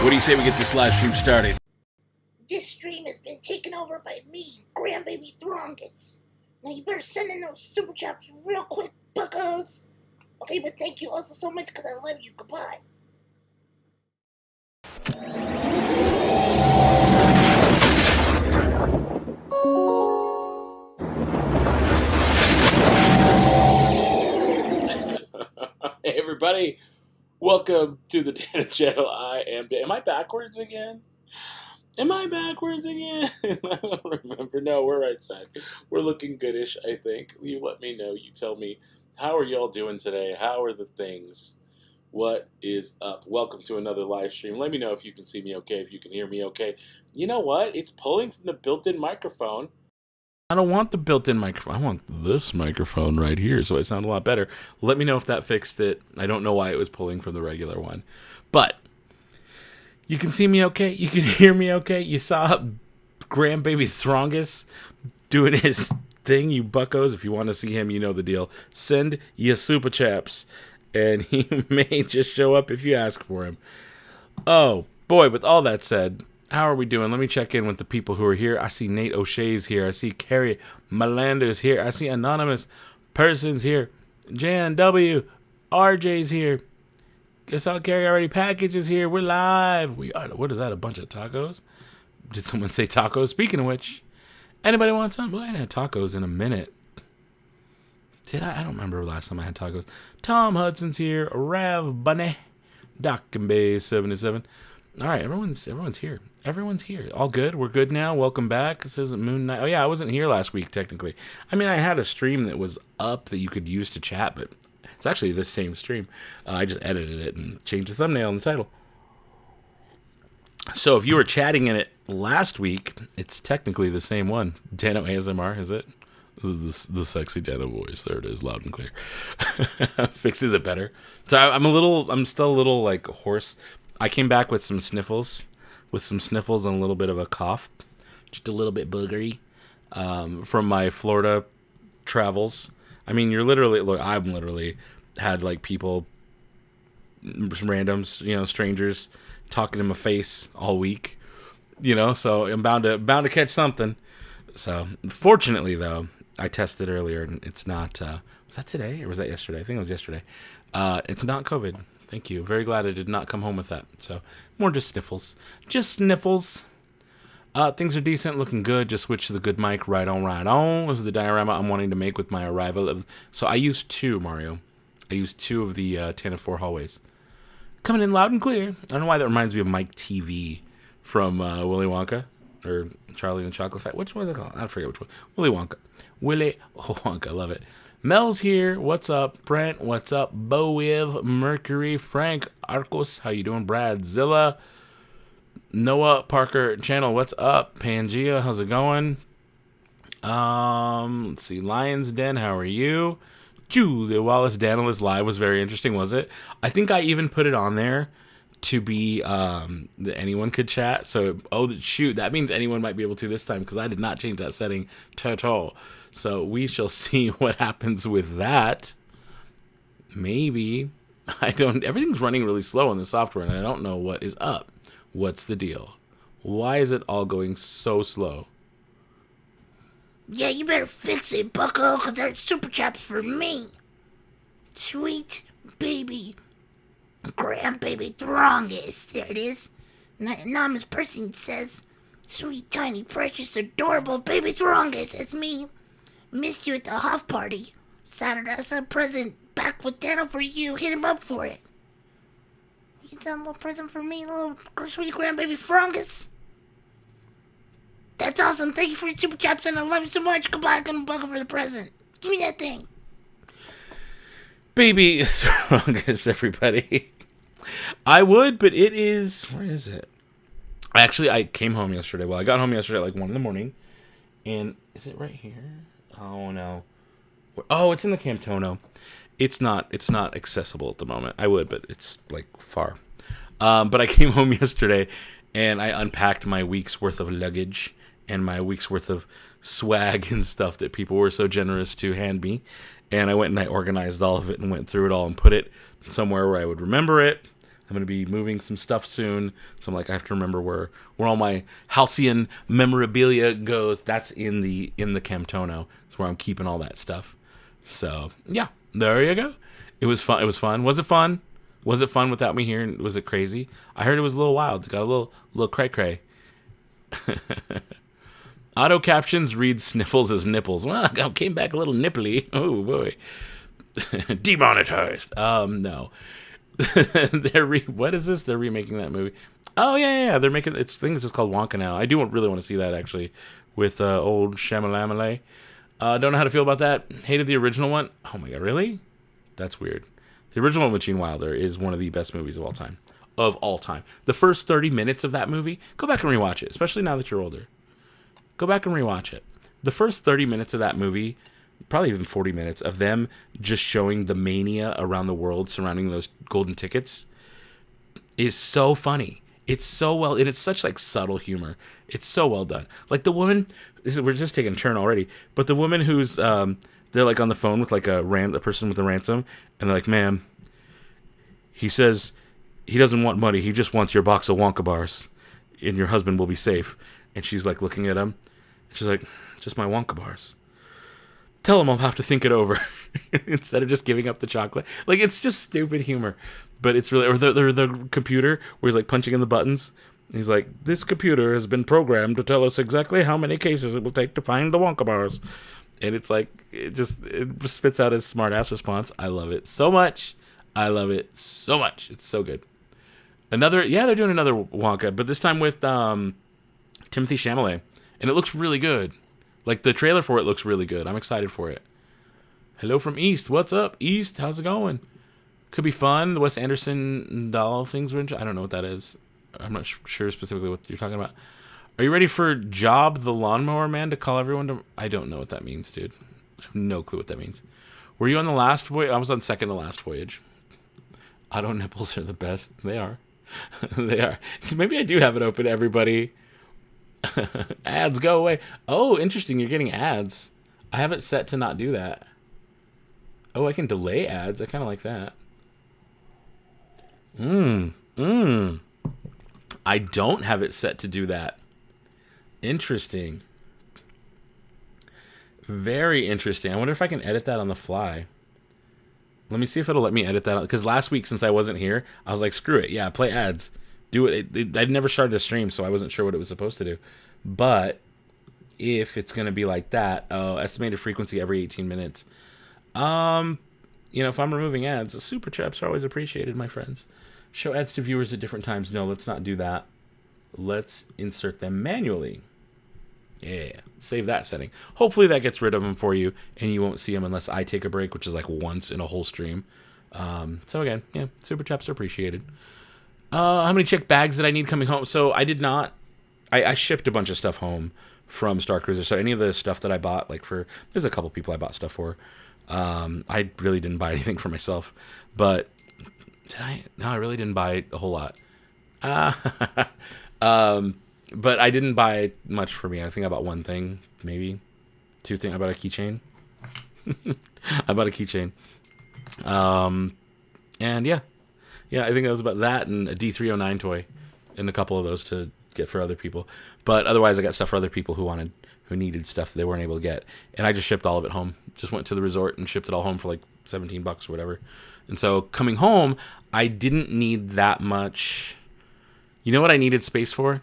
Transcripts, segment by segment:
What do you say we get this live stream started? This stream has been taken over by me, Grandbaby Throngus. Now you better send in those super chats real quick, buckos. Okay, but thank you also so much because I love you. Goodbye. Hey everybody, welcome to the Tano channel. I am I backwards again? Am I backwards again? I don't remember. No, we're right side. We're looking goodish, I think. You let me know. You tell me, how are y'all doing today? How are the things? What is up? Welcome to another live stream. Let me know if you can see me okay, if you can hear me okay. You know what? It's pulling from the built-in microphone. I don't want the built-in microphone. I want this microphone right here, so I sound a lot better. Let me know if that fixed it. I don't know why it was pulling from the regular one. But you can see me okay. You can hear me okay. You saw Grandbaby Throngus doing his thing, you buckos. If you want to see him, you know the deal. Send your super chaps, and he may just show up if you ask for him. Oh, boy, with all that said, how are we doing? Let me check in with the people who are here. I see Nate O'Shea's here. I see Carrie Melander's here. I see Anonymous Person's here. Jan W. RJ's here. I saw Carrie already. Package is here. We're live. We are. What is that? A bunch of tacos? Did someone say tacos? Speaking of which, anybody want some? Well, I hadn't had tacos in a minute. Did I? I don't remember the last time I had tacos. Tom Hudson's here. Rav Bunny. Doc and Bay 77. All right, everyone's here. Everyone's here. All good? We're good now? Welcome back. It says Moon Knight. Oh, yeah, I wasn't here last week, technically. I mean, I had a stream that was up that you could use to chat, but it's actually the same stream. I just edited it and changed the thumbnail and the title. So if you were chatting in it last week, it's technically the same one. Tano ASMR, is it? This is the sexy Tano voice. There it is, loud and clear. Fixes it better. So I'm still a little like hoarse. I came back with some sniffles and a little bit of a cough, just a little bit boogery, from my Florida travels. I mean, I've literally had like people, randoms, strangers talking in my face all week, so I'm bound to catch something. So fortunately though, I tested earlier and it's not, was that today or was that yesterday? I think it was yesterday. It's not COVID. Thank you. Very glad I did not come home with that. So, more just sniffles. Just sniffles. Things are decent, looking good. Just switch to the good mic. Right on. This is the diorama I'm wanting to make with my arrival. So, I used two, Mario. I used two of the Tano 4 hallways. Coming in loud and clear. I don't know why that reminds me of Mike TV from Willy Wonka. Or Charlie and the Chocolate Factory. Which one was it called? I forget which one. Willy Wonka. Willy Wonka. I love it. Mel's here. What's up? Brent. What's up? Bowiv, Mercury, Frank, Arcos. How you doing? Bradzilla, Noah, Parker, Channel. What's up? Pangea. How's it going? Let's see. Lions Den. How are you? Julia Wallace. Danilus Live was very interesting, was it? I think I even put it on there to be that anyone could chat. So, oh shoot, that means anyone might be able to this time because I did not change that setting at all. So we shall see what happens with that. Maybe. Everything's running really slow on the software and I don't know what is up. What's the deal? Why is it all going so slow? Yeah, you better fix it, bucko, because they're super chaps for me. Sweet baby grandbaby throngest. There it is. Anonymous person says, sweet, tiny, precious, adorable baby throngest. It's me. Missed you at the Hoff party. Saturday as a present back with Tano for you. Hit him up for it. You got a little present for me, little sweet grandbaby throngest. That's awesome. Thank you for your super chaps and I love you so much. Goodbye. I'm gonna bug for the present. Give me that thing. Baby strongest, everybody. I would, but it is... Where is it? I came home yesterday. Well, I got home yesterday at like 1 in the morning. And is it right here? Oh, no. Oh, it's in the Camtono. It's not accessible at the moment. I would, but it's like far. But I came home yesterday and I unpacked my week's worth of luggage and my week's worth of swag and stuff that people were so generous to hand me. And I went and I organized all of it and went through it all and put it somewhere where I would remember it. I'm going to be moving some stuff soon. So I'm like, I have to remember where all my halcyon memorabilia goes. That's in the Camtono. That's where I'm keeping all that stuff. So yeah, there you go. It was fun. Was it fun? Was it fun without me here? Was it crazy? I heard it was a little wild. It got a little cray-cray. Auto captions read sniffles as nipples. Well, I came back a little nipply. Oh boy. Demonetized. No. What is this? They're remaking that movie. Oh yeah. They're making I think it's just called Wonka now. I do really want to see that actually with old Shyamalan. Don't know how to feel about that. Hated the original one. Oh my god, really? That's weird. The original one with Gene Wilder is one of the best movies of all time. Of all time. The first 30 minutes of that movie, go back and rewatch it, especially now that you're older. Go back and rewatch it. The first 30 minutes of that movie, probably even 40 minutes, of them just showing the mania around the world surrounding those golden tickets is so funny. It's so well, and it's such like subtle humor. It's so well done. Like the woman, we're just taking a turn already, but the woman who's, they're like on the phone with like a person with a ransom, and they're like, ma'am, he says he doesn't want money, he just wants your box of Wonka bars, and your husband will be safe. And she's like looking at him. She's like, just my Wonka bars. Tell him I'll have to think it over instead of just giving up the chocolate. Like, it's just stupid humor. But it's really, or the computer where he's like punching in the buttons. And he's like, this computer has been programmed to tell us exactly how many cases it will take to find the Wonka bars. And it's like, it just spits out his smart ass response. I love it so much. I love it so much. It's so good. They're doing another Wonka, but this time with, Timothy Chalamet, and it looks really good. Like the trailer for it looks really good. I'm excited for it. Hello from East. What's up, East? How's it going? Could be fun. The Wes Anderson doll things. I don't know what that is. I'm not sure specifically what you're talking about. Are you ready for Job the Lawnmower Man to call everyone to... I don't know what that means, dude. I have no clue what that means. Were you on the last voyage? I was on second to last voyage. Auto nipples are the best. They are. They are. Maybe I do have it open, everybody. Ads, go away. Oh, interesting. You're getting ads. I have it set to not do that. Oh, I can delay ads. I kind of like that. I don't have it set to do that. Interesting. Very interesting. I wonder if I can edit that on the fly. Let me see if it'll let me edit that. Because last week, since I wasn't here, I was like, screw it. Yeah, play ads. Do it. I'd never started a stream, so I wasn't sure what it was supposed to do. But if it's going to be like that, estimated frequency every 18 minutes. If I'm removing ads, super chaps are always appreciated, my friends. Show ads to viewers at different times. No, let's not do that. Let's insert them manually. Yeah, save that setting. Hopefully that gets rid of them for you, and you won't see them unless I take a break, which is like once in a whole stream. So again, yeah, super chaps are appreciated. How many check bags did I need coming home? So I did not. I shipped a bunch of stuff home from Star Cruiser. So any of the stuff that I bought, there's a couple people I bought stuff for. I really didn't buy anything for myself, but did I? No, I really didn't buy a whole lot. Uh, um, but I didn't buy much for me. I think I bought one thing, maybe two things. I bought a keychain. I bought a keychain. And yeah, I think it was about that and a D309 toy, and a couple of those to get for other people. But otherwise, I got stuff for other people who needed stuff they weren't able to get, and I just shipped all of it home. Just went to the resort and shipped it all home for like $17 or whatever. And so coming home, I didn't need that much. You know what I needed space for?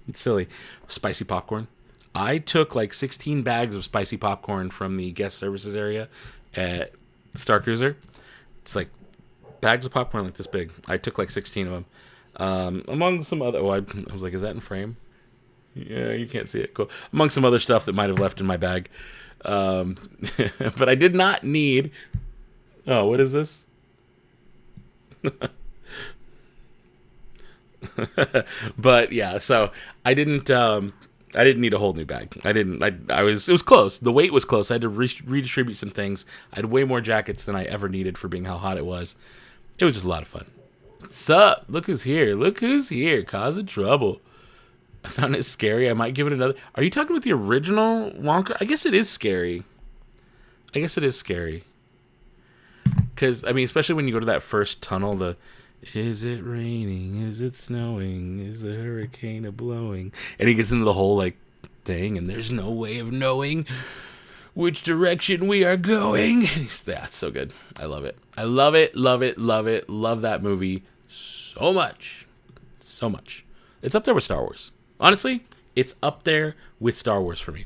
It's silly. Spicy popcorn. I took like 16 bags of spicy popcorn from the guest services area at Star Cruiser. It's like bags of popcorn like this big. I took like 16 of them. Among some other... Oh, I was like, is that in frame? Yeah, you can't see it. Cool. Among some other stuff that might have left in my bag. But I did not need... Oh, what is this? But yeah, so I didn't need a whole new bag. It was close. The weight was close. I had to redistribute some things. I had way more jackets than I ever needed for being how hot it was. It was just a lot of fun. What's up? Look who's here. Look who's here. Causing trouble. I found it scary. I might give it another. Are you talking with the original Wonka? I guess it is scary. Because, I mean, especially when you go to that first tunnel, is it raining? Is it snowing? Is the hurricane a-blowing? And he gets into the whole, like, thing, and there's no way of knowing which direction we are going. That's so good. I love it. I love it, love it, love it. Love that movie so much. So much. It's up there with Star Wars. Honestly, it's up there with Star Wars for me.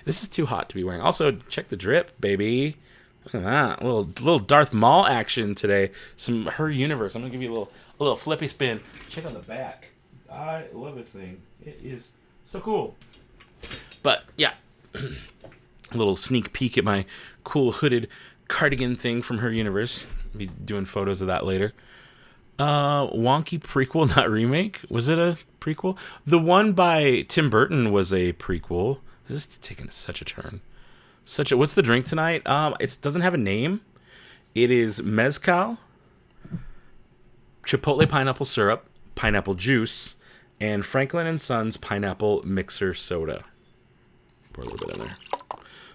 This is too hot to be wearing. Also, check the drip, baby. Look at that. A little Darth Maul action today. Some Her Universe. I'm going to give you a little flippy spin. Check on the back. I love this thing. It is so cool. But, yeah. A little sneak peek at my cool hooded cardigan thing from Her Universe. I'll be doing photos of that later. Wonky prequel, not remake. Was it a prequel? The one by Tim Burton was a prequel. This is taking such a turn. What's the drink tonight? It doesn't have a name. It is mezcal, chipotle pineapple syrup, pineapple juice, and Franklin and Sons pineapple mixer soda. Pour a little bit in there.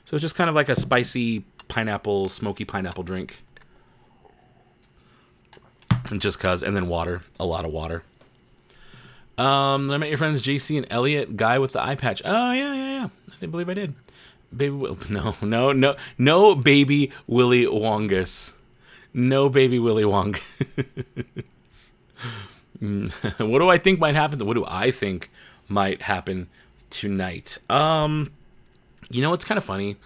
So it's just kind of like a spicy pineapple, smoky pineapple drink. And just cause, and then water, a lot of water. I met your friends JC and Elliot, guy with the eye patch. Oh yeah. I believe I did. Baby, no, baby Willy Wongus. No baby Willy Wongus. What do I think might happen? What do I think might happen tonight? You know what's kind of funny?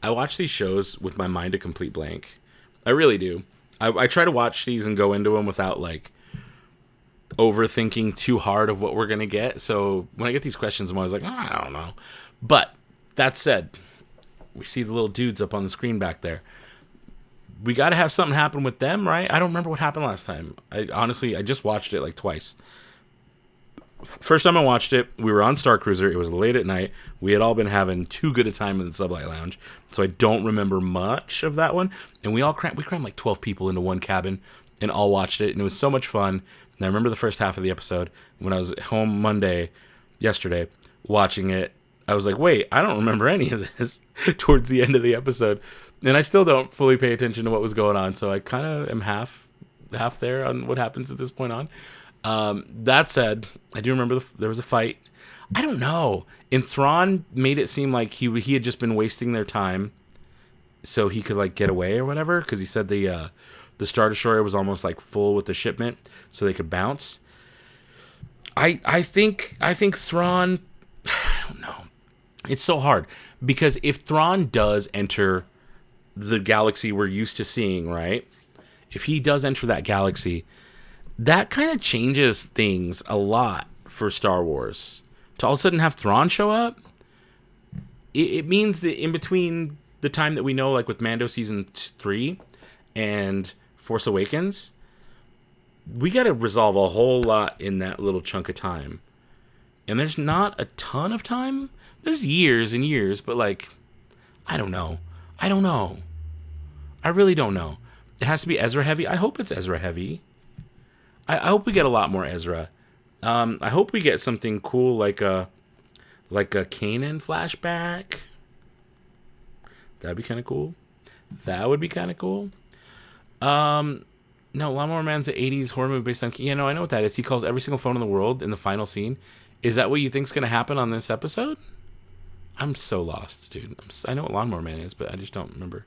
I watch these shows with my mind a complete blank. I really do. I try to watch these and go into them without like overthinking too hard of what we're gonna get. So when I get these questions, I'm always like, I don't know. But that said, we see the little dudes up on the screen back there. We got to have something happen with them, right? I don't remember what happened last time. I just watched it like twice. First time I watched it, we were on Star Cruiser. It was late at night. We had all been having too good a time in the Sublight Lounge, so I don't remember much of that one. And we crammed like 12 people into one cabin and all watched it, and it was so much fun. And I remember the first half of the episode when I was home yesterday, watching it. I was like, wait, I don't remember any of this towards the end of the episode. And I still don't fully pay attention to what was going on, so I kind of am half there on what happens at this point on. That said, I do remember there was a fight. I don't know. And Thrawn made it seem like he had just been wasting their time so he could like get away or whatever, because he said the Star Destroyer was almost like full with the shipment so they could bounce. I think Thrawn, I don't know. It's so hard because if Thrawn does enter the galaxy we're used to seeing, right? If he does enter that galaxy, that kind of changes things a lot for Star Wars. To all of a sudden have Thrawn show up, it means that in between the time that we know, like with Mando Season 3 and Force Awakens, we got to resolve a whole lot in that little chunk of time. And there's not a ton of time. There's years and years, but like, I don't know. I really don't know. It has to be Ezra heavy. I hope it's Ezra heavy. I hope we get a lot more Ezra. I hope we get something cool like a Kanan flashback. That'd be kind of cool. That would be kind of cool. No, Lawnmower Man's an 80s horror movie based on... I know what that is. He calls every single phone in the world in the final scene. Is that what you think's going to happen on this episode? I'm so lost, dude. I know what Lawnmower Man is, but I just don't remember.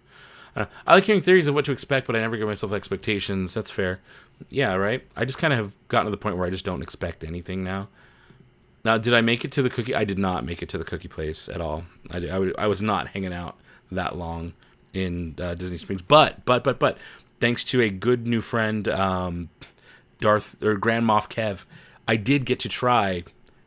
I like hearing theories of what to expect, but I never give myself expectations. That's fair. Yeah, right? I just kind of have gotten to the point where I just don't expect anything now. Now, did I make it to the cookie? I did not make it to the cookie place at all. I was not hanging out that long in Disney Springs. But, thanks to a good new friend, Grand Moff Kev, I did get to try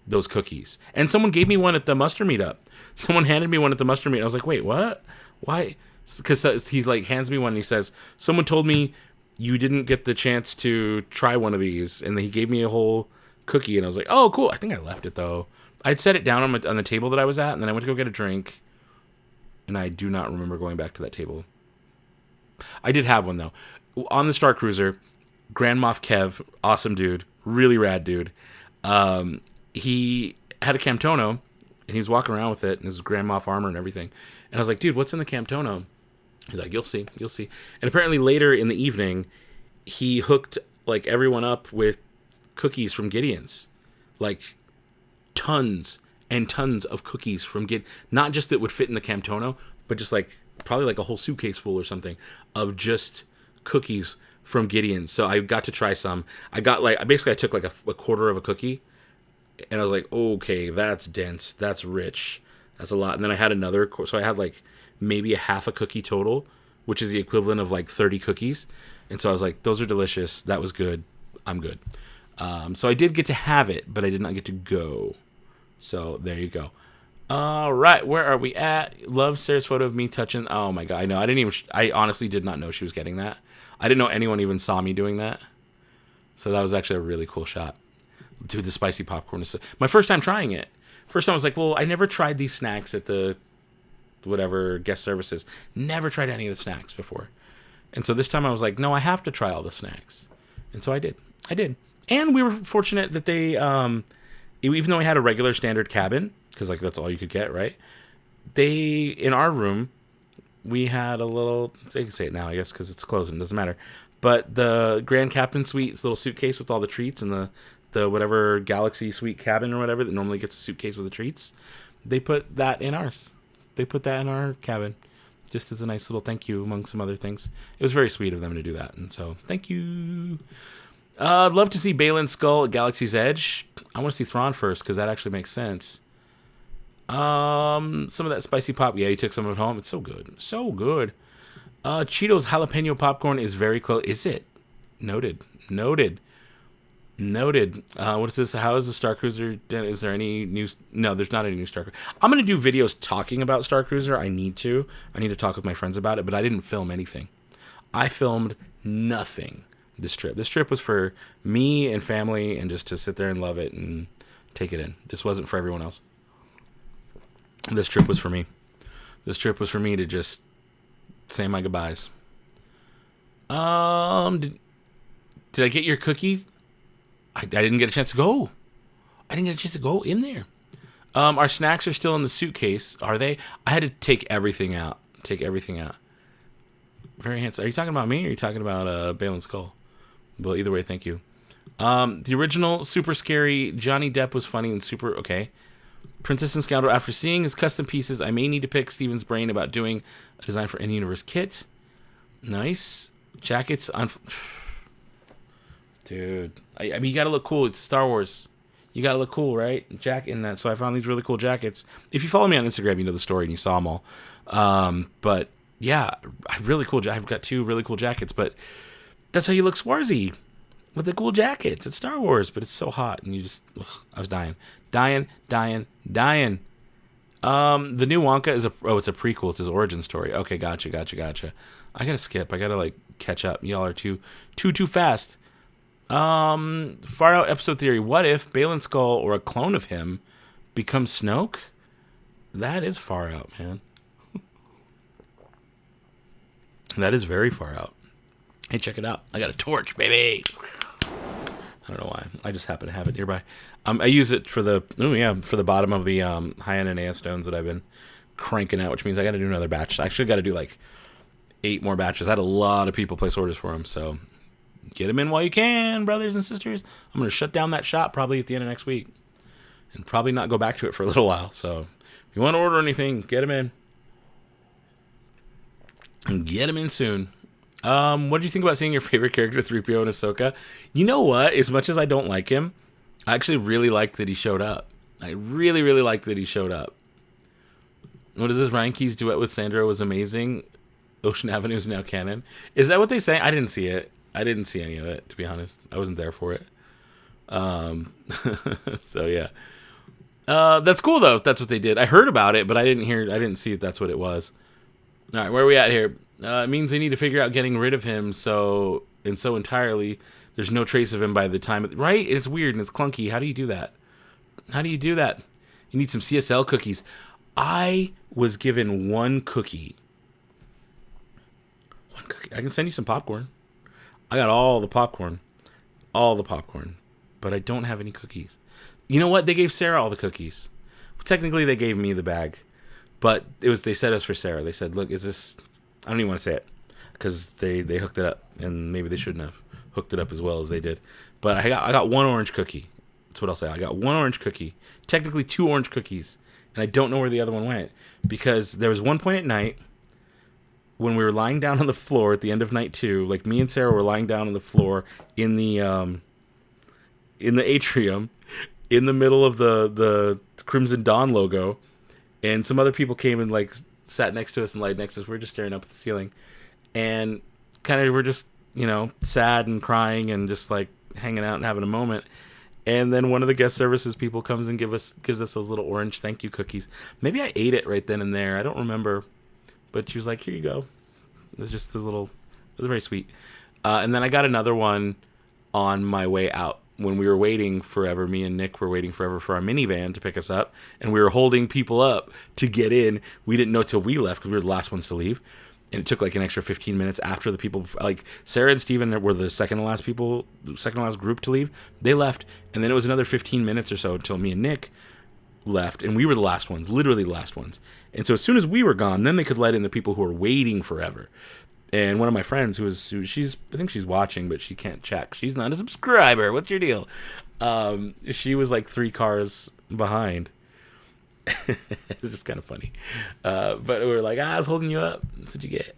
those cookies. And someone gave me one at the muster meetup. Someone handed me one at the muster meet. I was like, wait, what? Why? Because he like hands me one and he says, someone told me you didn't get the chance to try one of these. And then he gave me a whole cookie. And I was like, oh, cool. I think I left it, though. I'd set it down on the table that I was at. And then I went to go get a drink. And I do not remember going back to that table. I did have one, though. On the Star Cruiser, Grand Moff Kev, awesome dude, really rad dude. He had a Camtono, and he was walking around with it, and his Grand Moff armor and everything. And I was like, dude, what's in the Camtono? He's like, you'll see. And apparently later in the evening, he hooked like everyone up with cookies from Gideon's. Like tons and tons of cookies from Gideon. Not just that would fit in the Camtono, but just like probably like a whole suitcase full or something of just cookies from Gideon's. So I got to try some. I took like a quarter of a cookie, and I was like, okay, that's dense, that's rich, that's a lot. And then I had another, so I had like maybe a half a cookie total, which is the equivalent of like 30 cookies. And so I was like, those are delicious, that was good, I'm good. So I did get to have it, but I did not get to go. So there you go. All right, where are we at? Love Sarah's photo of me touching. Oh my god, I know. I honestly did not know she was getting that. I didn't know anyone even saw me doing that. So that was actually a really cool shot. Dude, the spicy popcorn is my first time trying it. First time I was like, well, I never tried these snacks at the whatever guest services. Never tried any of the snacks before. And so this time I was like, no, I have to try all the snacks. And so I did. And we were fortunate that they, even though we had a regular standard cabin, because like that's all you could get, right? They, in our room, we had a little, I can say it now, I guess, because it's closing, it doesn't matter. But the Grand Captain Suite's little suitcase with all the treats and the whatever Galaxy Suite cabin or whatever that normally gets a suitcase with the treats, they put that in ours. They put that in our cabin just as a nice little thank you among some other things. It was very sweet of them to do that. And so, thank you. I'd love to see Balin's skull at Galaxy's Edge. I want to see Thrawn first because that actually makes sense. Some of that spicy pop. Yeah, you took some of it home. It's so good. So good. Cheetos jalapeno popcorn is very close. Is it? Noted. What is this? How is the Star Cruiser? Is there any new? No, there's not any new Star Cruiser. I'm going to do videos talking about Star Cruiser. I need to talk with my friends about it, but I didn't film anything. I filmed nothing this trip. This trip was for me and family and just to sit there and love it and take it in. This wasn't for everyone else. This trip was for me. This trip was for me to just say my goodbyes. Did I get your cookies? I didn't get a chance to go. I didn't get a chance to go in there. Our snacks are still in the suitcase. Are they? I had to take everything out. Very handsome. Are you talking about me or are you talking about Balin's skull? Well, either way, thank you. The original super scary Johnny Depp was funny and super okay. Princess and Scoundrel. After seeing his custom pieces, I may need to pick Steven's brain about doing a design for any universe kit. Nice jackets on. Dude, I mean, you gotta look cool. It's Star Wars. You gotta look cool, right? In that. So I found these really cool jackets. If you follow me on Instagram, you know the story and you saw them all. But yeah, really cool. I've got 2 really cool jackets. But that's how you look swarzy with the cool jackets. It's Star Wars, but it's so hot and you just. I was dying. The new Wonka is it's a prequel. It's his origin story. Okay, gotcha. I gotta skip. I gotta like catch up. Y'all are too fast. Far Out episode theory. What if Balin's skull or a clone of him becomes Snoke? That is far out, man. That is very far out. Hey, check it out. I got a torch, baby. I don't know why. I just happen to have it nearby. I use it for the bottom of the high-end NAS stones that I've been cranking out, which means I got to do another batch. I actually got to do like 8 more batches. I had a lot of people place orders for them, so get them in while you can, brothers and sisters. I'm going to shut down that shop probably at the end of next week and probably not go back to it for a little while. So if you want to order anything, get them in. And get them in soon. What do you think about seeing your favorite character 3PO and Ahsoka? You know what? As much as I don't like him, I actually really liked that he showed up. I really, really liked that he showed up. What is this? Ryan Key's duet with Sandra was amazing. Ocean Avenue is now canon. Is that what they say? I didn't see it. I didn't see any of it, to be honest. I wasn't there for it. So yeah. That's cool though. If that's what they did. I heard about it, but I didn't see it. That's what it was. All right, where are we at here? It means they need to figure out getting rid of him so entirely there's no trace of him by the time... Right? It's weird and it's clunky. How do you do that? How do you do that? You need some CSL cookies. I was given one cookie. One cookie. I can send you some popcorn. I got all the popcorn. All the popcorn. But I don't have any cookies. You know what? They gave Sarah all the cookies. Technically, they gave me the bag. But they said it was for Sarah. They said, look, is this... I don't even want to say it. Because they hooked it up. And maybe they shouldn't have hooked it up as well as they did. But I got one orange cookie. That's what I'll say. I got one orange cookie. Technically 2 orange cookies. And I don't know where the other one went. Because there was one point at night when we were lying down on the floor at the end of night 2. Like, me and Sarah were lying down on the floor in the atrium. In the middle of the Crimson Dawn logo. And some other people came and, like, sat next to us and lied next to us. We were just staring up at the ceiling. And kind of were just, sad and crying and just, like, hanging out and having a moment. And then one of the guest services people comes and gives us those little orange thank you cookies. Maybe I ate it right then and there. I don't remember. But she was like, here you go. It was just this little... It was very sweet. And then I got another one on my way out. When we were waiting forever, me and Nick were waiting forever for our minivan to pick us up, and we were holding people up to get in. We didn't know till we left because we were the last ones to leave, and it took like an extra 15 minutes after the people, like Sarah and Steven were the second to last group to leave. They left, and then it was another 15 minutes or so until me and Nick left, and we were the last ones, literally the last ones. And so as soon as we were gone, then they could let in the people who were waiting forever. And one of my friends I think she's watching, but she can't check. She's not a subscriber. What's your deal? She was like 3 cars behind. It's just kind of funny. But we were like, I was holding you up. That's what you get.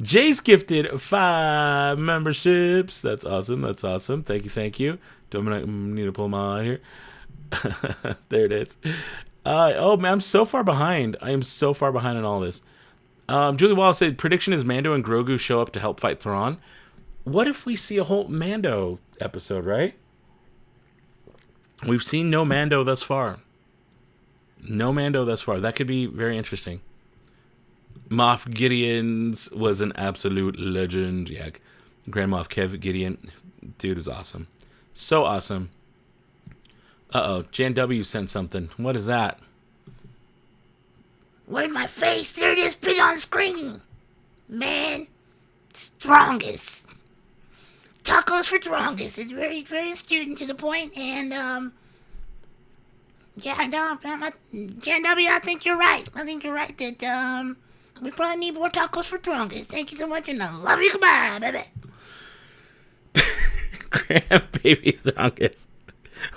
Jace gifted 5 memberships. That's awesome. That's awesome. Thank you. I need to pull them all out here. There it is. Oh man, I'm so far behind. I am so far behind in all this. Julie Wallace said, prediction is Mando and Grogu show up to help fight Thrawn. What if we see a whole Mando episode, right? We've seen no Mando thus far. No Mando thus far. That could be very interesting. Moff Gideon's was an absolute legend. Yeah, Grand Moff Kev Gideon. Dude was awesome. So awesome. Uh-oh. Jan W sent something. What is that? Where's my face? There it is, put on screen. Man, strongest. Tacos for strongest. It's very, very astute and to the point. And, yeah, no, Jan W, I think you're right. I think you're right that, we probably need more tacos for strongest. Thank you so much, and I love you. Goodbye, baby. Grandbaby strongest.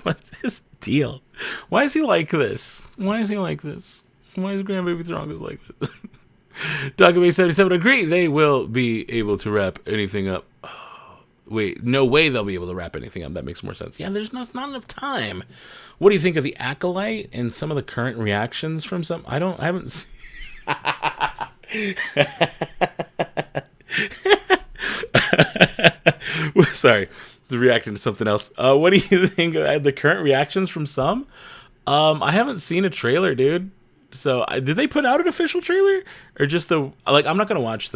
What's his deal? Why is he like this? Why is Grandbaby Strongest like this? Dogabay77 agree. They will be able to wrap anything up. Oh, wait, no way they'll be able to wrap anything up. That makes more sense. Yeah, there's not enough time. What do you think of the Acolyte and some of the current reactions from some? I haven't seen... Sorry, reacting to something else. What do you think of the current reactions from some? I haven't seen a trailer, dude. So did they put out an official trailer or just I'm not going to watch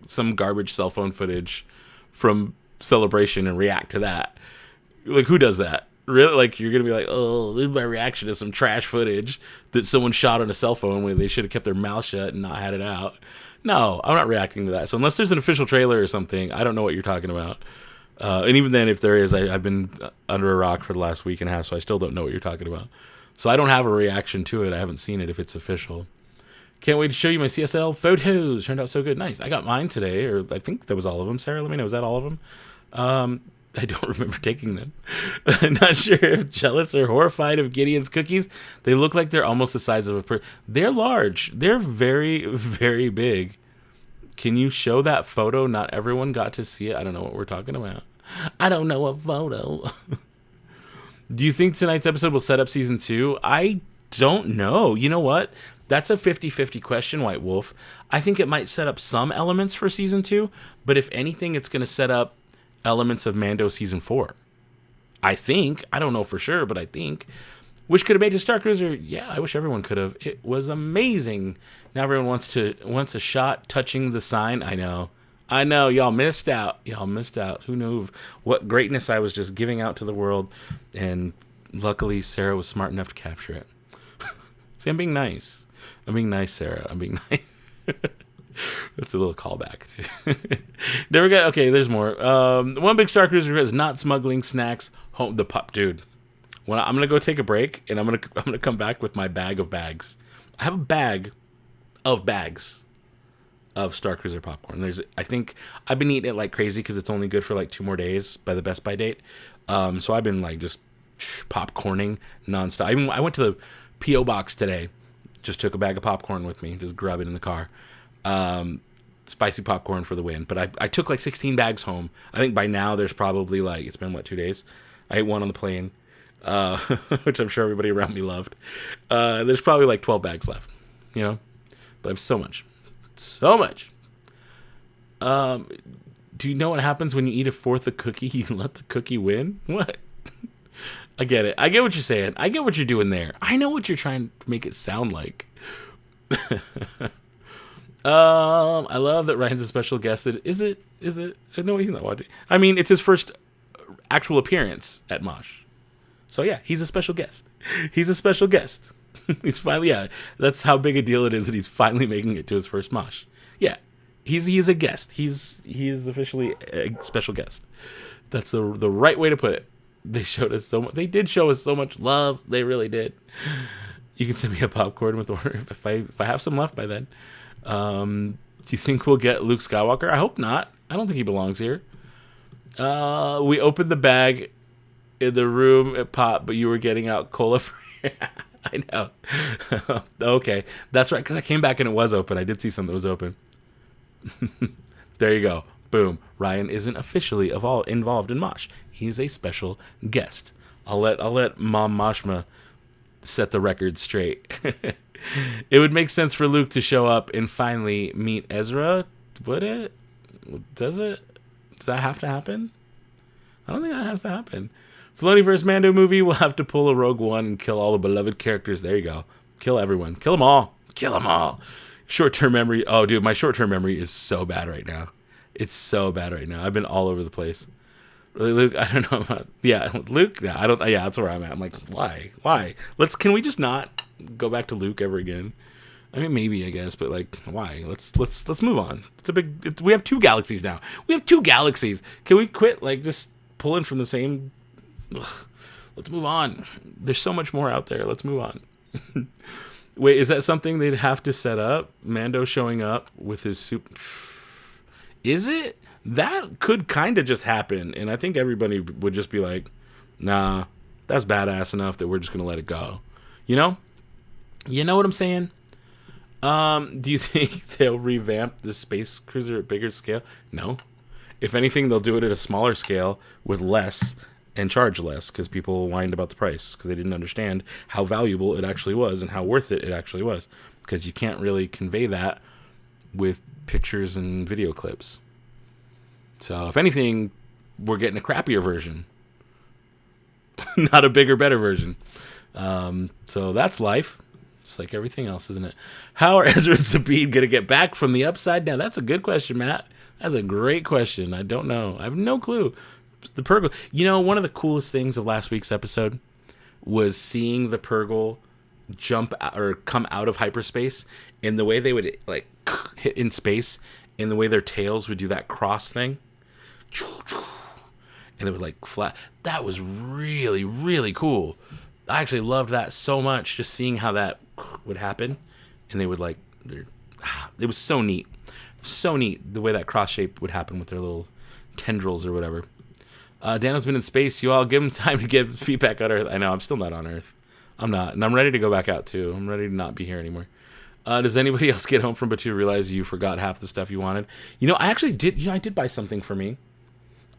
some garbage cell phone footage from Celebration and react to that. Like, who does that? Really? Like, you're going to be like, oh, this is my reaction to some trash footage that someone shot on a cell phone when they should have kept their mouth shut and not had it out. No, I'm not reacting to that. So unless there's an official trailer or something, I don't know what you're talking about. And even then, if there is, I've been under a rock for the last week and a half, so I still don't know what you're talking about. So I don't have a reaction to it. I haven't seen it if it's official. Can't wait to show you my CSL photos. Turned out so good. Nice. I got mine today, or I think that was all of them. Sarah, let me know. Was that all of them? I don't remember taking them. Not sure if jealous or horrified of Gideon's cookies. They look like they're almost the size of a They're large. They're very, very big. Can you show that photo? Not everyone got to see it. I don't know what we're talking about. I don't know a photo. Do you think tonight's episode will set up season 2? I don't know. You know what? That's a 50-50 question, White Wolf. I think it might set up some elements for season 2, but if anything, it's going to set up elements of Mando season 4. I think. I don't know for sure, but I think. Wish could have made a Star Cruiser. Yeah, I wish everyone could have. It was amazing. Now everyone wants a shot touching the sign. I know. Y'all missed out. Who knew what greatness I was just giving out to the world? And luckily, Sarah was smart enough to capture it. See, I'm being nice. Sarah. I'm being nice. That's a little callback. Never got. Okay, there's more. One big Star Cruiser is not smuggling snacks home. The pup, dude. When I'm gonna go take a break, and I'm gonna come back with my bag of bags. I have a bag of bags of Star Cruiser popcorn. I think I've been eating it like crazy because it's only good for like 2 more days by the Best By date. So I've been like just popcorning nonstop. I went to the PO box today. Just took a bag of popcorn with me. Just grab it in the car. Spicy popcorn for the win. But I took like 16 bags home. I think by now there's probably like, it's been 2 days. I ate one on the plane, which I'm sure everybody around me loved. There's probably like 12 bags left, but I have so much. Do you know what happens when you eat a fourth of cookie? You let the cookie win? What? I get it. I get what you're saying. I get what you're doing there. I know what you're trying to make it sound like. I love that Ryan's a special guest. Is it? No, he's not watching. I mean, it's his first actual appearance at Mosh. So yeah, he's a special guest. He's finally, that's how big a deal it is that he's finally making it to his first Mosh. Yeah, he's a guest. He is officially a special guest. That's the right way to put it. They showed us so much. They did show us so much love. They really did. You can send me a popcorn with order if I have some left by then. Do you think we'll get Luke Skywalker? I hope not. I don't think he belongs here. We opened the bag in the room at Pop, but you were getting out cola free. I know. Okay, that's right. Because I came back and it was open. I did see something that was open. There you go. Boom. Ryan isn't officially involved in Mosh. He's a special guest. I'll let Mom Moshma set the record straight. It would make sense for Luke to show up and finally meet Ezra. Would it? Does it? Does that have to happen? I don't think that has to happen. Filoni vs. Mando movie will have to pull a Rogue One and kill all the beloved characters. There you go. Kill everyone. Kill them all. Short-term memory. Oh, dude, my short-term memory is so bad right now. It's so bad right now. I've been all over the place. Really, Luke? I don't know about... Yeah, Luke? Yeah, I don't... Yeah, that's where I'm at. I'm like, why? Can we just not go back to Luke ever again? I mean, maybe, I guess, but like, why? Let's move on. We have 2 galaxies now. Can we quit, like, just pulling from the same... Ugh. Let's move on. There's so much more out there. Let's move on. Wait, is that something they'd have to set up? Mando showing up with his soup... Is it? That could kind of just happen, and I think everybody would just be like, nah, that's badass enough that we're just going to let it go. You know? You know what I'm saying? Do you think they'll revamp the space cruiser at bigger scale? No. If anything, they'll do it at a smaller scale with less and charge less because people whined about the price because they didn't understand how valuable it actually was and how worth it actually was, because you can't really convey that with pictures and video clips. So if anything, we're getting a crappier version, not a bigger, better version. So that's life. Just like everything else, isn't it? How are Ezra and Sabine going to get back from the upside down? That's a good question, Matt. That's a great question. I don't know. I have no clue. The Purgle. You know, one of the coolest things of last week's episode was seeing the Purgle jump out, or come out of hyperspace, and the way they would like hit in space, and the way their tails would do that cross thing. and it would like flat. That was really, really cool. I actually loved that so much, just seeing how that would happen, and they would like, it was so neat. So neat the way that cross shape would happen with their little tendrils or whatever. Dano's been in space. You all give him time to get feedback on Earth. I know, I'm still not on Earth. I'm not. And I'm ready to go back out, too. I'm ready to not be here anymore. Does anybody else get home from Batu realize you forgot half the stuff you wanted? You know, I actually did. You know, I did buy something for me.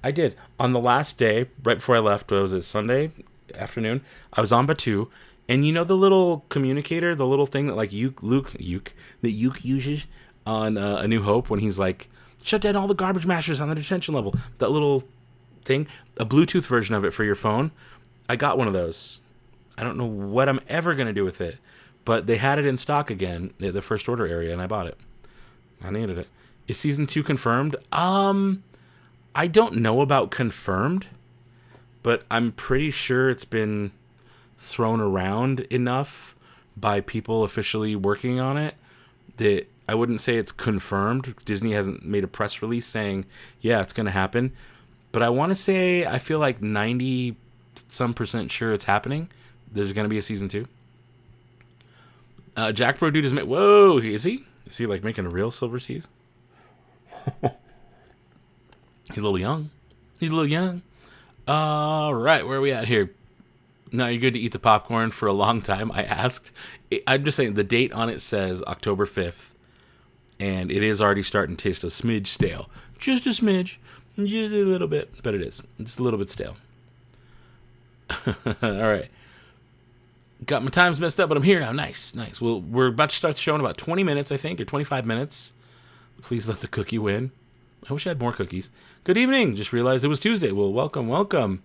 I did. On the last day, right before I left, was it Sunday afternoon? I was on Batu. And you know the little communicator, the little thing that like Luke uses on A New Hope when he's like, shut down all the garbage mashers on the detention level. That little thing, a Bluetooth version of it for your phone. I got one of those. I don't know what I'm ever going to do with it, but they had it in stock again at the first order area, and I bought it. I needed it. Is season 2 confirmed? I don't know about confirmed, but I'm pretty sure it's been thrown around enough by people officially working on it that I wouldn't say it's confirmed. Disney hasn't made a press release saying, yeah, it's going to happen. But I want to say I feel like 90% sure it's happening. There's going to be a season 2. Jack Bro Dude is whoa, is he? Is he like making a real silver seas? He's a little young. He's a little young. All right, where are we at here? No, you're good to eat the popcorn for a long time, I asked. I'm just saying the date on it says October 5th. And it is already starting to taste a smidge stale. Just a smidge. Just a little bit. But it is. Just a little bit stale. All right. Got my times messed up, but I'm here now. Nice, nice. Well, we're about to start the show in about 20 minutes, I think, or 25 minutes. Please let the cookie win. I wish I had more cookies. Good evening. Just realized it was Tuesday. Well, welcome, welcome.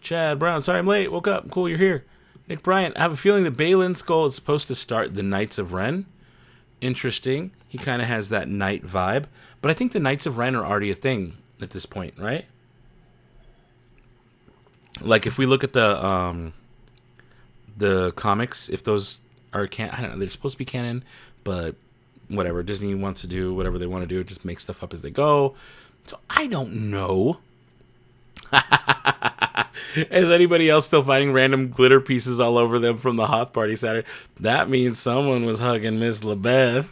Chad Brown. Sorry I'm late. Woke up. Cool, you're here. Nick Bryant. I have a feeling that Balin's skull is supposed to start the Knights of Ren. Interesting. He kind of has that knight vibe. But I think the Knights of Ren are already a thing at this point, right? Like if we look at the comics, if those are I don't know, they're supposed to be canon, but whatever. Disney wants to do whatever they want to do, just make stuff up as they go. So I don't know. Is anybody else still finding random glitter pieces all over them from the Hoth Party Saturday? That means someone was hugging Miss LaBeth.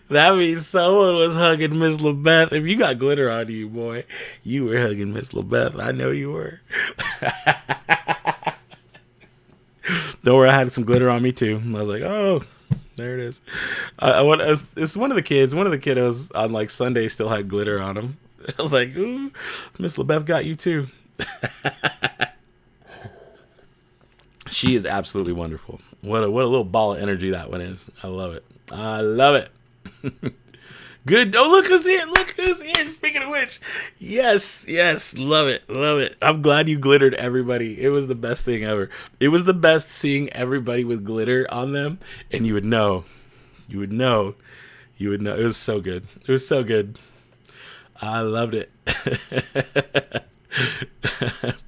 That means someone was hugging Miss LaBeth. If you got glitter on you, boy, you were hugging Miss LaBeth. I know you were. Don't worry, I had some glitter on me too. I was like, oh, there it is. It's one of the kids. One of the kiddos on like Sunday still had glitter on him. I was like, ooh, Miss LaBeth got you too. She is absolutely wonderful. What a little ball of energy that one is. I love it. I love it. Good. Oh, look who's here. Look who's here. Speaking of which, yes, love it. Love it. I'm glad you glittered everybody. It was the best thing ever. It was the best seeing everybody with glitter on them, and you would know. You would know. It was so good. It was so good. I loved it.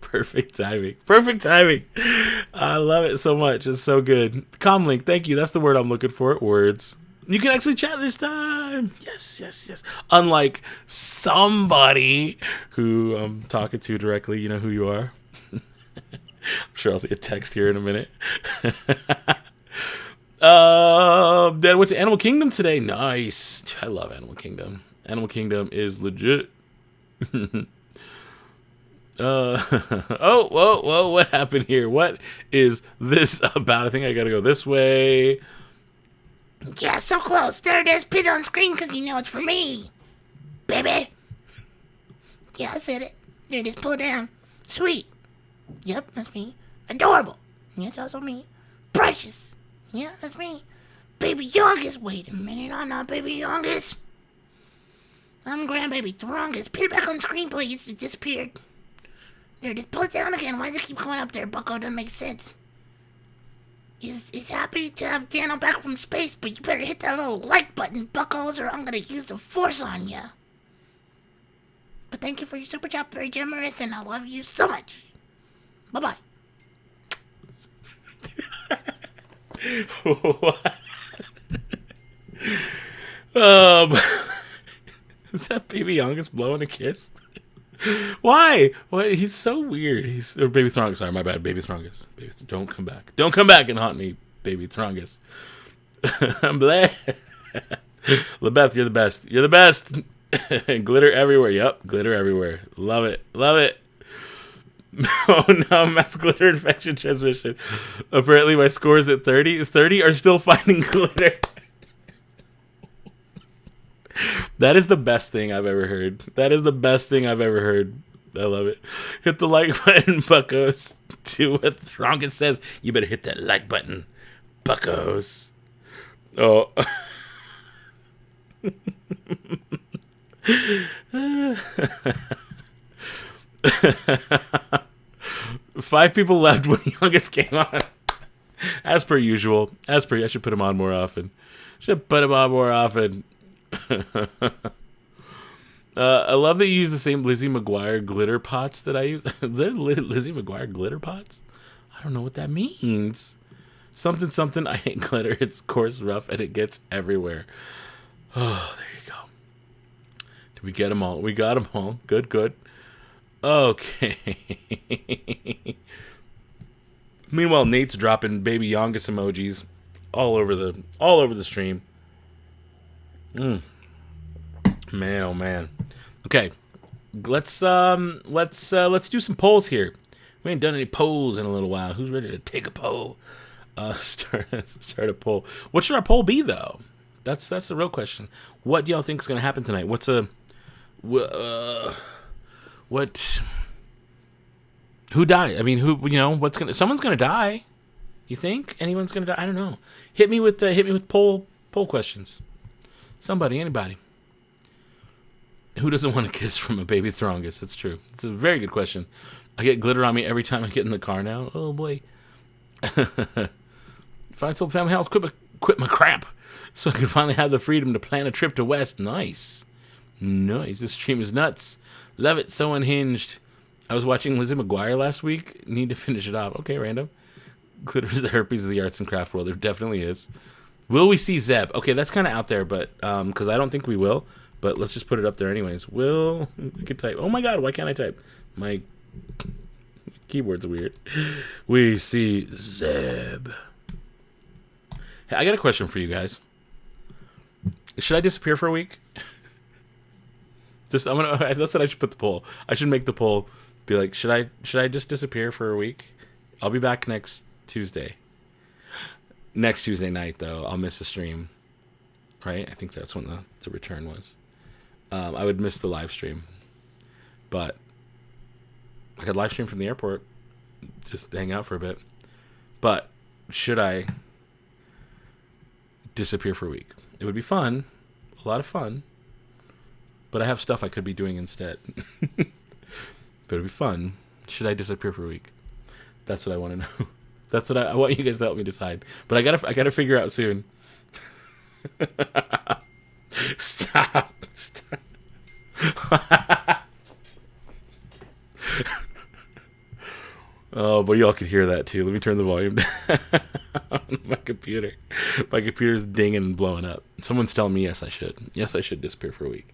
Perfect timing. I love it so much. It's so good. Comlink, thank you. That's the word I'm looking for. Words. You can actually chat this time. Yes. Unlike somebody who I'm talking to directly, you know who you are. I'm sure I'll see a text here in a minute. Dad went to Animal Kingdom today. Nice. I love Animal Kingdom. Animal Kingdom is legit. Whoa, what happened here? What is this about? I think I gotta go this way. Yeah, so close. There it is, pinned on screen because you know it's for me. Baby. Yeah, I said it. There it is, pull it down. Sweet. Yep, that's me. Adorable. Yes, also me. Precious. Yeah, that's me. Baby youngest. Wait a minute, I'm not baby youngest. I'm grandbaby Throngest. Put it back on screen, please. It disappeared. There it is. Pull it down again. Why does it keep going up there, bucko? Doesn't make sense. He's happy to have Tano back from space, but you better hit that little like button, buckos, or I'm gonna use the force on ya. But thank you for your super chat, very generous, and I love you so much. Bye-bye. What? Is that baby youngest blowing a kiss? Why? Why? He's so weird. He's or Baby Throngus. Sorry, my bad. Baby Throngus. Don't come back. Don't come back and haunt me, Baby Throngus. I'm glad. LeBeth, you're the best. You're the best. Glitter everywhere. Yep, glitter everywhere. Love it. Love it. Oh no, mass glitter infection transmission. Apparently my score is at 30. 30 are still finding glitter. That is the best thing I've ever heard. That is the best thing I've ever heard. I love it. Hit the like button, buckos. Do what Throngus says. You better hit that like button, buckos. Oh. 5 people left when Youngest came on. As per usual. I should put him on more often. I love that you use the same Lizzie McGuire glitter pots that I use. They're Lizzie McGuire glitter pots? I don't know what that means. Something, I hate glitter. It's coarse, rough, and it gets everywhere. Oh, there you go. Did we get them all? We got them all. Good. Okay. Meanwhile, Nate's dropping baby Youngest emojis all over the stream. Man, oh man. Okay, let's do some polls here. We ain't done any polls in a little while. Who's ready to take a poll? Start a poll. What should our poll be though? That's the real question. What do y'all think is gonna happen tonight? What? Who died? I mean, someone's gonna die. You think anyone's gonna die? I don't know. Hit me with poll questions. Somebody, anybody. Who doesn't want a kiss from a baby Throngus? That's true. It's a very good question. I get glitter on me every time I get in the car now. Oh boy. If I told family house, quit my crap, so I can finally have the freedom to plan a trip to West. Nice. This stream is nuts. Love it. So unhinged. I was watching Lizzie McGuire last week. Need to finish it off. Okay, random. Glitter is the herpes of the arts and craft world. There definitely is. Will we see Zeb? Okay, that's kind of out there, but because I don't think we will. But let's just put it up there anyways. I could type. Oh my god, why can't I type? My keyboard's weird. We see Zeb. Hey, I got a question for you guys. Should I disappear for a week? That's what I should put the poll. I should make the poll be like, should I just disappear for a week? I'll be back next Tuesday. Next Tuesday night though, I'll miss the stream. Right? I think that's when the return was. I would miss the live stream. But I could live stream from the airport. Just hang out for a bit. But should I disappear for a week? It would be fun. A lot of fun. But I have stuff I could be doing instead. But it'd be fun. Should I disappear for a week? That's what I want to know. That's what I want you guys to help me decide. But I gotta figure out soon. Stop. Oh, but y'all could hear that too. Let me turn the volume down on my computer. My computer's dinging and blowing up. Someone's telling me yes, I should. Yes, I should disappear for a week.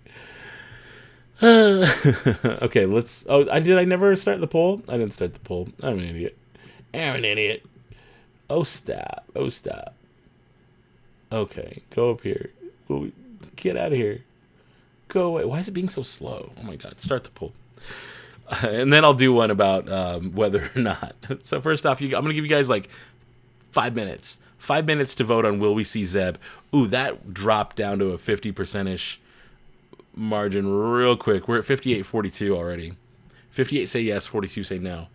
Okay, let's. Oh, did I never start the poll? I didn't start the poll. I'm an idiot. Oh, stop. Okay, go up here. Get out of here. Go away. Why is it being so slow? Oh my god. Start the poll. And then I'll do one about whether or not. So first off, I'm going to give you guys like 5 minutes. 5 minutes to vote on will we see Zeb. Ooh, that dropped down to a 50%-ish margin real quick. We're at 58-42 already. 58 say yes, 42 say no.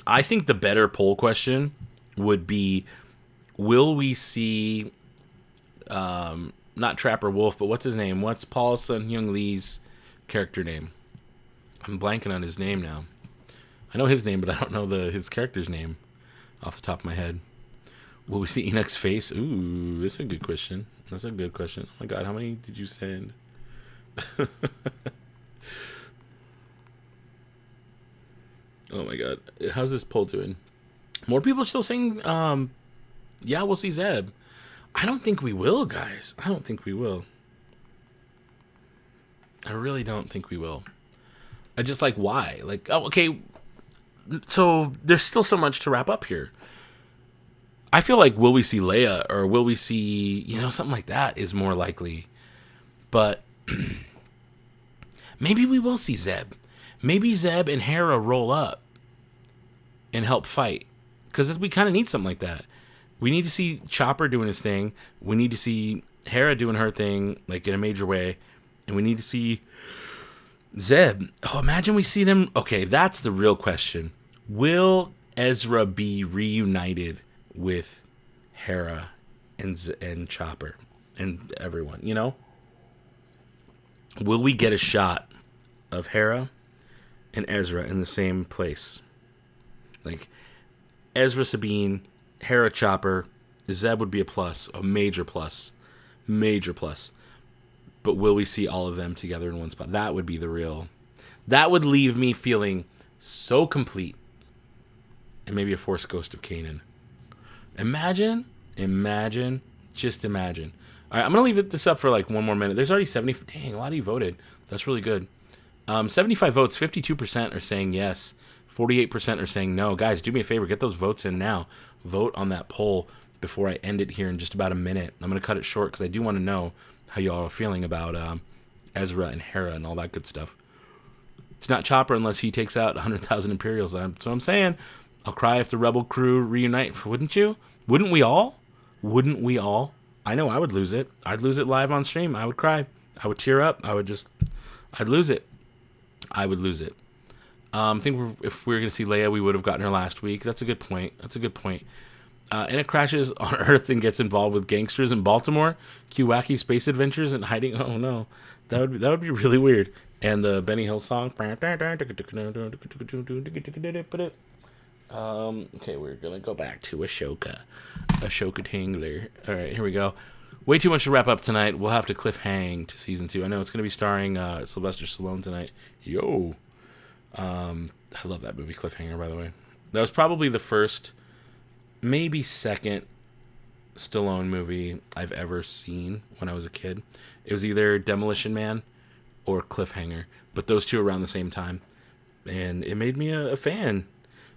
I think the better poll question would be, will we see, not Trapper Wolf, but what's his name? What's Paul Sun-Hyung Lee's character name? I'm blanking on his name now. I know his name, but I don't know his character's name off the top of my head. Will we see Enoch's face? Ooh, that's a good question. Oh my god, how many did you send? Oh my god. How's this poll doing? More people are still saying, yeah, we'll see Zeb. I don't think we will, guys. I don't think we will. I really don't think we will. I just like why? Like, oh, okay. So there's still so much to wrap up here. I feel like will we see Leia or will we see, something like that is more likely. But maybe we will see Zeb. Maybe Zeb and Hera roll up and help fight. Because we kind of need something like that. We need to see Chopper doing his thing. We need to see Hera doing her thing, like in a major way. And we need to see Zeb. Oh, imagine we see them. Okay, that's the real question. Will Ezra be reunited with Hera and Chopper and everyone, Will we get a shot of Hera and Ezra in the same place? Like, Ezra Sabine, Hera Chopper, Zeb would be a plus, a major plus. Major plus. But will we see all of them together in one spot? That would be the real. That would leave me feeling so complete. And maybe a Force Ghost of Kanan. Imagine. Just imagine. All right, I'm going to leave this up for like one more minute. There's already 70. Dang, a lot of you voted. That's really good. 75 votes, 52% are saying yes. 48% are saying no. Guys, do me a favor. Get those votes in now. Vote on that poll before I end it here in just about a minute. I'm going to cut it short because I do want to know how you all are feeling about Ezra and Hera and all that good stuff. It's not Chopper unless he takes out 100,000 Imperials. That's what I'm saying. I'll cry if the Rebel crew reunite. Wouldn't you? Wouldn't we all? Wouldn't we all? I know I would lose it. I'd lose it live on stream. I would cry. I would tear up. I'd lose it. I would lose it. I think if we were going to see Leia, we would have gotten her last week. That's a good point. And it crashes on Earth and gets involved with gangsters in Baltimore. Cue wacky space adventures and hiding. Oh no, that would be really weird. And the Benny Hill song. Okay, we're gonna go back to Ahsoka Tingler. All right, here we go. Way too much to wrap up tonight. We'll have to cliffhang to season 2. I know it's gonna be starring Sylvester Stallone tonight. Yo, I love that movie Cliffhanger. By the way, that was probably the first, maybe second Stallone movie I've ever seen when I was a kid. It was either Demolition Man or Cliffhanger, but those two around the same time, and it made me a fan.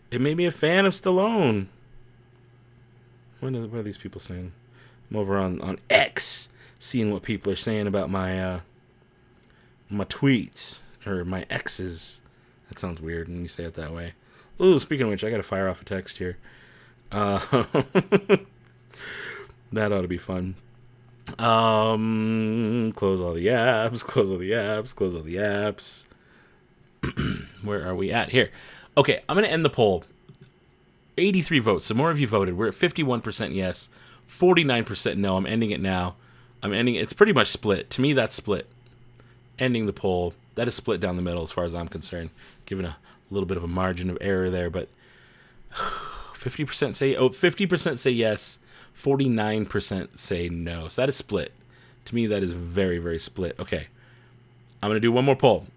It made me a fan of Stallone. What are these people saying? I'm over on X, seeing what people are saying about my my tweets or my X's. That sounds weird when you say it that way. Ooh, speaking of which, I gotta fire off a text here. That ought to be fun. Close all the apps. Where are we at here? Okay, I'm going to end the poll. 83 votes, so more of you voted. We're at 51% yes, 49% no. I'm ending it now. It's pretty much split. To me, that's split. Ending the poll. That is split down the middle as far as I'm concerned. Giving a little bit of a margin of error there, but 50% say yes, 49% say no. So that is split. To me, that is very, very split. Okay. I'm going to do one more poll.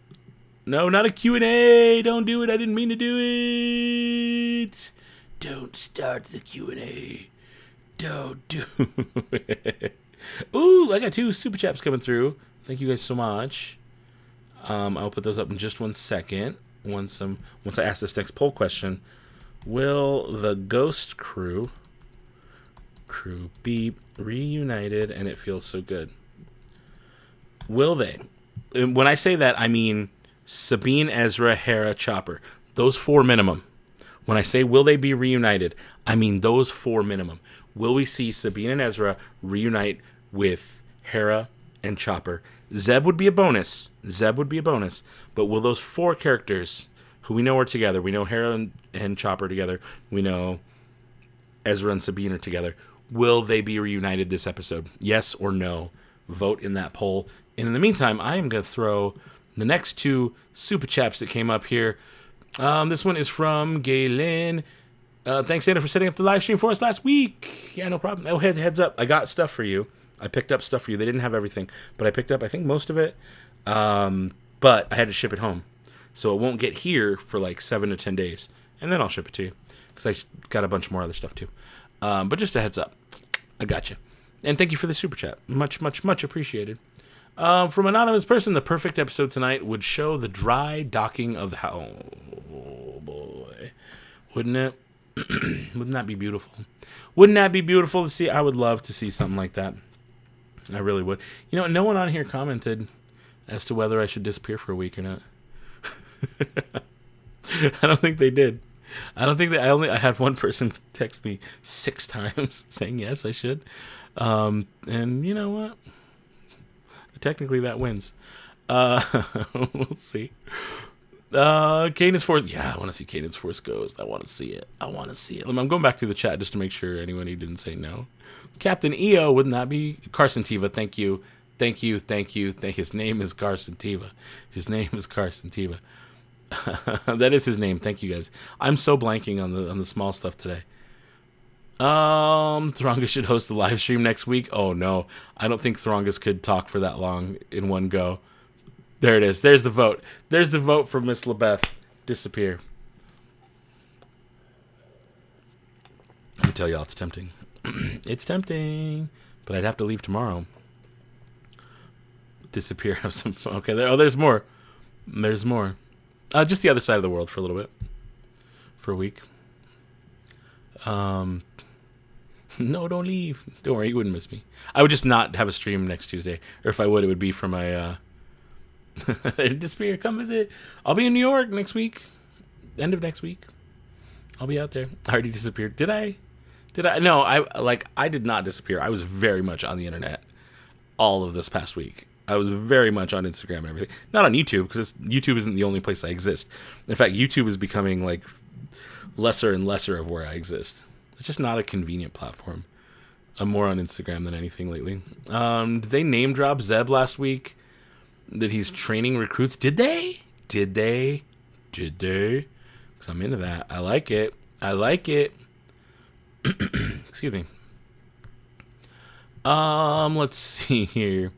No, not a Q&A. Don't do it. I didn't mean to do it. Don't start the Q&A. Don't do it. Ooh, I got 2 super chats coming through. Thank you guys so much. I'll put those up in just 1 second. Once I ask this next poll question. Will the Ghost crew be reunited and it feels so good? Will they? When I say that, I mean Sabine, Ezra, Hera, Chopper. Those 4 minimum. When I say will they be reunited, I mean those 4 minimum. Will we see Sabine and Ezra reunite with Hera and Chopper? Zeb would be a bonus. But will those 4 characters who we know are together, we know Hera and Chopper together, we know Ezra and Sabine are together, will they be reunited this episode? Yes or no? Vote in that poll. And in the meantime, I am going to throw the next 2 super chats that came up here. This one is from Galen. Thanks, Anna, for setting up the live stream for us last week. Yeah, no problem. Oh, heads up. I got stuff for you. I picked up stuff for you. They didn't have everything, but I picked up, I think, most of it. But I had to ship it home. So it won't get here for like 7 to 10 days. And then I'll ship it to you. Because I got a bunch more other stuff too. But just a heads up. I got you. And thank you for the super chat. Much, much, much appreciated. From anonymous person, the perfect episode tonight would show the dry docking of the house. Oh boy, wouldn't it? Wouldn't that be beautiful? Wouldn't that be beautiful to see? I would love to see something like that. I really would. You know, no one on here commented as to whether I should disappear for a week or not. I don't think they did. I don't think that I had one person text me 6 times saying yes, I should. And you know what? Technically, that wins. We'll see. Cadence Force. Yeah, I want to see Cadence Force Ghost. I want to see it. I'm going back through the chat just to make sure anyone who didn't say no. Captain EO, wouldn't that be? Carson Tiva, thank you. His name is Carson Tiva. That is his name. Thank you, guys. I'm so blanking on the small stuff today. Throngus should host the live stream next week. Oh no, I don't think Throngus could talk for that long in one go. There it is. There's the vote. There's the vote for Miss LaBeth. Disappear. Let me tell y'all, it's tempting. It's tempting, but I'd have to leave tomorrow. Disappear. Have some fun. Okay. There's more. There's more. Just the other side of the world for a little bit. For a week. No, don't leave. Don't worry, you wouldn't miss me. I would just not have a stream next Tuesday. Or if I would, it would be for my, disappear, come visit. I'll be in New York next week. End of next week. I'll be out there. I already disappeared. Did I? No, I did not disappear. I was very much on the internet all of this past week. I was very much on Instagram and everything. Not on YouTube, because YouTube isn't the only place I exist. In fact, YouTube is becoming, like, lesser and lesser of where I exist. It's just not a convenient platform. I'm more on Instagram than anything lately. Did they name drop Zeb last week? That he's training recruits? Did they? Because I'm into that. I like it. Excuse me. Let's see here.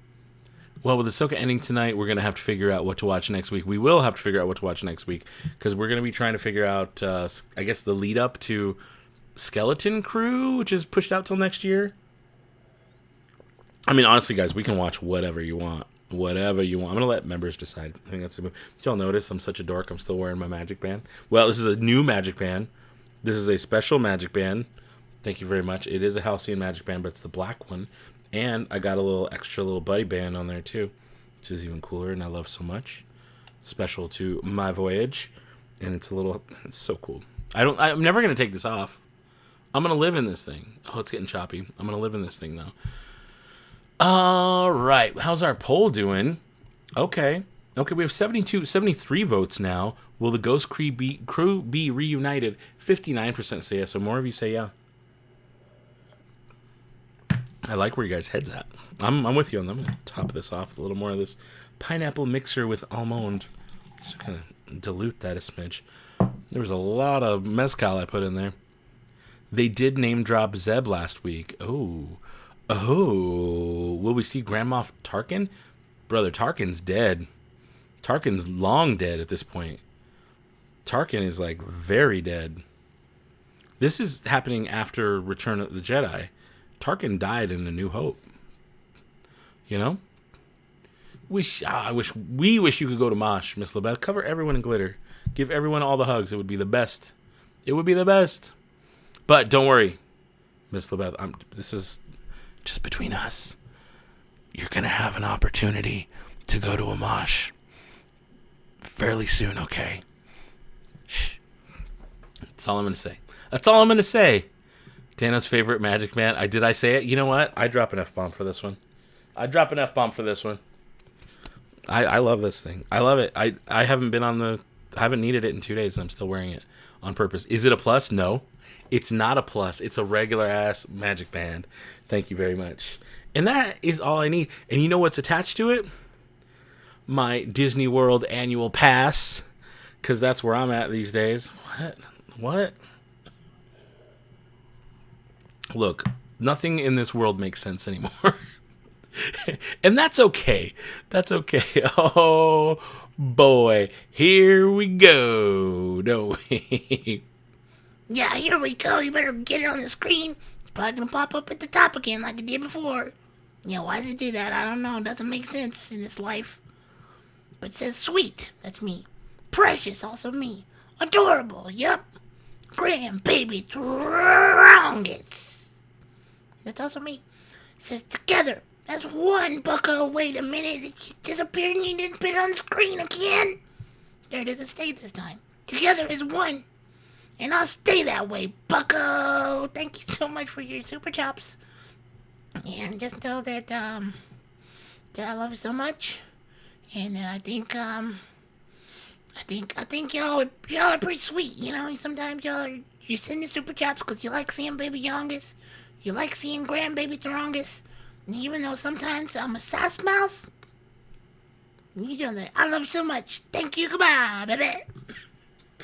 Well, with Ahsoka ending tonight, we're going to have to figure out what to watch next week. We will have to figure out what to watch next week, because we're going to be trying to figure out, I guess, the lead up to Skeleton Crew, which is pushed out till next year. I mean, honestly, guys, we can watch whatever you want. I'm going to let members decide. I think that's the move. Did y'all notice I'm such a dork? I'm still wearing my magic band. Well, this is a new magic band. This is a special magic band. Thank you very much. It is a Halcyon magic band, but it's the black one. And I got a little extra little buddy band on there, too, which is even cooler, and I love so much. Special to my voyage. And it's so cool. I'm never going to take this off. I'm going to live in this thing. Oh, it's getting choppy. I'm going to live in this thing, though. All right. How's our poll doing? Okay, we have 73 votes now. Will the Ghost crew be reunited? 59% say yes, so more of you say yeah. I like where you guys' head's at. I'm with you on that. I'm going to top this off with a little more of this pineapple mixer with almond. Just kind of dilute that a smidge. There was a lot of mezcal I put in there. They did name drop Zeb last week. Oh. Will we see Grand Moff Tarkin? Brother, Tarkin's dead. Tarkin's long dead at this point. Tarkin is, like, very dead. This is happening after Return of the Jedi. Tarkin died in A New Hope. You know? We wish you could go to Mosh, Miss LaBelle. Cover everyone in glitter. Give everyone all the hugs. It would be the best. But don't worry, Miss LaBelle. This is just between us. You're going to have an opportunity to go to a mosh fairly soon, okay? Shh. That's all I'm going to say. Tano's favorite magic man. Did I say it? You know what? I drop an F-bomb for this one. I love this thing. I love it. I haven't needed it in 2 days. And I'm still wearing it on purpose. Is it a plus? No. It's not a plus. It's a regular ass magic band. Thank you very much. And that is all I need. And you know what's attached to it? My Disney World annual pass. Because that's where I'm at these days. What? Look, nothing in this world makes sense anymore. And that's okay. Oh, boy. Here we go. Don't we? Yeah, here we go. You better get it on the screen. It's probably gonna pop up at the top again like it did before. Yeah, why does it do that? I don't know. It doesn't make sense in this life. But it says sweet. That's me. Precious, also me. Adorable, yep. Grandbaby Throngis. That's also me. It says together. That's one, bucko. Wait a minute. It disappeared and you didn't put it on the screen again. There it is. It stayed this time. Together is one. And I'll stay that way, bucko. Thank you so much for your super chops. And just know that, that I love you so much. And that I think y'all are pretty sweet, you know. Sometimes you send the super chops because you like seeing baby youngest, you like seeing grandbaby Throngis, and even though sometimes I'm a sass mouth, you know that I love you so much. Thank you, goodbye, baby.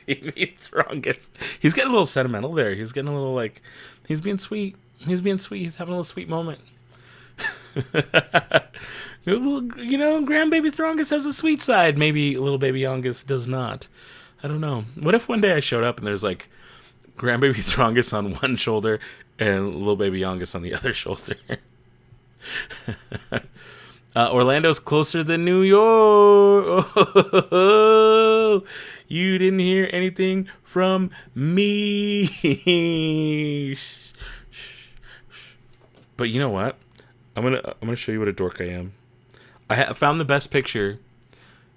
Baby Throngis. He's getting a little sentimental there. He's getting a little like, he's being sweet. He's being sweet. He's having a little sweet moment. You know, grandbaby Throngis has a sweet side. Maybe little baby Youngest does not. I don't know. What if one day I showed up and there's like grandbaby Throngis on one shoulder and little baby Youngest on the other shoulder? Orlando's closer than New York. Oh, you didn't hear anything from me. But you know what? I'm gonna show you what a dork I am. I found the best picture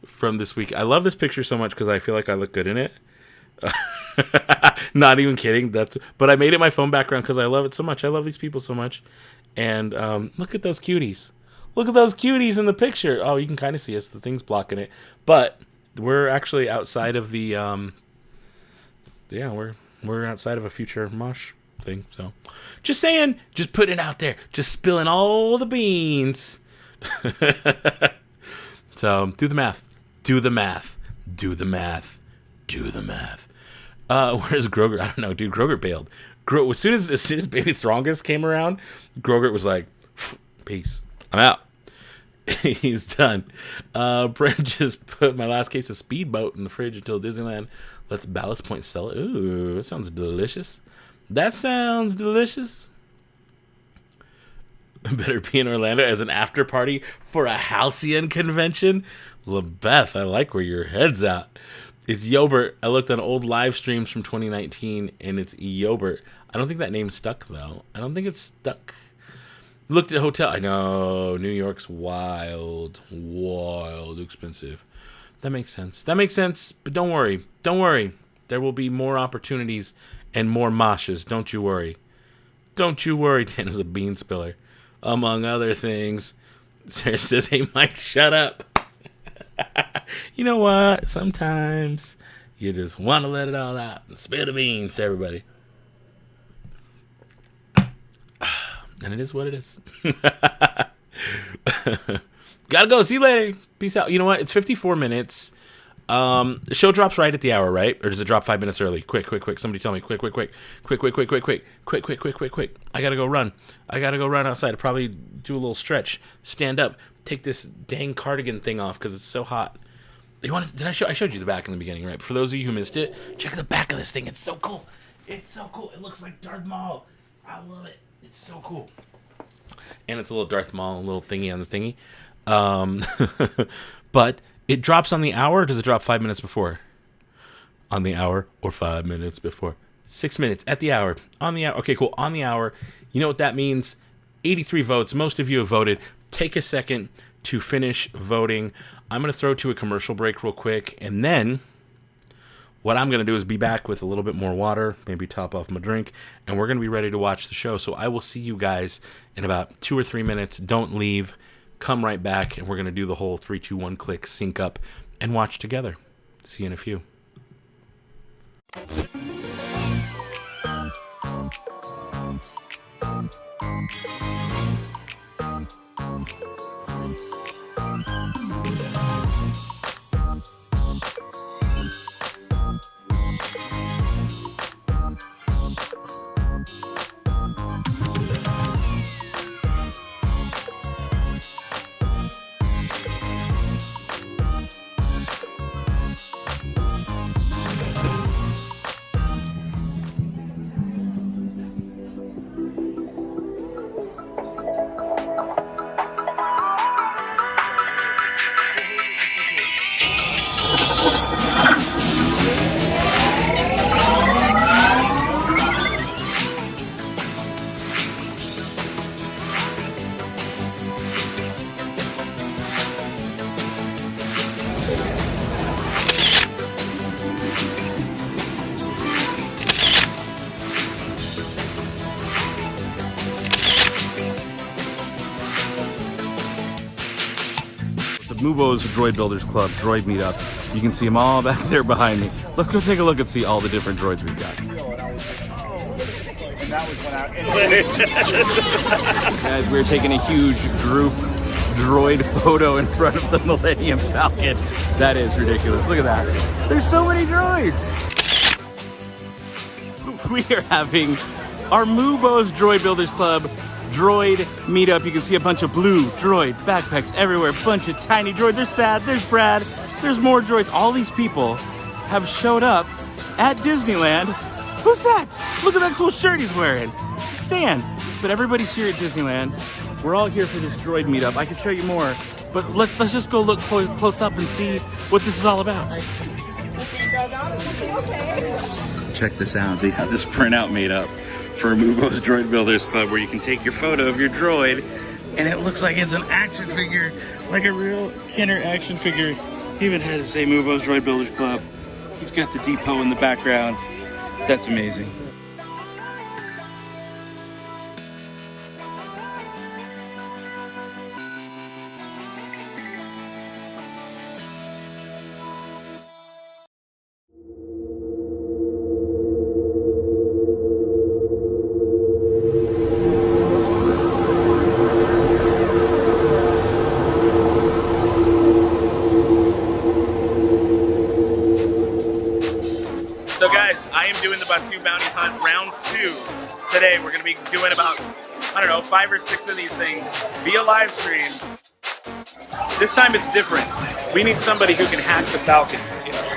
from this week. I love this picture so much because I feel like I look good in it. Not even kidding. But I made it my phone background because I love it so much. I love these people so much. And look at those cuties. Look at those cuties in the picture. Oh, you can kind of see us. The thing's blocking it. But we're actually outside of the we're outside of a future mosh thing. So just saying, just putting it out there, just spilling all the beans. So do the math. Where's Groger? I don't know, dude. Groger bailed. As soon as baby Throngis came around, Groger was like, peace, I'm out. He's done. Brent just put my last case of Speedboat in the fridge until Disneyland lets Ballast Point sell it. Ooh, that sounds delicious. Better be in Orlando as an after party for a Halcyon convention. LaBeth, I like where your head's at. It's Yobert. I looked on old live streams from 2019 and it's Yobert. I don't think that name stuck though. I don't think it's stuck. Looked at hotel. I know New York's wild expensive. That makes sense. But don't worry. There will be more opportunities and more moshes. Don't you worry. Tano's a bean spiller. Among other things. Sarah says, hey, Mike, shut up. You know what? Sometimes you just want to let it all out and spill the beans to everybody. And it is what it is. Gotta go. See you later. Peace out. You know what? It's 54 minutes. The show drops right at the hour, right? Or does it drop 5 minutes early? Quick. Somebody tell me. Quick. I gotta go run. Outside. I'll probably do a little stretch. Stand up. Take this dang cardigan thing off because it's so hot. I showed you the back in the beginning, right? For those of you who missed it, check the back of this thing. It's so cool. It looks like Darth Maul. I love it. It's so cool. And it's a little Darth Maul, a little thingy on the thingy. But it drops on the hour, or does it drop 5 minutes before? On the hour or 5 minutes before? 6 minutes at the hour. On the hour. Okay, cool. On the hour. You know what that means? 83 votes. Most of you have voted. Take a second to finish voting. I'm going to throw to a commercial break real quick. And then what I'm going to do is be back with a little bit more water, maybe top off my drink, and we're going to be ready to watch the show. So I will see you guys in about 2 or 3 minutes. Don't leave. Come right back, and we're going to do the whole 3, 2, 1 click, sync up, and watch together. See you in a few. Mubo's Droid Builders Club Droid Meetup. You can see them all back there behind me. Let's go take a look and see all the different droids we've got. Guys, we're taking a huge group droid photo in front of the Millennium Falcon. That is ridiculous. Look at that. There's so many droids. We are having our Mubo's Droid Builders Club Droid Meetup. You can see a bunch of blue droid backpacks everywhere. Bunch of tiny droids. There's Sad, there's Brad, there's more droids. All these people have showed up at Disneyland. Who's that? Look at that cool shirt he's wearing. It's Dan. But everybody's here at Disneyland. We're all here for this droid meetup. I can show you more, but let's just go look close up and see what this is all about. Check this out. They have this printout made up for Mubo's Droid Builders Club where you can take your photo of your droid and it looks like it's an action figure, like a real Kenner action figure. He even has to say Mubo's Droid Builders Club. He's got the depot in the background. That's amazing. So guys, I am doing the Batu Bounty Hunt round 2 today. We're going to be doing about, I don't know, 5 or 6 of these things via live stream. This time it's different. We need somebody who can hack the Falcon.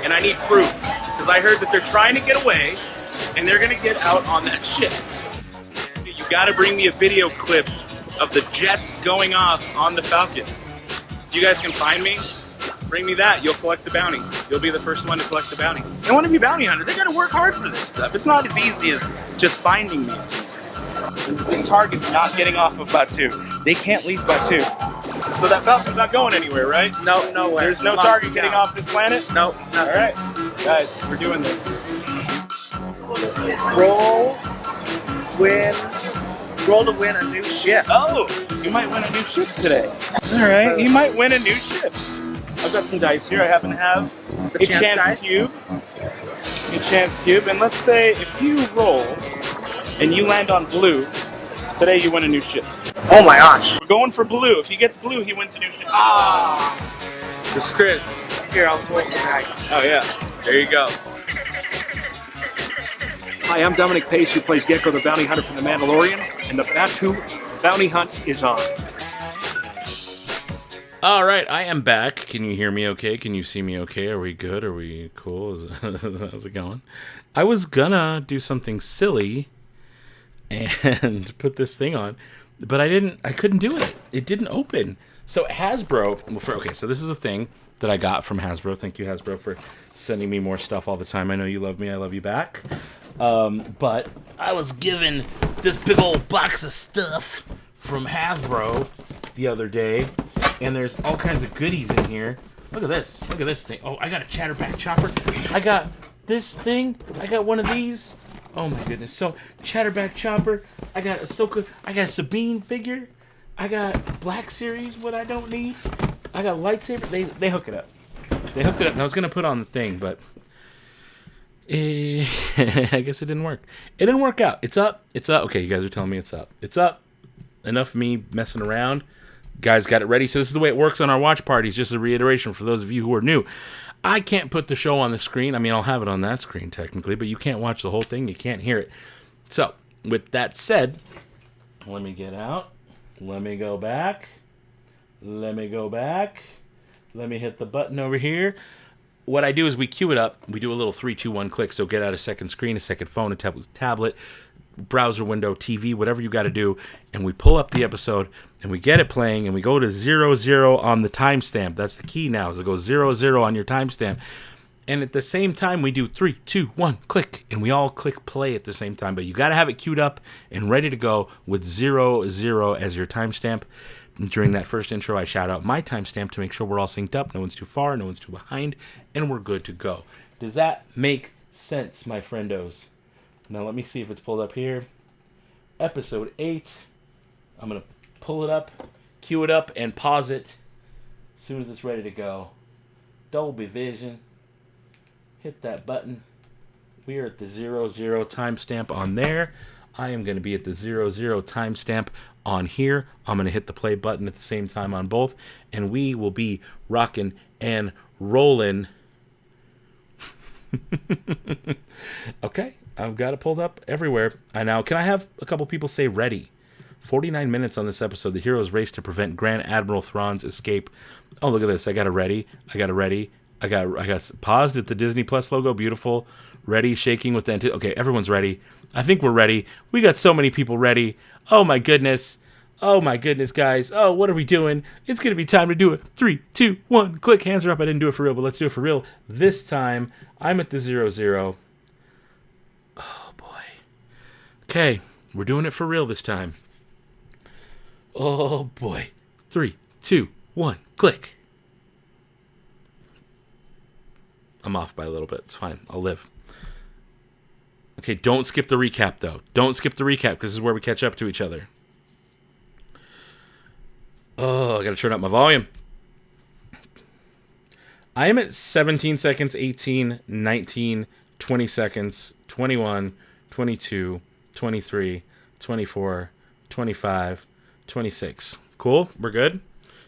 And I need proof. Because I heard that they're trying to get away and they're going to get out on that ship. You got to bring me a video clip of the jets going off on the Falcon. You guys can find me. Bring me that, you'll collect the bounty. You'll be the first one to collect the bounty. I want to be bounty hunter. They gotta work hard for this stuff. It's not as easy as just finding me. This target's not getting off of Batu. They can't leave Batu. So that Falcon's not going anywhere, right? No, nowhere. There's no target getting off this planet? No, nothing. All right, guys, we're doing this. Roll to win a new ship. Oh, you might win a new ship today. All right, you might win a new ship. I've got some dice here. I happen to have a chance cube. A chance cube. And let's say if you roll and you land on blue, today you win a new ship. Oh my gosh. We're going for blue. If he gets blue, he wins a new ship. Ah. This is Chris. Here, I'll roll the dice. Oh yeah. There you go. Hi, I'm Dominic Pace, who plays Gecko the Bounty Hunter from The Mandalorian, and the Batu Bounty Hunt is on. All right, I am back. Can you hear me okay? Can you see me okay? Are we good? Are we cool? How's it going? I was gonna do something silly and put this thing on, but I couldn't do it. It didn't open. So Hasbro, okay, so this is a thing that I got from Hasbro. Thank you, Hasbro, for sending me more stuff all the time. I know you love me. I love you back. But I was given this big old box of stuff from Hasbro the other day, and there's all kinds of goodies in here. Look at this. Look at this thing. Oh, I got a Chatterback Chopper. I got this thing. I got one of these. Oh my goodness. So, Chatterback Chopper. I got Ahsoka. I got a Sabine figure. I got Black Series, what I don't need. I got Lightsaber. They hook it up. They hooked it up, and I was going to put on the thing, but I guess it didn't work. It didn't work out. It's up. It's up. Okay, you guys are telling me it's up. It's up. Enough of me messing around. Guys got it ready. So this is the way it works on our watch parties. Just a reiteration for those of you who are new. I can't put the show on the screen. I mean, I'll have it on that screen technically, but you can't watch the whole thing. You can't hear it. So with that said, let me get out. Let me go back. Let me go back. Let me hit the button over here. What I do is we queue it up. We do a little 3, 2, 1 click. So get out a second screen, a second phone, a tablet, browser window, TV, whatever you got to do. And we pull up the episode and we get it playing and we go to 00 on the timestamp. That's the key now. Is it goes 00 on your timestamp. And at the same time, we do 3, 2, 1, click. And we all click play at the same time. But you got to have it queued up and ready to go with 00 as your timestamp. During that first intro, I shout out my timestamp to make sure we're all synced up. No one's too far, no one's too behind, and we're good to go. Does that make sense, my friendos? Now let me see if it's pulled up here. Episode 8. I'm going to pull it up, queue it up, and pause it As soon as it's ready to go. Dolby Vision. Hit that button. We are at the 00 timestamp on there. I am going to be at the 00 timestamp on here. I'm going to hit the play button at the same time on both. And we will be rocking and rolling. Okay, I've got it pulled up everywhere. Now, can I have a couple people say ready? 49 minutes on this episode. The heroes race to prevent Grand Admiral Thrawn's escape. Oh, look at this. I got it ready. I got paused at the Disney Plus logo. Beautiful. Ready, shaking with the... Okay, everyone's ready. I think we're ready. We got so many people ready. Oh, my goodness. Oh, my goodness, guys. Oh, what are we doing? It's going to be time to do it. 3, 2, 1. Click. Hands are up. I didn't do it for real, but let's do it for real. This time, I'm at the 00. Oh, boy. Okay, we're doing it for real this time. Oh, boy. 3, 2, 1. Click. I'm off by a little bit. It's fine. I'll live. Okay, don't skip the recap, though. Don't skip the recap, because this is where we catch up to each other. Oh, I gotta turn up my volume. I am at 17 seconds, 18, 19, 20 seconds, 21, 22, 23, 24, 25, 26. Cool? We're good?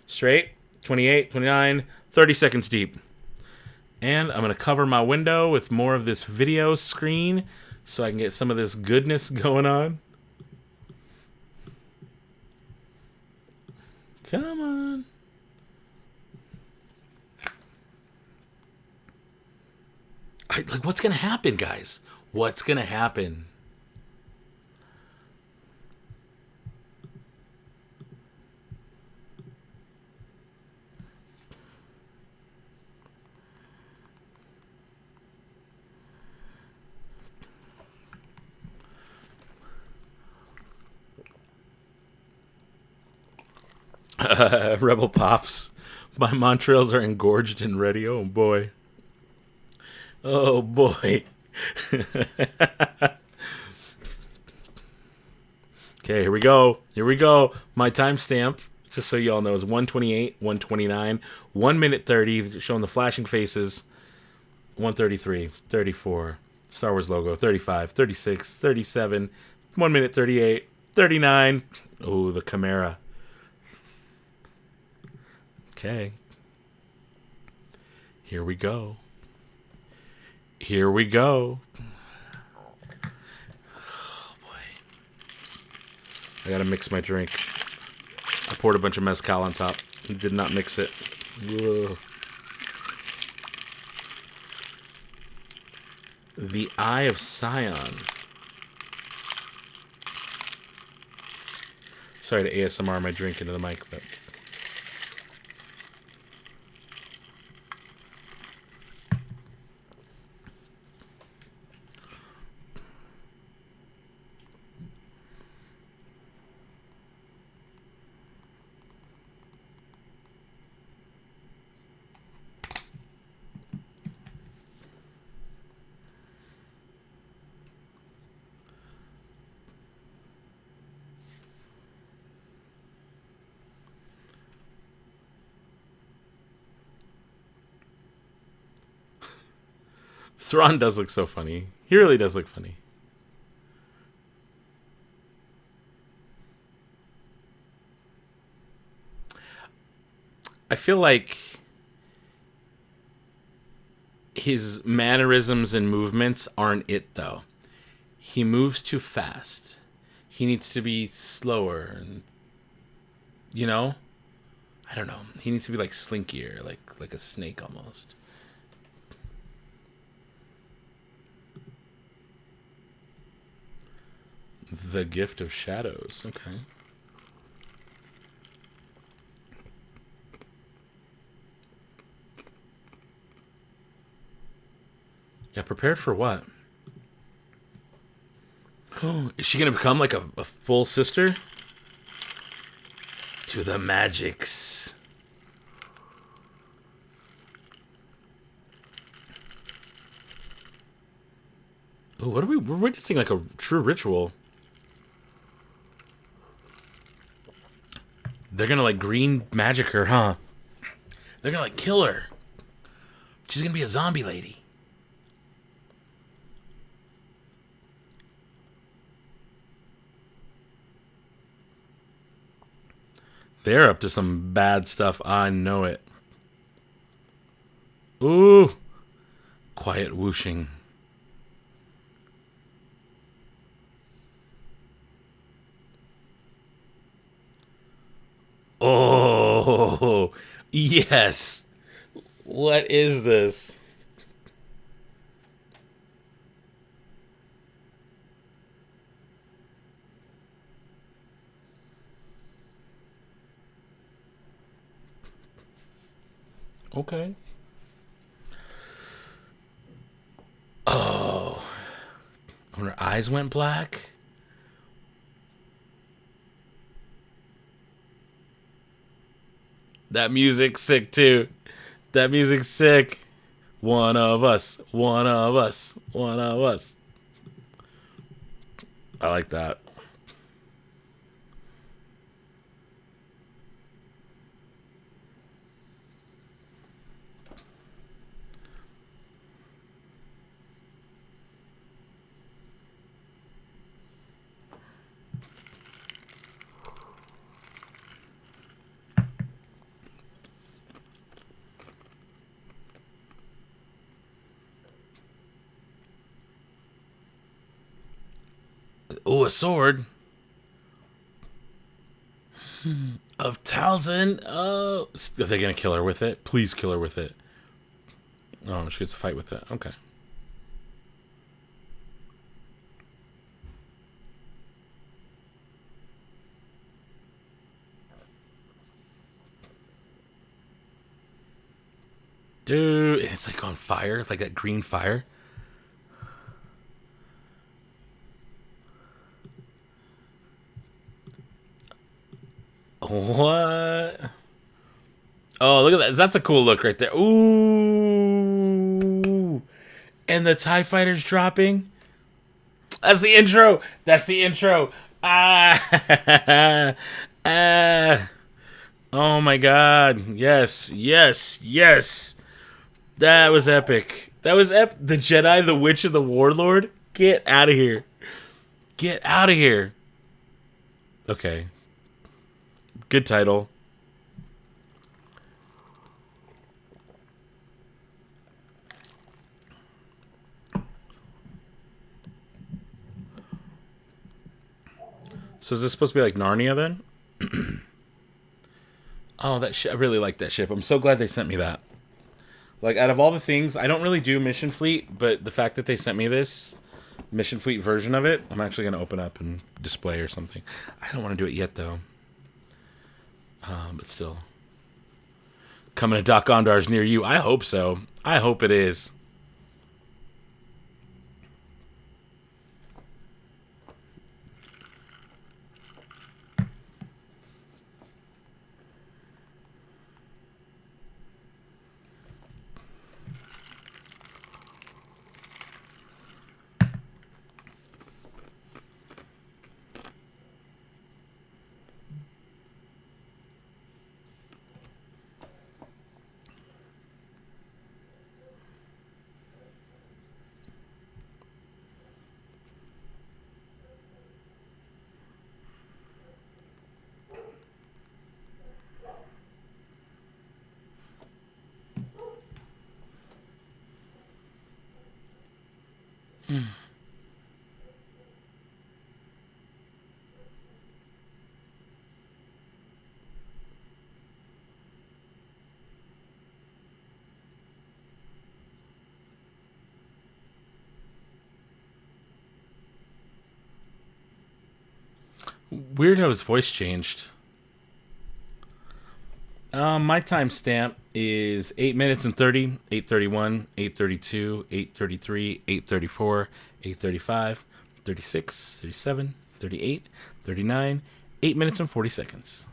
Straight? 28, 29, 30 seconds deep. And I'm going to cover my window with more of this video screen so I can get some of this goodness going on. Come on. Like, what's going to happen, guys? What's going to happen? Rebel Pops. My Montrails are engorged and ready. Oh, boy. Oh, boy. Okay, here we go. Here we go. My timestamp, just so y'all know, is 128, 129, 1 minute 30, showing the flashing faces. 133, 34, Star Wars logo, 35, 36, 37, 1 minute 38, 39. Oh, the Chimera. Okay. Here we go. Here we go. Oh, boy. I gotta mix my drink. I poured a bunch of mezcal on top. Did not mix it. Ugh. The Eye of Sion. Sorry to ASMR my drink into the mic, but... Thrawn does look so funny. He really does look funny. I feel like his mannerisms and movements aren't it, though. He moves too fast. He needs to be slower and, you know? I don't know. He needs to be like slinkier, like a snake almost. The Gift of Shadows. Okay. Yeah, prepared for what? Oh, is she going to become like a full sister? To the magics. Oh, what are we? We're witnessing like a true ritual. They're gonna like green magic her, huh? They're gonna like kill her. She's gonna be a zombie lady. They're up to some bad stuff. I know it. Ooh. Quiet whooshing. Oh, yes. What is this? Okay. Oh. When her eyes went black. That music's sick too. That music's sick. One of us. One of us. One of us. I like that. Oh, a sword. Of Talzin. Oh. Are they going to kill her with it? Please kill her with it. Oh, she gets to fight with it. Okay. Dude, it's like on fire. Like that green fire. What? Oh, look at that. That's a cool look right there. Ooh. And the TIE fighter's dropping. That's the intro. That's the intro. Ah. Ah. Oh my god. Yes. Yes. Yes. That was epic. That was epic. The Jedi, the Witch, and the Warlord. Get out of here. Get out of here. Okay. Good title. So is this supposed to be like Narnia then? Oh, that ship. I really like that ship. I'm so glad they sent me that. Like, out of all the things, I don't really do Mission Fleet, but the fact that they sent me this Mission Fleet version of it, I'm actually going to open up and display or something. I don't want to do it yet, though. But still. Coming to Doc Gondar's near you. I hope so. I hope it is. Weird how his voice changed. My timestamp is 8 minutes and 30, 8:31, 8:32, 8:33, 8:34, 8:35, 36, 37, 38, 39, 8 minutes and 40 seconds.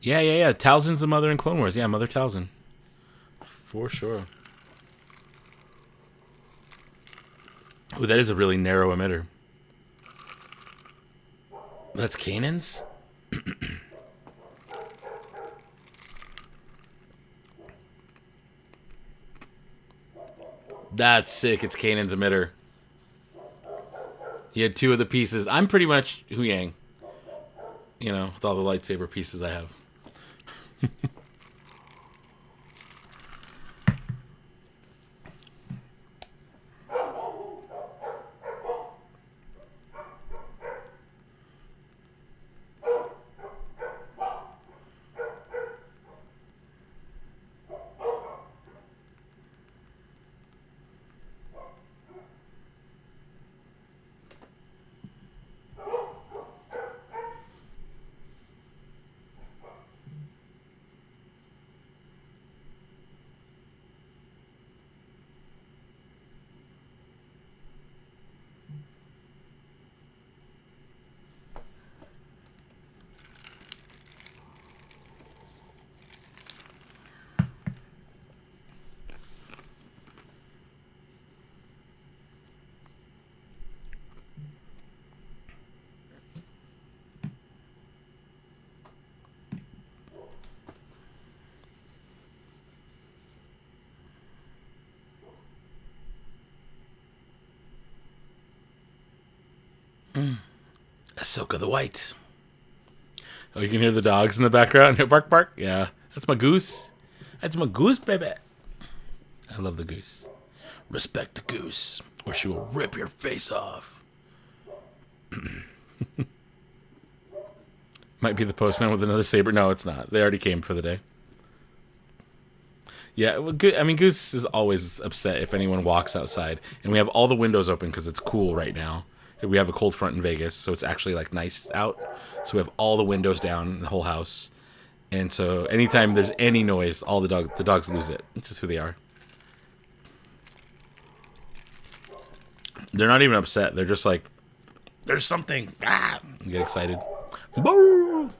Yeah. Talzin's the mother in Clone Wars. Yeah, Mother Talzin. For sure. Ooh, that is a really narrow emitter. That's Kanan's? That's sick. It's Kanan's emitter. He had 2 of the pieces. I'm pretty much Hu Yang. You know, with all the lightsaber pieces I have. Ahsoka the White. Oh, you can hear the dogs in the background. Bark, bark. Yeah, that's my goose. That's my goose, baby. I love the goose. Respect the goose, or she will rip your face off. Might be the postman with another saber. No, it's not. They already came for the day. Yeah, well, I mean, Goose is always upset if anyone walks outside. And we have all the windows open because it's cool right now. We have a cold front in Vegas, so it's actually like nice out. So we have all the windows down in the whole house. And so anytime there's any noise, all the dogs lose it. It's just who they are. They're not even upset. They're just like, there's something. Ah! And get excited. Boo!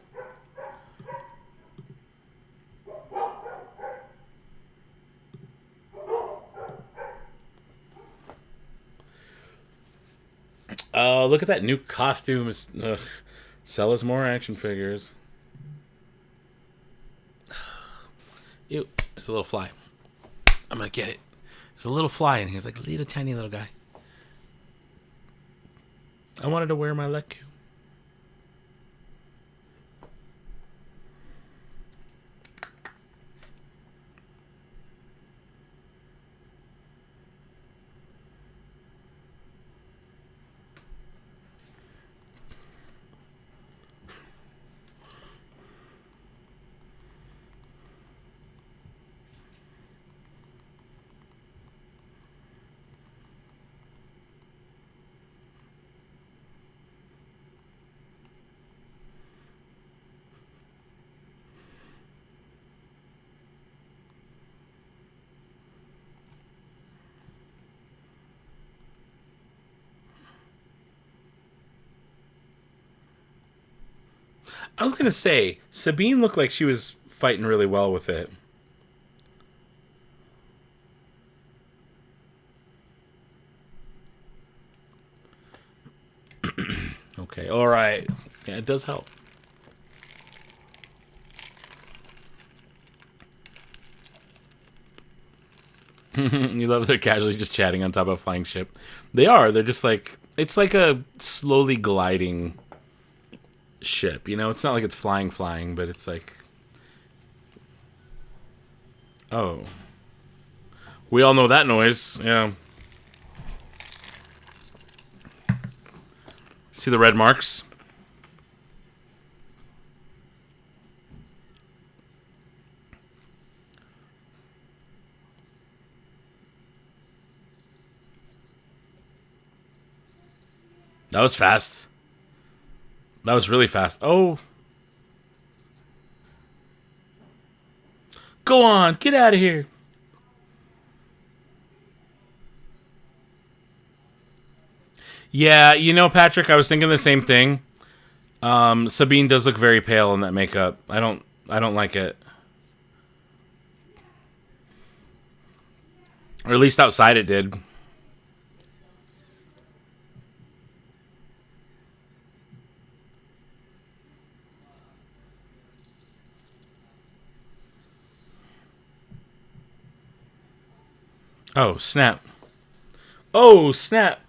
Oh, look at that new costume. Sell us more action figures. Ew, there's a little fly. I'm gonna get it. There's a little fly in here. It's like a little tiny little guy. I wanted to wear my Leku. I was gonna say, Sabine looked like she was fighting really well with it. Okay, alright. Yeah, it does help. You love they're casually just chatting on top of a flying ship. They are. They're just like, it's like a slowly gliding ship, you know? It's not like it's flying, but it's like, oh. We all know that noise, yeah. See the red marks? That was fast. That was really fast. Oh. Go on. Get out of here. Yeah, you know, Patrick, I was thinking the same thing. Sabine does look very pale in that makeup. I don't like it. Or at least outside it did. Oh, snap. Oh, snap.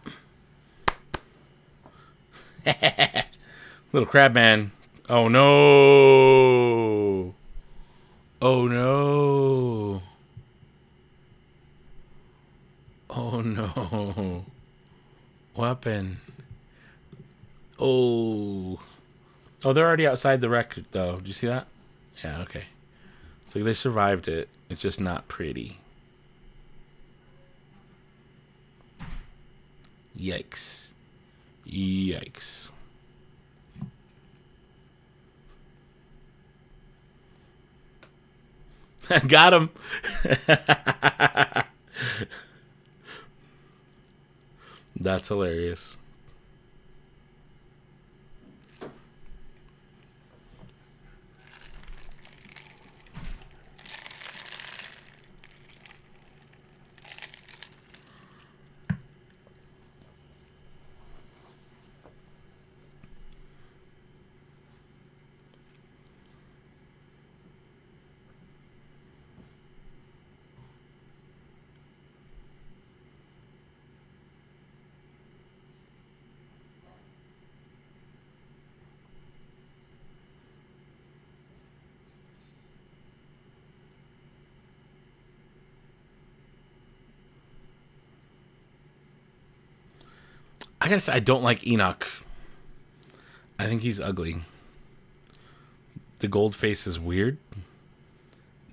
Little crab man. Oh, no. Oh, no. Oh, no. What happened? Oh. Oh, they're already outside the wreck, though. Do you see that? Yeah, okay. So they survived it. It's just not pretty. Yikes. Yikes. Got him. That's hilarious. I gotta say, I don't like Enoch. I think he's ugly. The gold face is weird.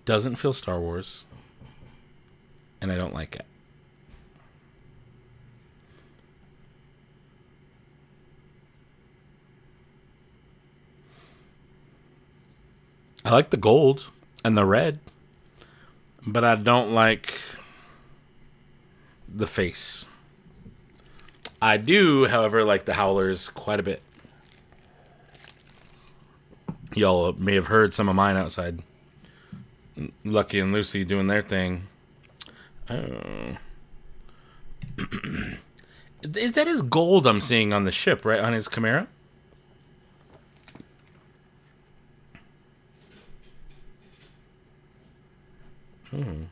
Doesn't feel Star Wars. And I don't like it. I like the gold and the red. But I don't like the face. I do, however, like the Howlers quite a bit. Y'all may have heard some of mine outside. Lucky and Lucy doing their thing. Oh. Is that his gold I'm seeing on the ship, right? On his Chimera? Hmm.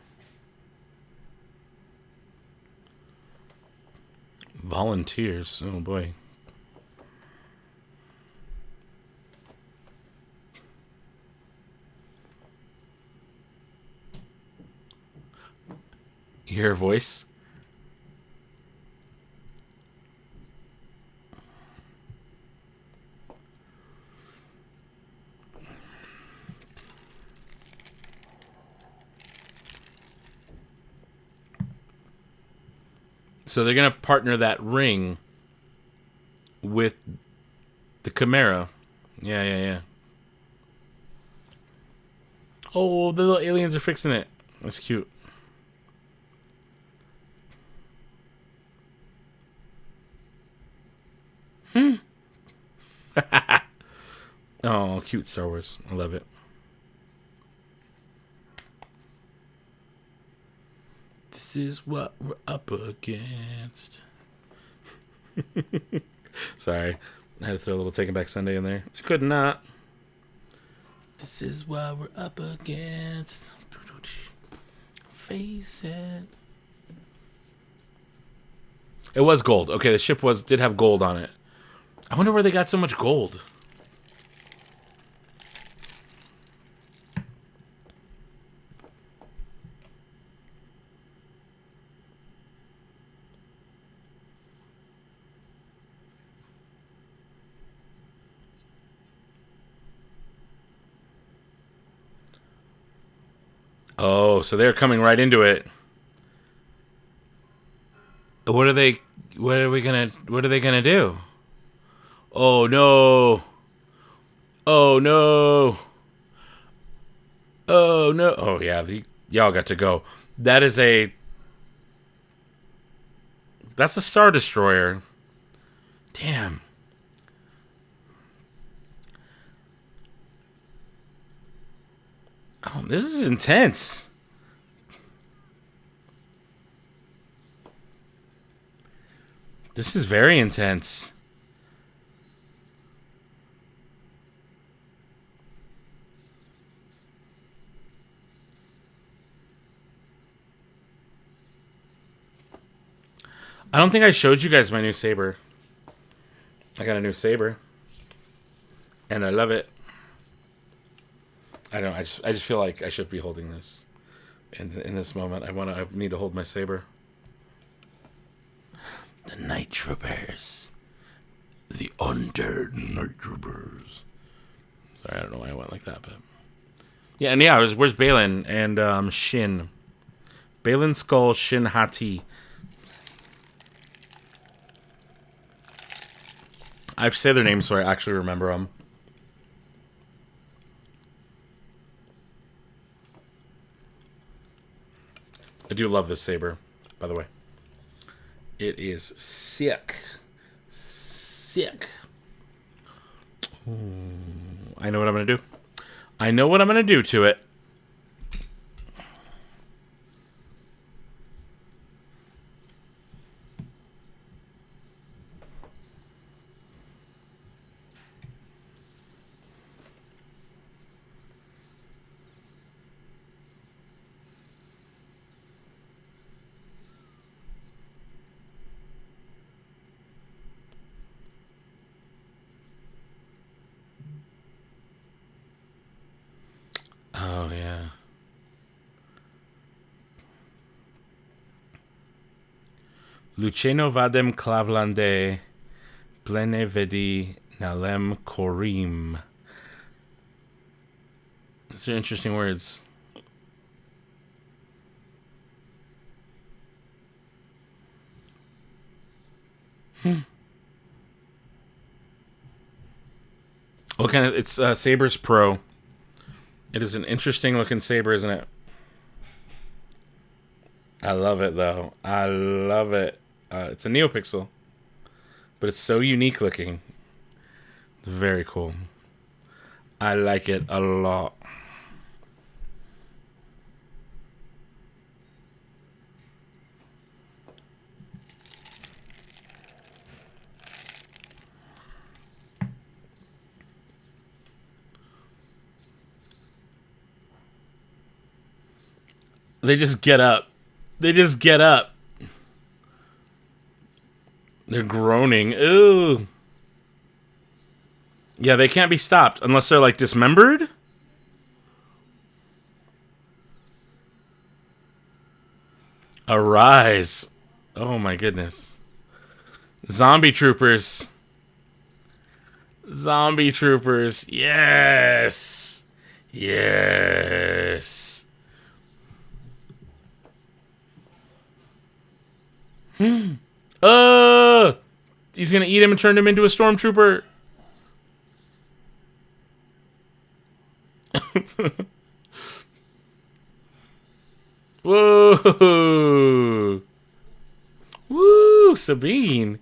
Volunteers. Oh, boy. You hear a voice? So they're going to partner that ring with the Chimera. Yeah, yeah, yeah. Oh, the little aliens are fixing it. That's cute. Oh, cute Star Wars. I love it. This is what we're up against. Sorry. I had to throw a little Taking Back Sunday in there. I could not. This is what we're up against. Face it. It was gold. Okay, the ship did have gold on it. I wonder where they got so much gold. Oh, so they're coming right into it. What are they gonna do? Oh no. Oh no. Oh no. Oh yeah, y'all got to go. That's a Star Destroyer. Damn. Oh, this is intense. This is very intense. I don't think I showed you guys my new saber. I got a new saber, and I love it. I don't. I just feel like I should be holding this in this moment. I need to hold my saber. The Night Troopers, the undead Night Troopers. Sorry, I don't know why I went like that, but yeah. And yeah, where's Balin and Shin? Balin Skull, Shin Hati. I say their names so I actually remember them. I do love this saber, by the way. It is sick. Sick. Ooh, I know what I'm going to do. I know what I'm going to do to it. Oh, yeah. Luceno vadem clavlande, plene vedi nalem corim. These are interesting words. What kind of? It's Saber's Pro. It is an interesting looking saber, isn't it? I love it, though. I love it. It's a NeoPixel, but it's so unique looking. It's very cool. I like it a lot. They just get up. They just get up. They're groaning. Ooh. Yeah, they can't be stopped unless they're like dismembered. Arise. Oh my goodness. Zombie troopers. Zombie troopers. Yes. Yes. He's gonna eat him and turn him into a stormtrooper. Whoa! Woo, Sabine.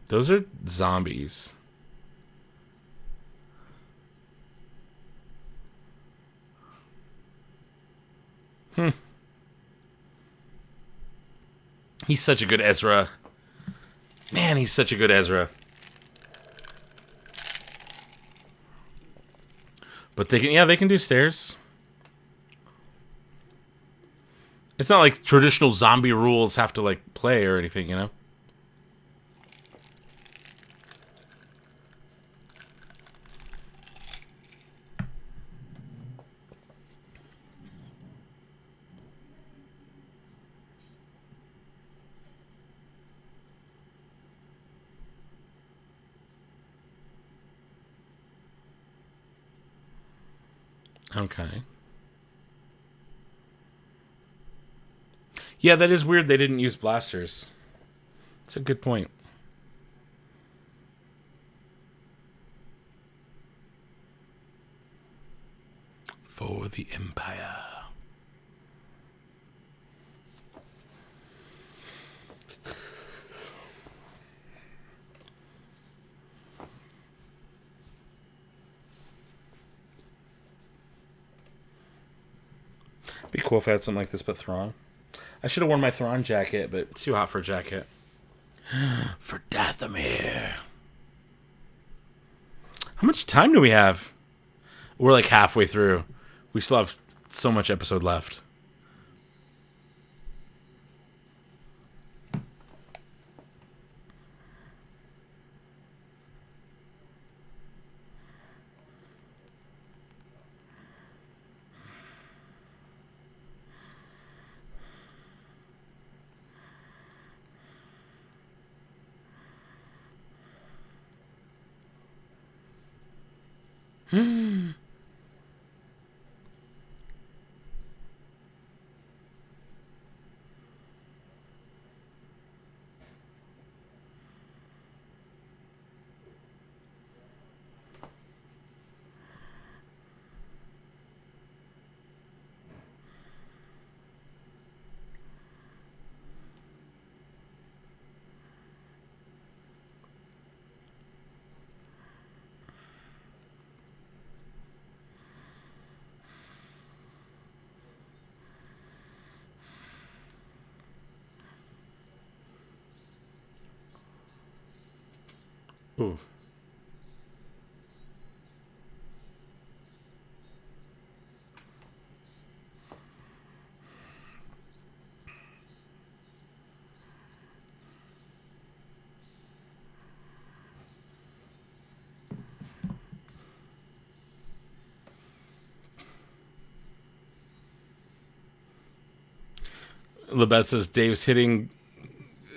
Those are zombies. He's such a good Ezra. Man, he's such a good Ezra. But they can, yeah, they can do stairs. It's not like traditional zombie rules have to like play or anything, you know? Okay. Yeah, that is weird they didn't use blasters. That's a good point. For the Empire. Be cool if I had something like this, but Thrawn. I should have worn my Thrawn jacket, but it's too hot for a jacket. For Dathomir. How much time do we have? We're like halfway through. We still have So much episode left. Ooh. Lebeth says Dave's hitting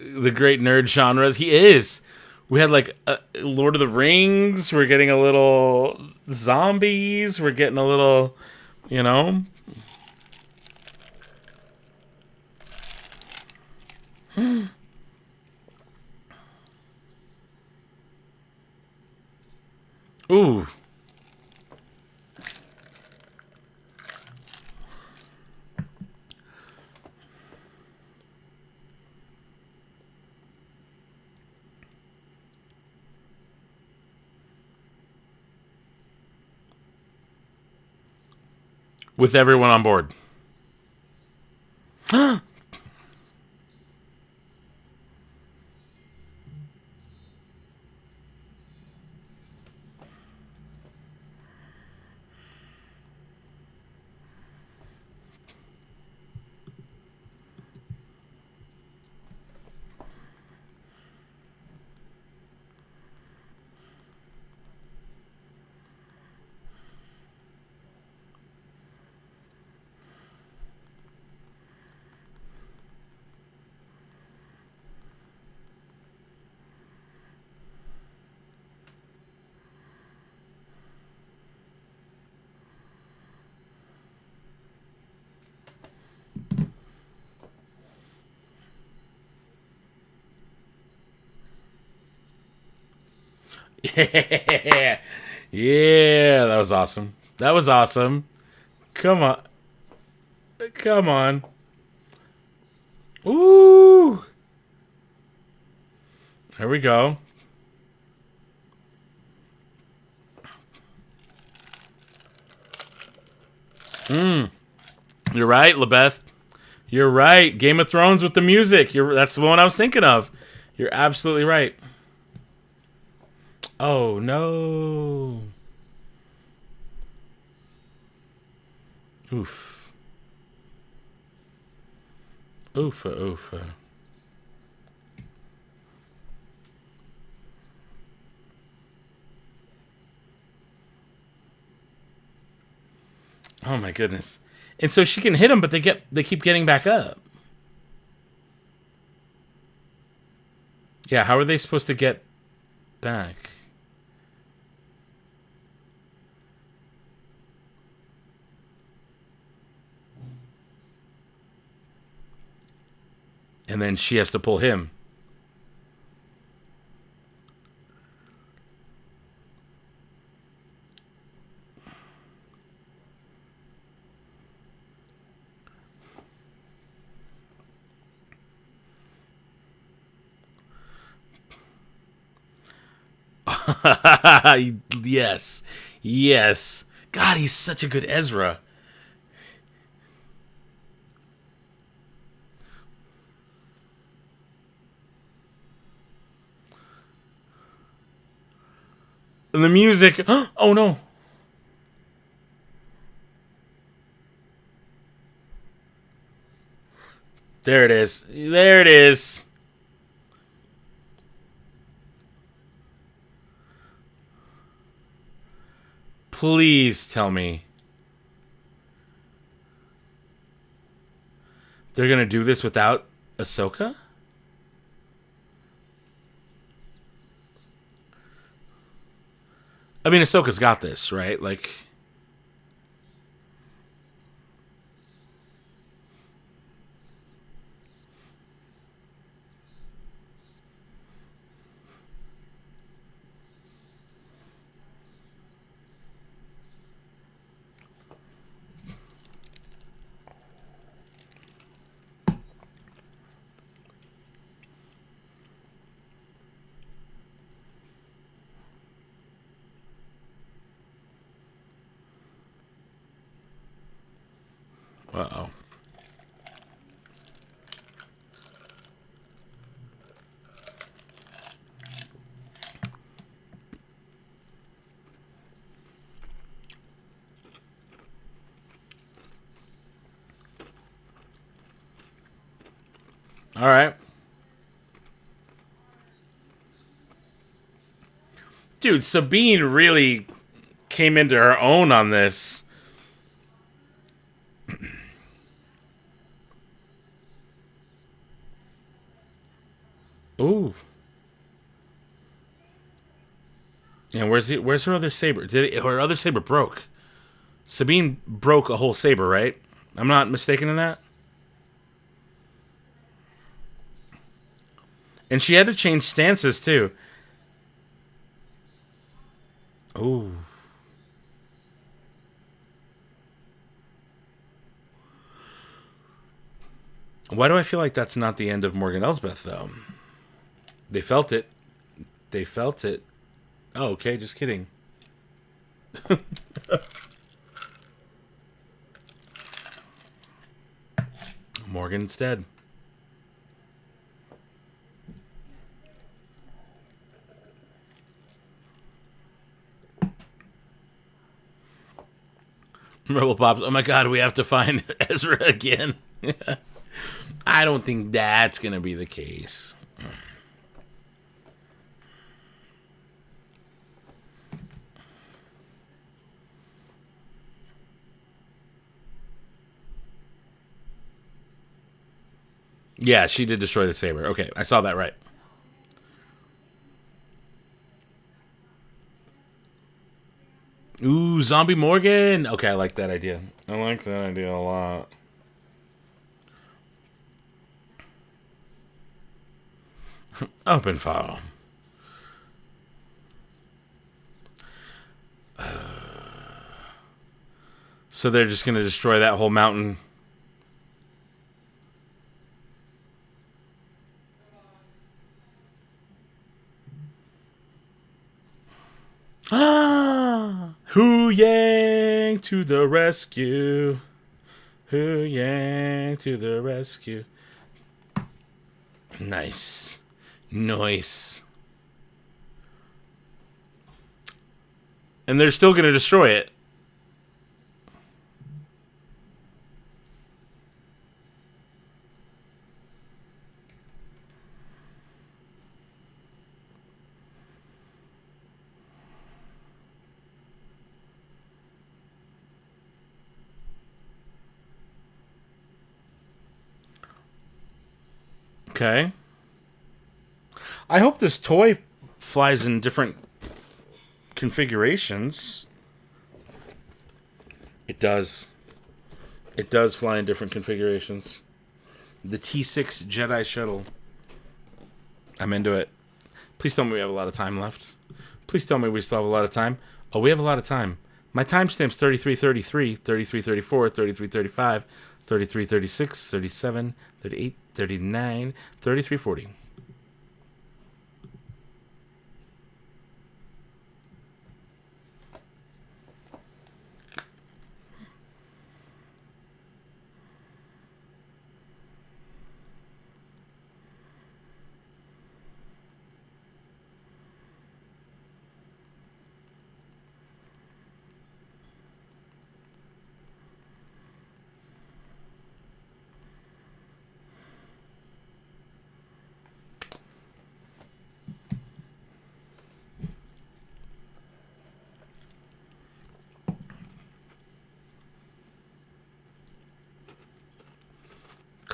the great nerd genres. He is. We had like Lord of the Rings. We're getting a little zombies. We're getting a little, you know. Ooh. With everyone on board. Yeah. Yeah, that was awesome. That was awesome. Come on. Come on. Ooh. There we go. You're right, Lebeth. You're right. Game of Thrones with the music. That's the one I was thinking of. You're absolutely right. Oh, no. Oof. Oofa, oofa. Oh my goodness. And so she can hit them, but they keep getting back up. Yeah, how are they supposed to get back? And then she has to pull him. Yes. Yes. God, he's such a good Ezra. And the music. Oh, no. There it is. There it is. Please tell me they're going to do this without Ahsoka? I mean, Ahsoka's got this, right? Like... Uh-oh. All right. Dude, Sabine really came into her own on this. Ooh. And where's her other saber? Her other saber broke? Sabine broke a whole saber, right? I'm not mistaken in that? And she had to change stances, too. Ooh. Why do I feel like that's not the end of Morgan Elsbeth, though? They felt it. They felt it. Oh, okay, just kidding. Morgan's dead. Rebel Pops, oh my god, we have to find Ezra again. I don't think that's going to be the case. Yeah, she did destroy the saber. Okay, I saw that right. Ooh, Zombie Morgan. Okay, I like that idea. I like that idea a lot. Open file. So they're just going to destroy that whole mountain. Ah! Hu Yang to the rescue. Hu Yang to the rescue. Nice. Nice. And they're still going to destroy it. Okay. I hope this toy flies in different configurations. It does. It does fly in different configurations. The T6 Jedi Shuttle. I'm into it. Please tell me we have a lot of time left. Please tell me we still have a lot of time. Oh, we have a lot of time. My timestamp's 33:33, 33:34, 33:35, 33:36, 37, 38, 39, 33:40.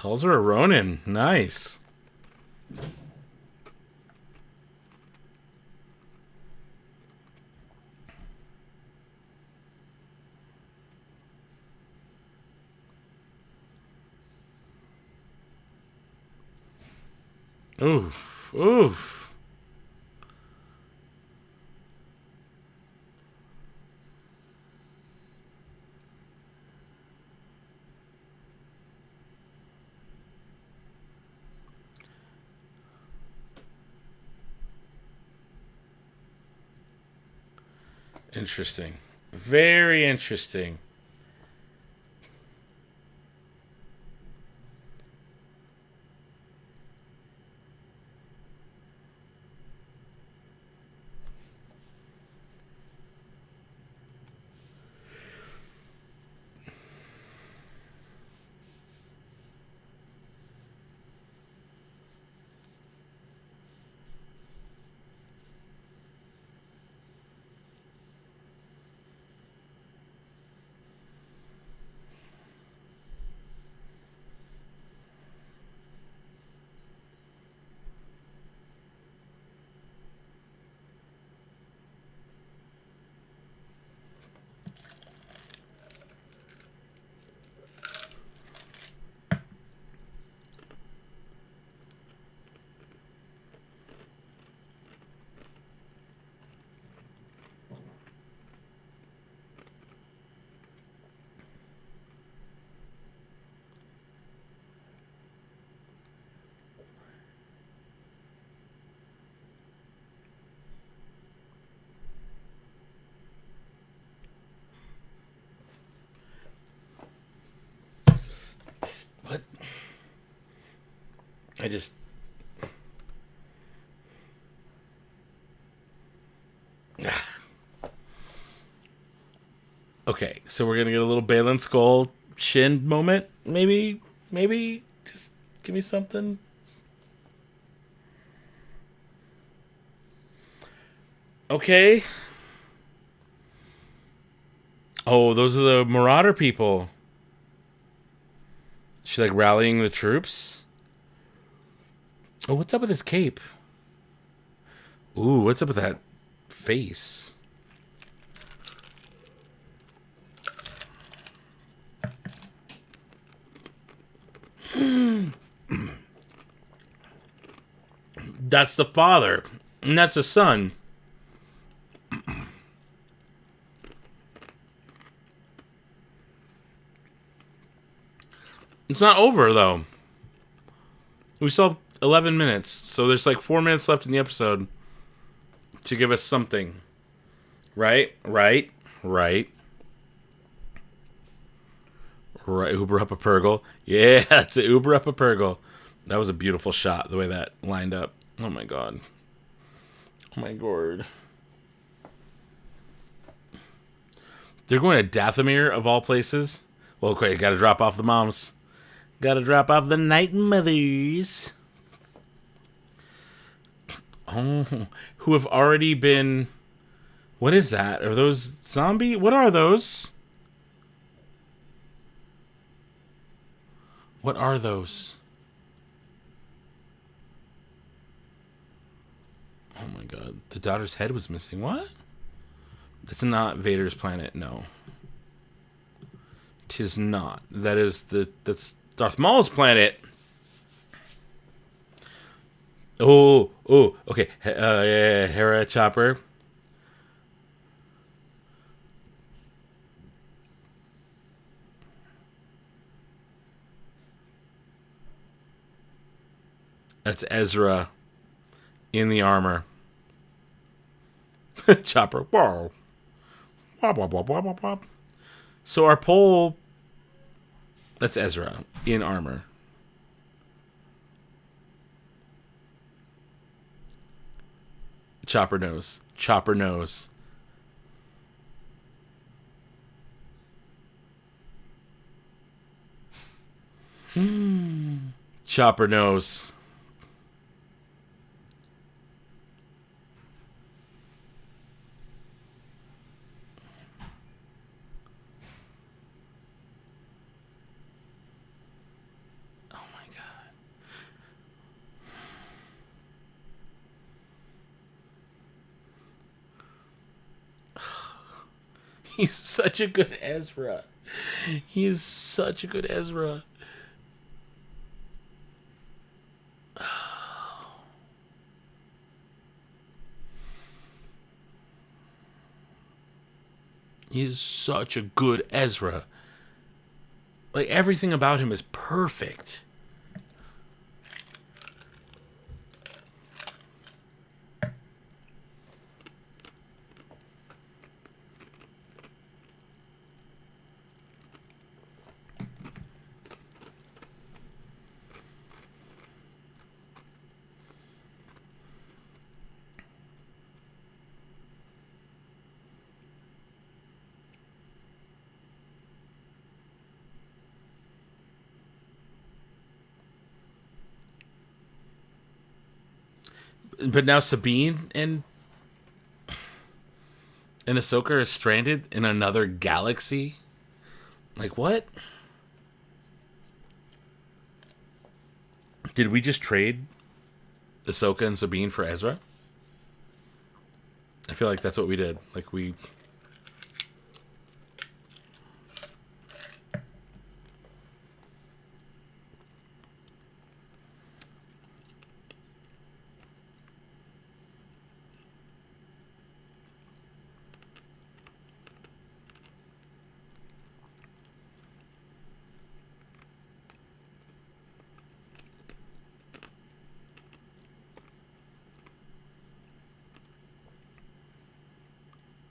Calls her a Ronin. Nice. Oof. Oof. Interesting. Very interesting. What? I just... Okay, so we're gonna get a little Balin Skull Shin moment. Maybe just give me something. Okay. Oh, those are the Marauder people. She like rallying the troops. Oh, what's up with his cape? Ooh, what's up with that face? That's the father, and that's the son. It's not over though. We still have 11 minutes, so there's like 4 minutes left in the episode to give us something. Right. Uber up a Purgle. Yeah, it's an Uber up a Purgle. That was a beautiful shot, the way that lined up. Oh my god. Oh my god. They're going to Dathomir, of all places. Well, okay, gotta drop off the moms. Gotta drop off the night mothers. Oh, who have already been... What is that? Are those zombie? What are those? What are those? Oh my god. The daughter's head was missing. What? That's not Vader's planet. No. Tis not. That's Darth Maul's planet. Oh, okay. Yeah, Hera Chopper. That's Ezra in the armor. Chopper. Wow. So our pole... That's Ezra in armor. Chopper knows. Chopper knows. Chopper knows. Oh my He's such a good Ezra. He is such a good Ezra. He is such a good Ezra. Like, everything about him is perfect. But now Sabine and Ahsoka are stranded in another galaxy? Like, what? Did we just trade Ahsoka and Sabine for Ezra? I feel like that's what we did. Like, we...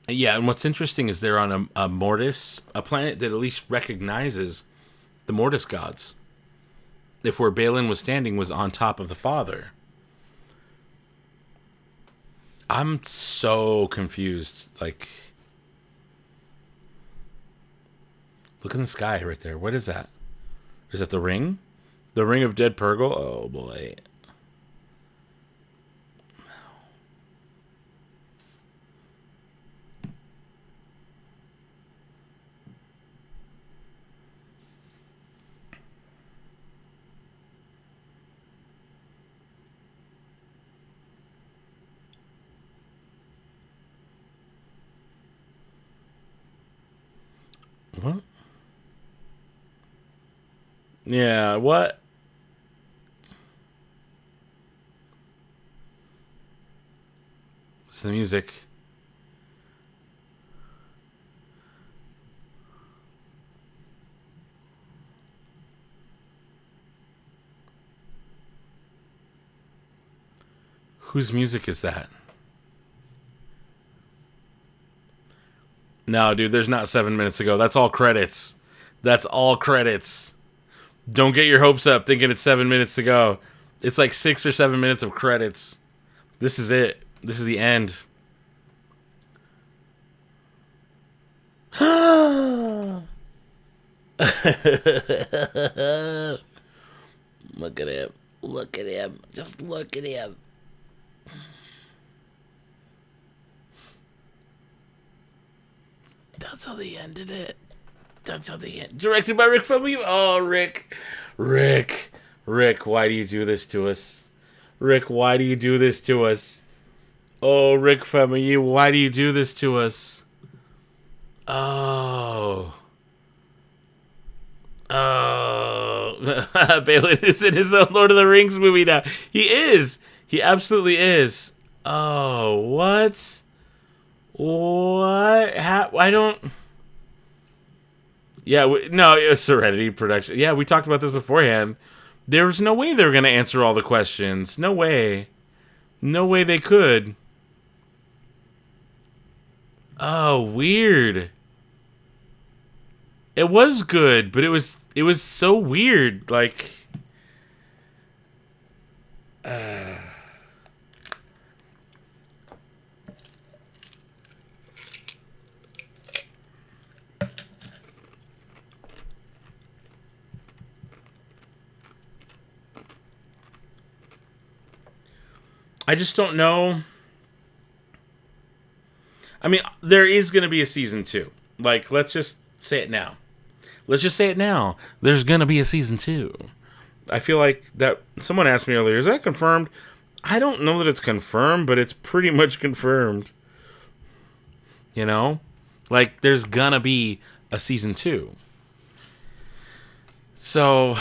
Yeah, and what's interesting is they're on a Mortis, a planet that at least recognizes the Mortis gods. If where Balin was standing was on top of the Father. I'm so confused. Like, look in the sky right there. What is that? Is that the ring? The ring of dead Purgle? Oh, boy. What? Yeah, what? It's the music. Whose music is that? No, dude, there's not 7 minutes to go. That's all credits. That's all credits. Don't get your hopes up thinking it's 7 minutes to go. It's like 6 or 7 minutes of credits. This is it. This is the end. Look at him. Look at him. Just look at him. That's how they ended it. That's how they ended. Directed by Rick from you. Oh, Rick. Rick, why do you do this to us? Rick, why do you do this to us? Oh, Rick from you, why do you do this to us? Oh. Oh. Balin is in his own Lord of the Rings movie now. He is. He absolutely is. Oh, what? What? I don't... Yeah, no, it was Serenity production. Yeah, we talked about this beforehand. There was no way they were going to answer all the questions. No way. No way they could. Oh, weird. It was good, but it was so weird. Like... I just don't know. I mean, there is going to be a season 2. Like, let's just say it now. Let's just say it now. There's going to be a season 2. I feel like that... Someone asked me earlier, is that confirmed? I don't know that it's confirmed, but it's pretty much confirmed. You know? Like, there's gonna be a season 2. So,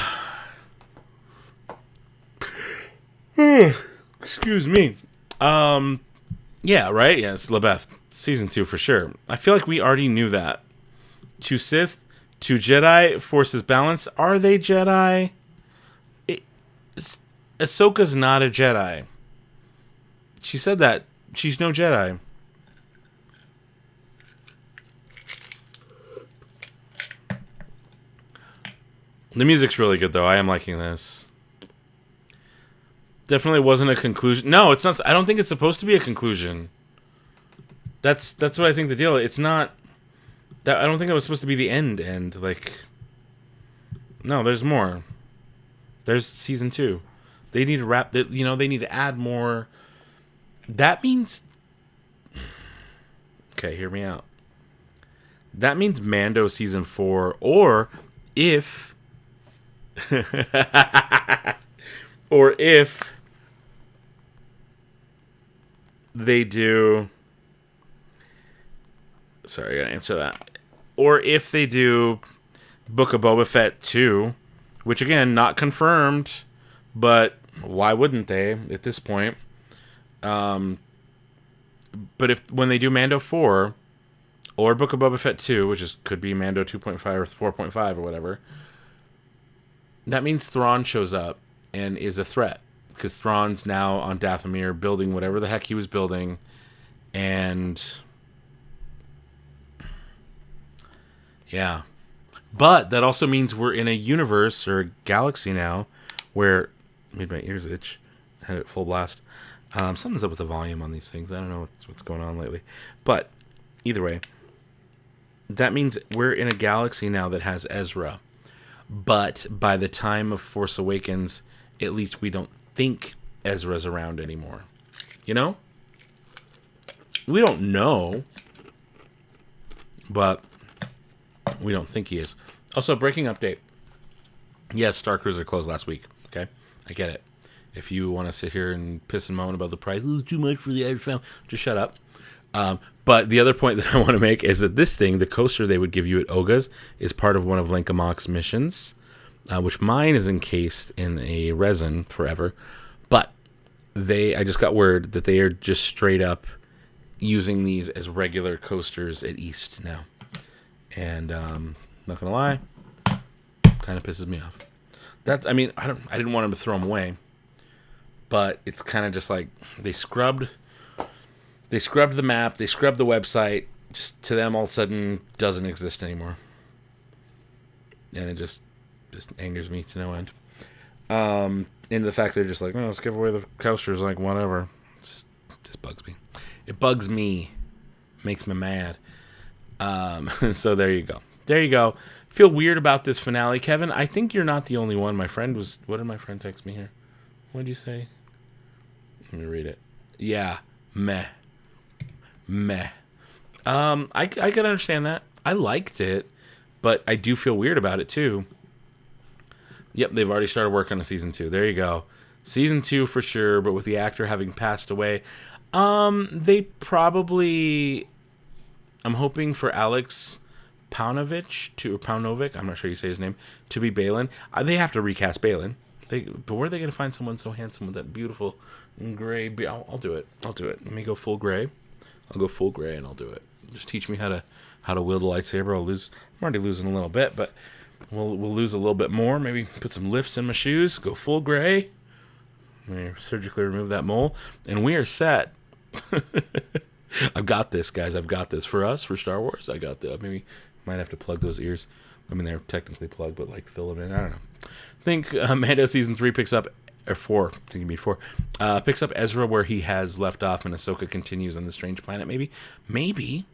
excuse me. Yeah, right? Yes, Lebeth. Season 2 for sure. I feel like we already knew that. 2 Sith, 2 Jedi, Forces balance. Are they Jedi? Ahsoka's not a Jedi. She said that. She's no Jedi. The music's really good, though. I am liking this. Definitely wasn't a conclusion. No, it's not. I don't think it's supposed to be a conclusion. That's what I think the deal. It's not. That I don't think it was supposed to be the end. Like, no, there's more. There's season 2. They need to wrap. They need to add more. That means. Okay, hear me out. That means Mando season 4, or if. Or if they do. Sorry, I gotta answer that. Or if they do Book of Boba Fett 2, which again, not confirmed, but why wouldn't they at this point? But when they do Mando 4 or Book of Boba Fett 2, which could be Mando 2.5 or 4.5 or whatever, that means Thrawn shows up and is a threat, because Thrawn's now on Dathomir building whatever the heck he was building, and yeah. But that also means we're in a universe or a galaxy now where made my ears itch. I had it full blast. Something's up with the volume on these things. I don't know what's going on lately. But either way, that means we're in a galaxy now that has Ezra. But by the time of Force Awakens, at least we don't think Ezra's around anymore. You know? We don't know. But we don't think he is. Also, breaking update. Yes, Star Cruiser closed last week. Okay? I get it. If you want to sit here and piss and moan about the price, it's too much for the average family, just shut up. But the other point that I want to make is that this thing, the coaster they would give you at Oga's, is part of one of LINKSSSS's missions, which mine is encased in a resin forever. But I just got word that they are just straight up using these as regular coasters at East now. And not gonna lie, kind of pisses me off. I didn't want them to throw them away, but it's kind of just like they scrubbed the map, they scrubbed the website. Just to them, all of a sudden, doesn't exist anymore, and it just angers me to no end. And the fact they're just like, no, let's give away the coasters, like whatever. It just bugs me. It bugs me, makes me mad. So there you go. Feel weird about this finale, Kevin. I think you're not the only one. What did my friend text me here? What did you say? Let me read it. Yeah, meh. I can understand that. I liked it, but I do feel weird about it too. Yep, they've already started work on a season 2. There you go. Season 2 for sure, but with the actor having passed away, they probably. I'm hoping for Alex Paunovic, I'm not sure you say his name, to be Balin. They have to recast Balin. But where are they going to find someone so handsome with that beautiful gray? I'll do it. Let me go full gray. I'll go full gray and I'll do it. Just teach me how to wield a lightsaber. I'm already losing a little bit, but we'll lose a little bit more. Maybe put some lifts in my shoes. Go full gray. Surgically remove that mole, and we are set. I've got this, guys. I've got this. For us, for Star Wars, I got this. Maybe might have to plug those ears. I mean, they're technically plugged, but like fill them in. I don't know. I think Mando season 3 picks up, or 4. I think you mean 4. Picks up Ezra where he has left off, and Ahsoka continues on the strange planet. Maybe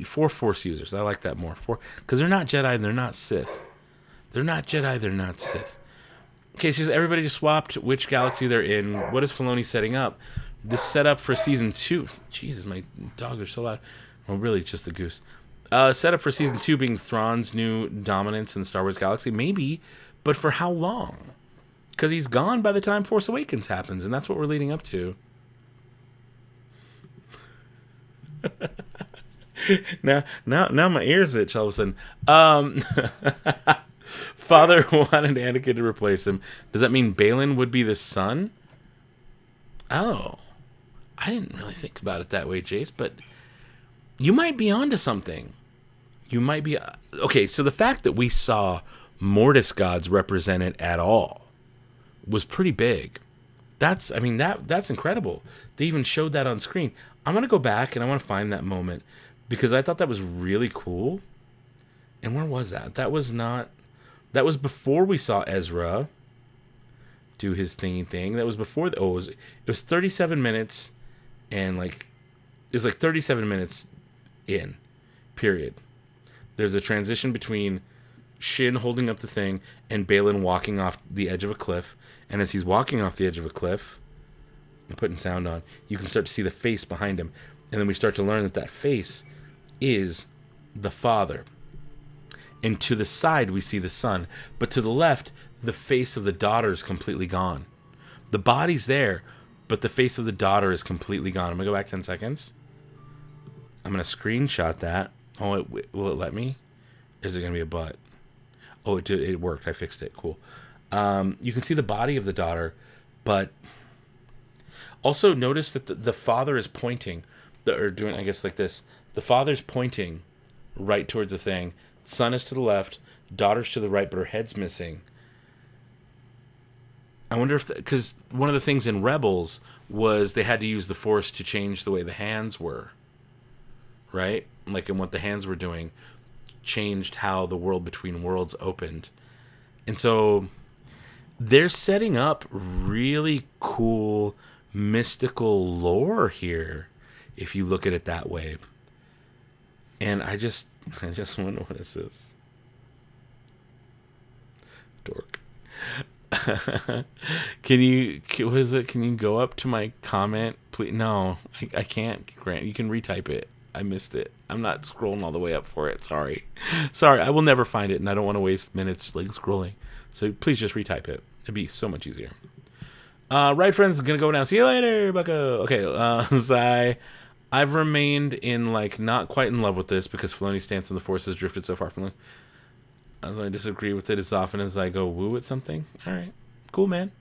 4 Force users. I like that more. 4, because they're not Jedi and they're not Sith. Okay, so everybody just swapped which galaxy they're in. What is Filoni setting up? This setup for season 2. Jesus, my dogs are so loud. Well, really, it's just the goose. Setup for season 2 being Thrawn's new dominance in the Star Wars galaxy. Maybe, but for how long? Because he's gone by the time Force Awakens happens, and that's what we're leading up to. Now my ears itch all of a sudden. Father wanted Anakin to replace him. Does that mean Balin would be the son? Oh, I didn't really think about it that way, Jace, but you might be onto something. You might be... Okay, so the fact that we saw Mortis gods represented at all was pretty big. That's incredible. They even showed that on screen. I'm going to go back and I want to find that moment because I thought that was really cool. And where was that? That was before we saw Ezra do his thingy thing. That was before it was 37 minutes and it was 37 minutes in, period. There's a transition between Shin holding up the thing and Balin walking off the edge of a cliff. And as he's walking off the edge of a cliff, I'm putting sound on, you can start to see the face behind him. And then we start to learn that face is the father. And to the side, we see the son. But to the left, the face of the daughter is completely gone. The body's there, but the face of the daughter is completely gone. I'm going to go back 10 seconds. I'm going to screenshot that. Oh, will it let me? Is it going to be a butt? Oh, it worked. I fixed it. Cool. You can see the body of the daughter, but also notice that the father is pointing, or doing, I guess, like this. The father's pointing right towards the thing. Son is to the left, daughter's to the right, but her head's missing. I wonder if... Because one of the things in Rebels was they had to use the Force to change the way the hands were. Right? And what the hands were doing changed how the world between worlds opened. And so they're setting up really cool mystical lore here, if you look at it that way. And I just wonder what is this. Dork. Can you go up to my comment, please? No, I can't, Grant. You can retype it. I missed it. I'm not scrolling all the way up for it. Sorry. I will never find it, and I don't want to waste minutes scrolling. So please just retype it. It'd be so much easier. Right, friends, gonna go now. See you later, bucko. Okay, I've remained in not quite in love with this because Filoni's stance on the Force has drifted so far from me. As I disagree with it as often as I go woo at something. All right, cool, man.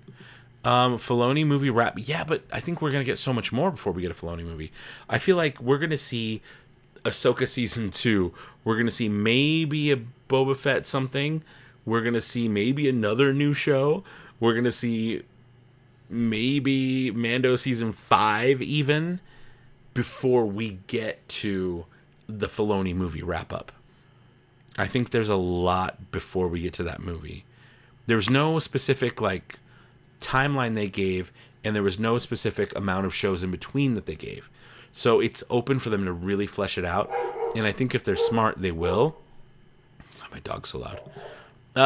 Filoni movie wrap. Yeah, but I think we're gonna get so much more before we get a Filoni movie. I feel like we're gonna see Ahsoka season 2. We're gonna see maybe a Boba Fett something. We're gonna see maybe another new show. We're gonna see maybe Mando season 5 even before we get to the Filoni movie wrap up. I think there's a lot before we get to that movie. There's no specific timeline they gave, and there was no specific amount of shows in between that they gave. So it's open for them to really flesh it out. And I think if they're smart, they will. God, my dog's so loud.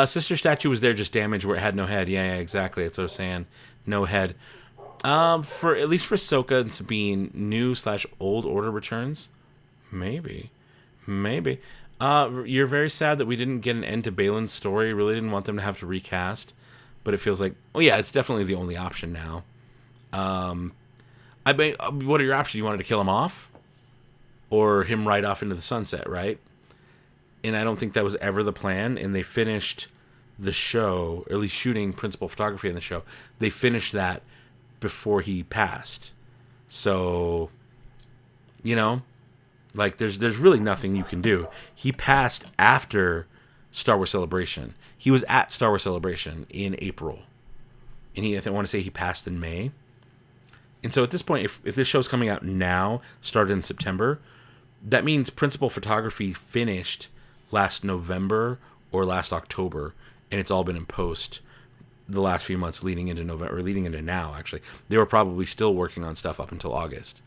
Sister statue was there, just damaged where it had no head. Yeah, exactly. That's what I was saying. No head. For at least for Ahsoka and Sabine, new/old order returns. Maybe. You're very sad that we didn't get an end to Balin's story. Really didn't want them to have to recast, but it feels like, oh yeah, it's definitely the only option now. What are your options? You wanted to kill him off, or him right off into the sunset, right? And I don't think that was ever the plan. And they finished the show, or at least shooting principal photography in the show. They finished that before he passed. So, there's really nothing you can do. He passed after Star Wars Celebration. He was at Star Wars Celebration in April. And I want to say he passed in May. And so at this point, if this show's coming out now, started in September, that means principal photography finished last November or last October, and it's all been in post the last few months leading into November, or leading into now, actually. They were probably still working on stuff up until August.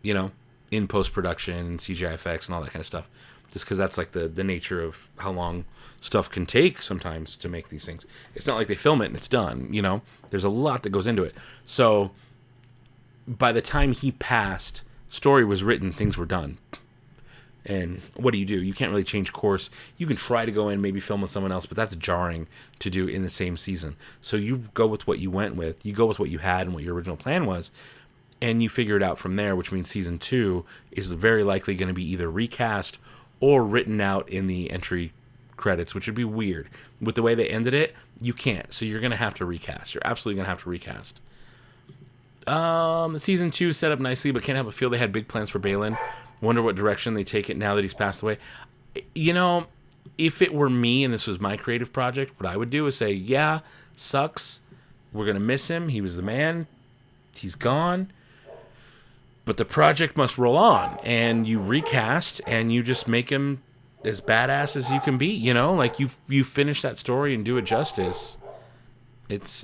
In post-production and CGI effects and all that kind of stuff. Just because that's the nature of how long stuff can take sometimes to make these things. It's not like they film it and it's done, There's a lot that goes into it. So by the time he passed, story was written, things were done. And what do? You can't really change course. You can try to go in, maybe film with someone else, but that's jarring to do in the same season. So you go with what you went with. You go with what you had and what your original plan was. and you figure it out from there, which means season 2 is very likely going to be either recast or written out in the entry credits, which would be weird. With the way they ended it, you can't. So you're going to have to recast. You're absolutely going to have to recast. Season 2 set up nicely, but can't help but feel they had big plans for Balin. Wonder what direction they take it now that he's passed away. You know, if it were me and this was my creative project, what I would do is say, yeah, sucks. We're going to miss him. He was the man. He's gone. But the project must roll on, and you recast, and you just make him as badass as you can be. You know, like you finish that story and do it justice. It's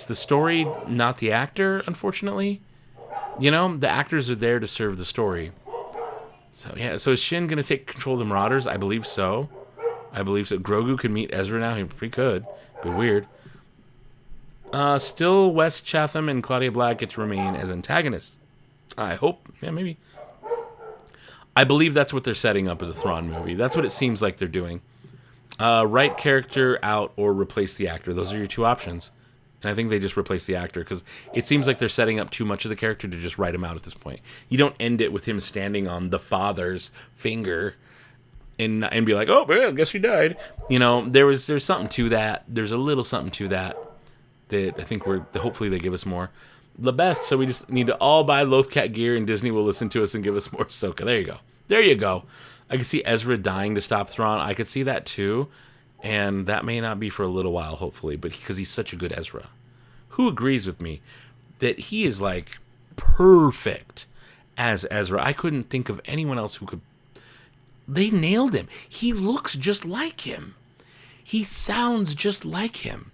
the story, not the actor. Unfortunately, you know, the actors are there to serve the story. So yeah, so is Shin gonna take control of the Marauders? I believe so. Grogu can meet Ezra now. He pretty could. Be weird. Still, Wes Chatham and Claudia Black get to remain as antagonists. I hope. Yeah, maybe. I believe that's what they're setting up as a Thrawn movie. That's what it seems like they're doing. Write character out or replace the actor. Those are your two options. And I think they just replace the actor because it seems like they're setting up too much of the character to just write him out at this point. You don't end it with him standing on the father's finger and be like, oh, well, I guess he died. You know, there's something to that. There's a little something to that I think hopefully they give us more. Lebeth, so we just need to all buy Lothcat gear and Disney will listen to us and give us more Ahsoka. There you go. I can see Ezra dying to stop Thrawn. I could see that too. And that may not be for a little while, hopefully, but because he's such a good Ezra. Who agrees with me that he is like perfect as Ezra? I couldn't think of anyone else who could. They nailed him. He looks just like him. He sounds just like him.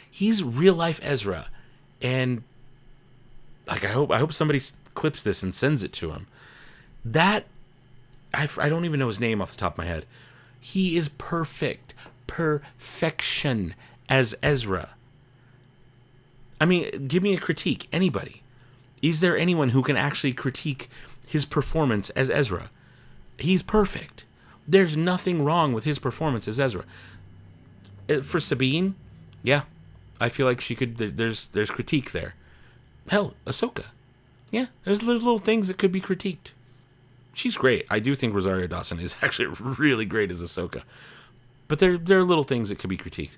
He's real life Ezra. And like I hope somebody clips this and sends it to him. That I don't even know his name off the top of my head. He is perfect. Perfection as Ezra. I mean, give me a critique. Anybody. Is there anyone who can actually critique his performance as Ezra? He's perfect. There's nothing wrong with his performance as Ezra. For Sabine, yeah, I feel like she could. There's critique there. Hell, Ahsoka, yeah, there's little things that could be critiqued. She's great. I do think Rosario Dawson is actually really great as Ahsoka. But there are little things that could be critiqued.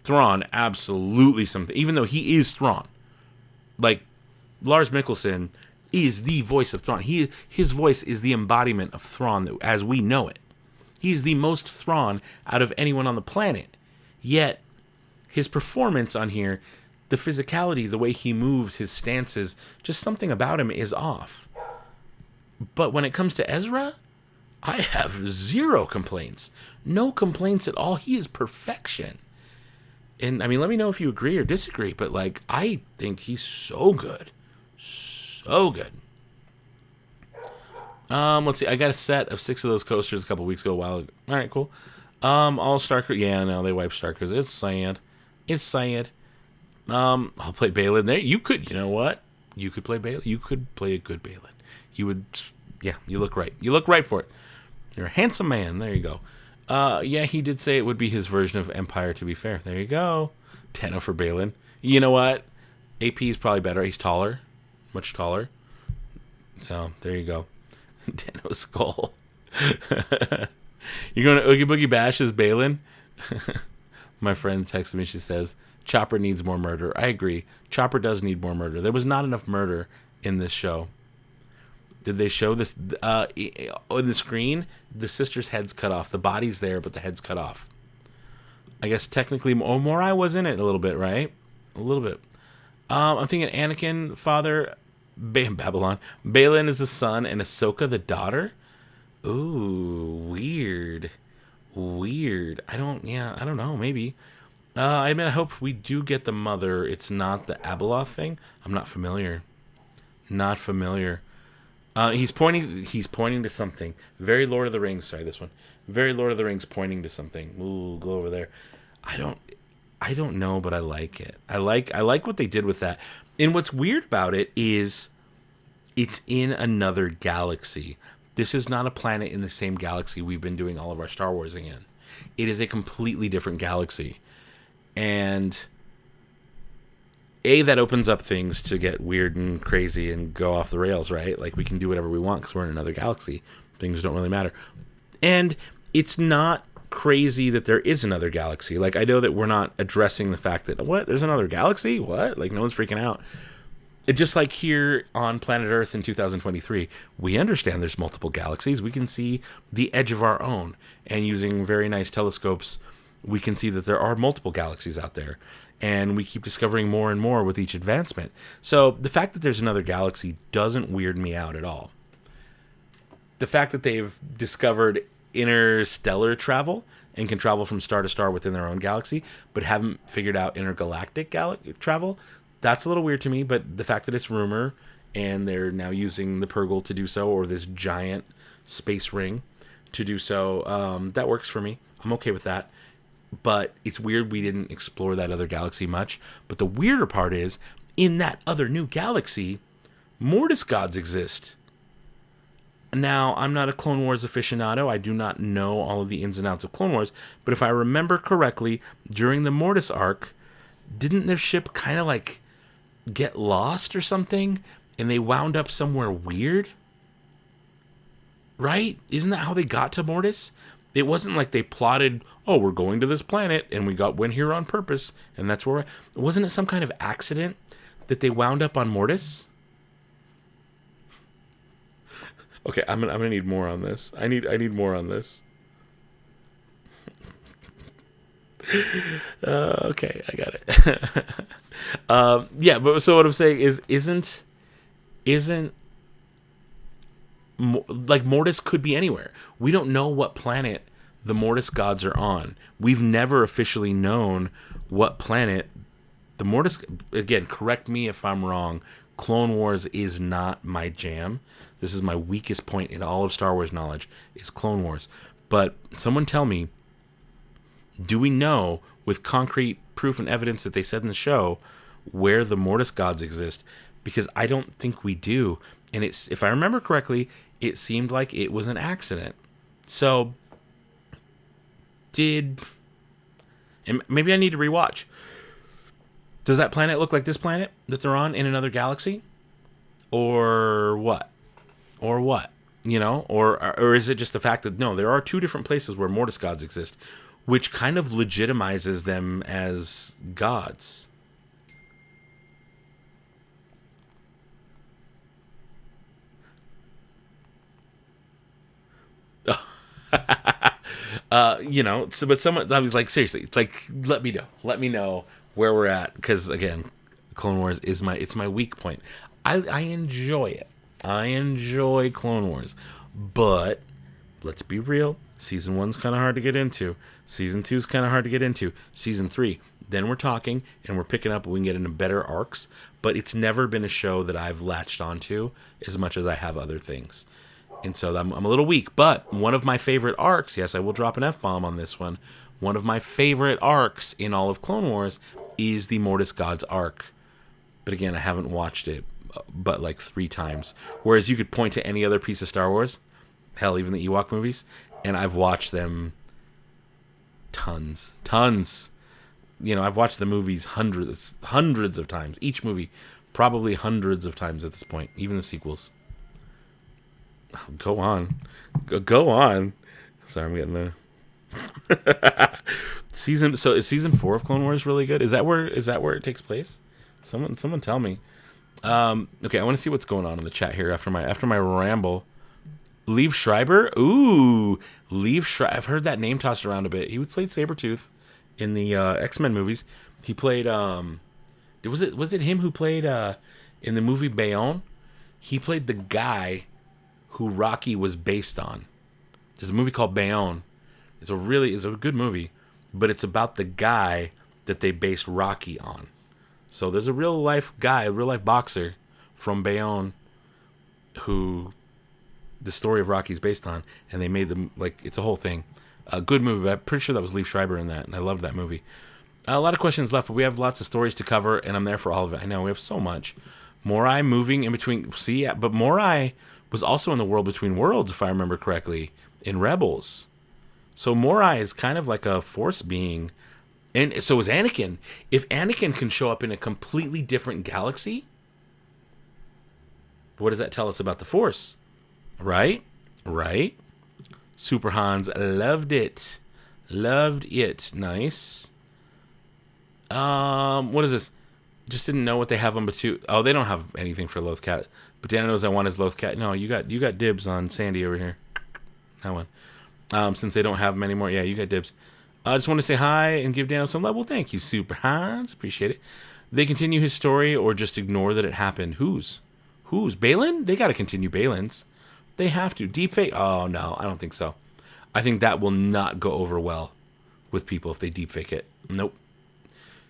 Thrawn, absolutely something. Even though he is Thrawn. Like, Lars Mikkelsen is the voice of Thrawn. His voice is the embodiment of Thrawn as we know it. He is the most Thrawn out of anyone on the planet. Yet, his performance on here, the physicality, the way he moves, his stances, just something about him is off. But when it comes to Ezra, I have zero complaints. No complaints at all. He is perfection. And, I mean, let me know if you agree or disagree, but, like, I think he's so good. So good. Let's see. I got a set of 6 of those coasters a couple weeks ago. All right, cool. All Star Cruise. Yeah, no, they wiped Star Cruise. It's sad. I'll play Balin there. You know what? You could play Balin. You could play a good Balin. You would, yeah, you look right. You look right for it. You're a handsome man. There you go. Yeah, he did say it would be his version of Empire, to be fair. There you go. Tano for Balin. You know what? AP is probably better. He's taller. Much taller. So, there you go. Tano's skull. You're going to Oogie Boogie Bash as Balin? My friend texted me. She says, Chopper needs more murder. I agree. Chopper does need more murder. There was not enough murder in this show. Did they show this on the screen? The sister's head's cut off. The body's there, but the head's cut off. I guess technically, Morai was in it a little bit, right? A little bit. I'm thinking Anakin, father, Babylon. Balin is the son, and Ahsoka the daughter. Ooh, weird. I don't know. Maybe. I mean, I hope we do get the mother. It's not the Abeloth thing. I'm not familiar. He's pointing to something. Very Lord of the Rings. Sorry, this one. Very Lord of the Rings pointing to something. Ooh, go over there. I don't know, but I like it. I like what they did with that. And what's weird about it is it's in another galaxy. This is not a planet in the same galaxy we've been doing all of our Star Warsing in. It is a completely different galaxy. And that opens up things to get weird and crazy and go off the rails, right? Like, we can do whatever we want because we're in another galaxy. Things don't really matter. And it's not crazy that there is another galaxy. Like, I know that we're not addressing the fact that, what? There's another galaxy? What? Like, no one's freaking out. It just like here on planet Earth in 2023, we understand there's multiple galaxies. We can see the edge of our own. And using very nice telescopes, we can see that there are multiple galaxies out there. And we keep discovering more and more with each advancement. So the fact that there's another galaxy doesn't weird me out at all. The fact that they've discovered interstellar travel and can travel from star to star within their own galaxy, but haven't figured out intergalactic travel, that's a little weird to me. But the fact that it's rumor and they're now using the Purgle to do so, or this giant space ring to do so, that works for me. I'm okay with that. But it's weird we didn't explore that other galaxy much. But the weirder part is, in that other new galaxy, Mortis gods exist. Now, I'm not a Clone Wars aficionado. I do not know all of the ins and outs of Clone Wars. But if I remember correctly, during the Mortis arc, didn't their ship kind of like get lost or something? And they wound up somewhere weird? Right? Isn't that how they got to Mortis? It wasn't like they plotted, oh, we're going to this planet and we went here on purpose and that's where wasn't it some kind of accident that they wound up on Mortis? Okay, I'm gonna need more on this. I need more on this. Okay, I got it. Yeah, but so what I'm saying is, isn't like Mortis could be anywhere. We don't know what planet the Mortis gods are on. We've never officially known what planet the Mortis. Again, correct me if I'm wrong. Clone Wars is not my jam. This is my weakest point in all of Star Wars knowledge, is Clone Wars. But someone tell me, do we know with concrete proof and evidence that they said in the show where the Mortis gods exist? Because I don't think we do. And it's, if I remember correctly, it seemed like it was an accident. So, and maybe I need to rewatch. Does that planet look like this planet that they're on in another galaxy? Or what? Or what? You know? Or is it just the fact that, no, there are two different places where Mortis gods exist, which kind of legitimizes them as gods. You know, so, but someone, I was like, seriously, like, let me know where we're at, because again, Clone Wars is my weak point. I enjoy it. I enjoy Clone Wars, but let's be real. Season 1's kind of hard to get into. Season 2's kind of hard to get into. Season 3, then we're talking and we're picking up. We can get into better arcs, but it's never been a show that I've latched onto as much as I have other things. And so I'm a little weak, but one of my favorite arcs, yes, I will drop an F-bomb on this one. One of my favorite arcs in all of Clone Wars is the Mortis Gods arc. But again, I haven't watched it but like 3 times. Whereas you could point to any other piece of Star Wars, hell, even the Ewok movies, and I've watched them tons. You know, I've watched the movies hundreds of times. Each movie, probably hundreds of times at this point, even the sequels. Go on. Sorry, I'm getting a season. So is season 4 of Clone Wars really good? Is that where it takes place? Someone tell me. Okay, I want to see what's going on in the chat here after my ramble. Liev Schreiber? Ooh, Liev Schreiber. I've heard that name tossed around a bit. He played Sabretooth in the X-Men movies. He played was it him who played in the movie Bayonne? He played the guy who Rocky was based on. There's a movie called Bayonne. It's a good movie, but it's about the guy that they based Rocky on. So there's a real life guy, a real life boxer from Bayonne who the story of Rocky is based on, and they made them, like, it's a whole thing. A good movie, but I'm pretty sure that was Liev Schreiber in that, and I loved that movie. A lot of questions left, but we have lots of stories to cover, and I'm there for all of it. I know, we have so much. Morai moving in between, but Morai was also in the World Between Worlds, if I remember correctly, in Rebels. So Morai is kind of like a Force being And so is Anakin. If Anakin can show up in a completely different galaxy, what does that tell us about the Force? Right? Right? Super Hans loved it. Loved it. Nice. What is this? Just didn't know what they have on Batu. Oh, they don't have anything for Lothcat. But Dan knows I want his Lothcat. No, you got dibs on Sandy over here. That one. Since they don't have them anymore. Yeah, you got dibs. I just want to say hi and give Dan some love. Well, thank you, Super Hans. Appreciate it. They continue his story or just ignore that it happened. Whose? Balin? They got to continue Balin's. They have to. Deepfake? Oh, no, I don't think so. I think that will not go over well with people if they deepfake it. Nope.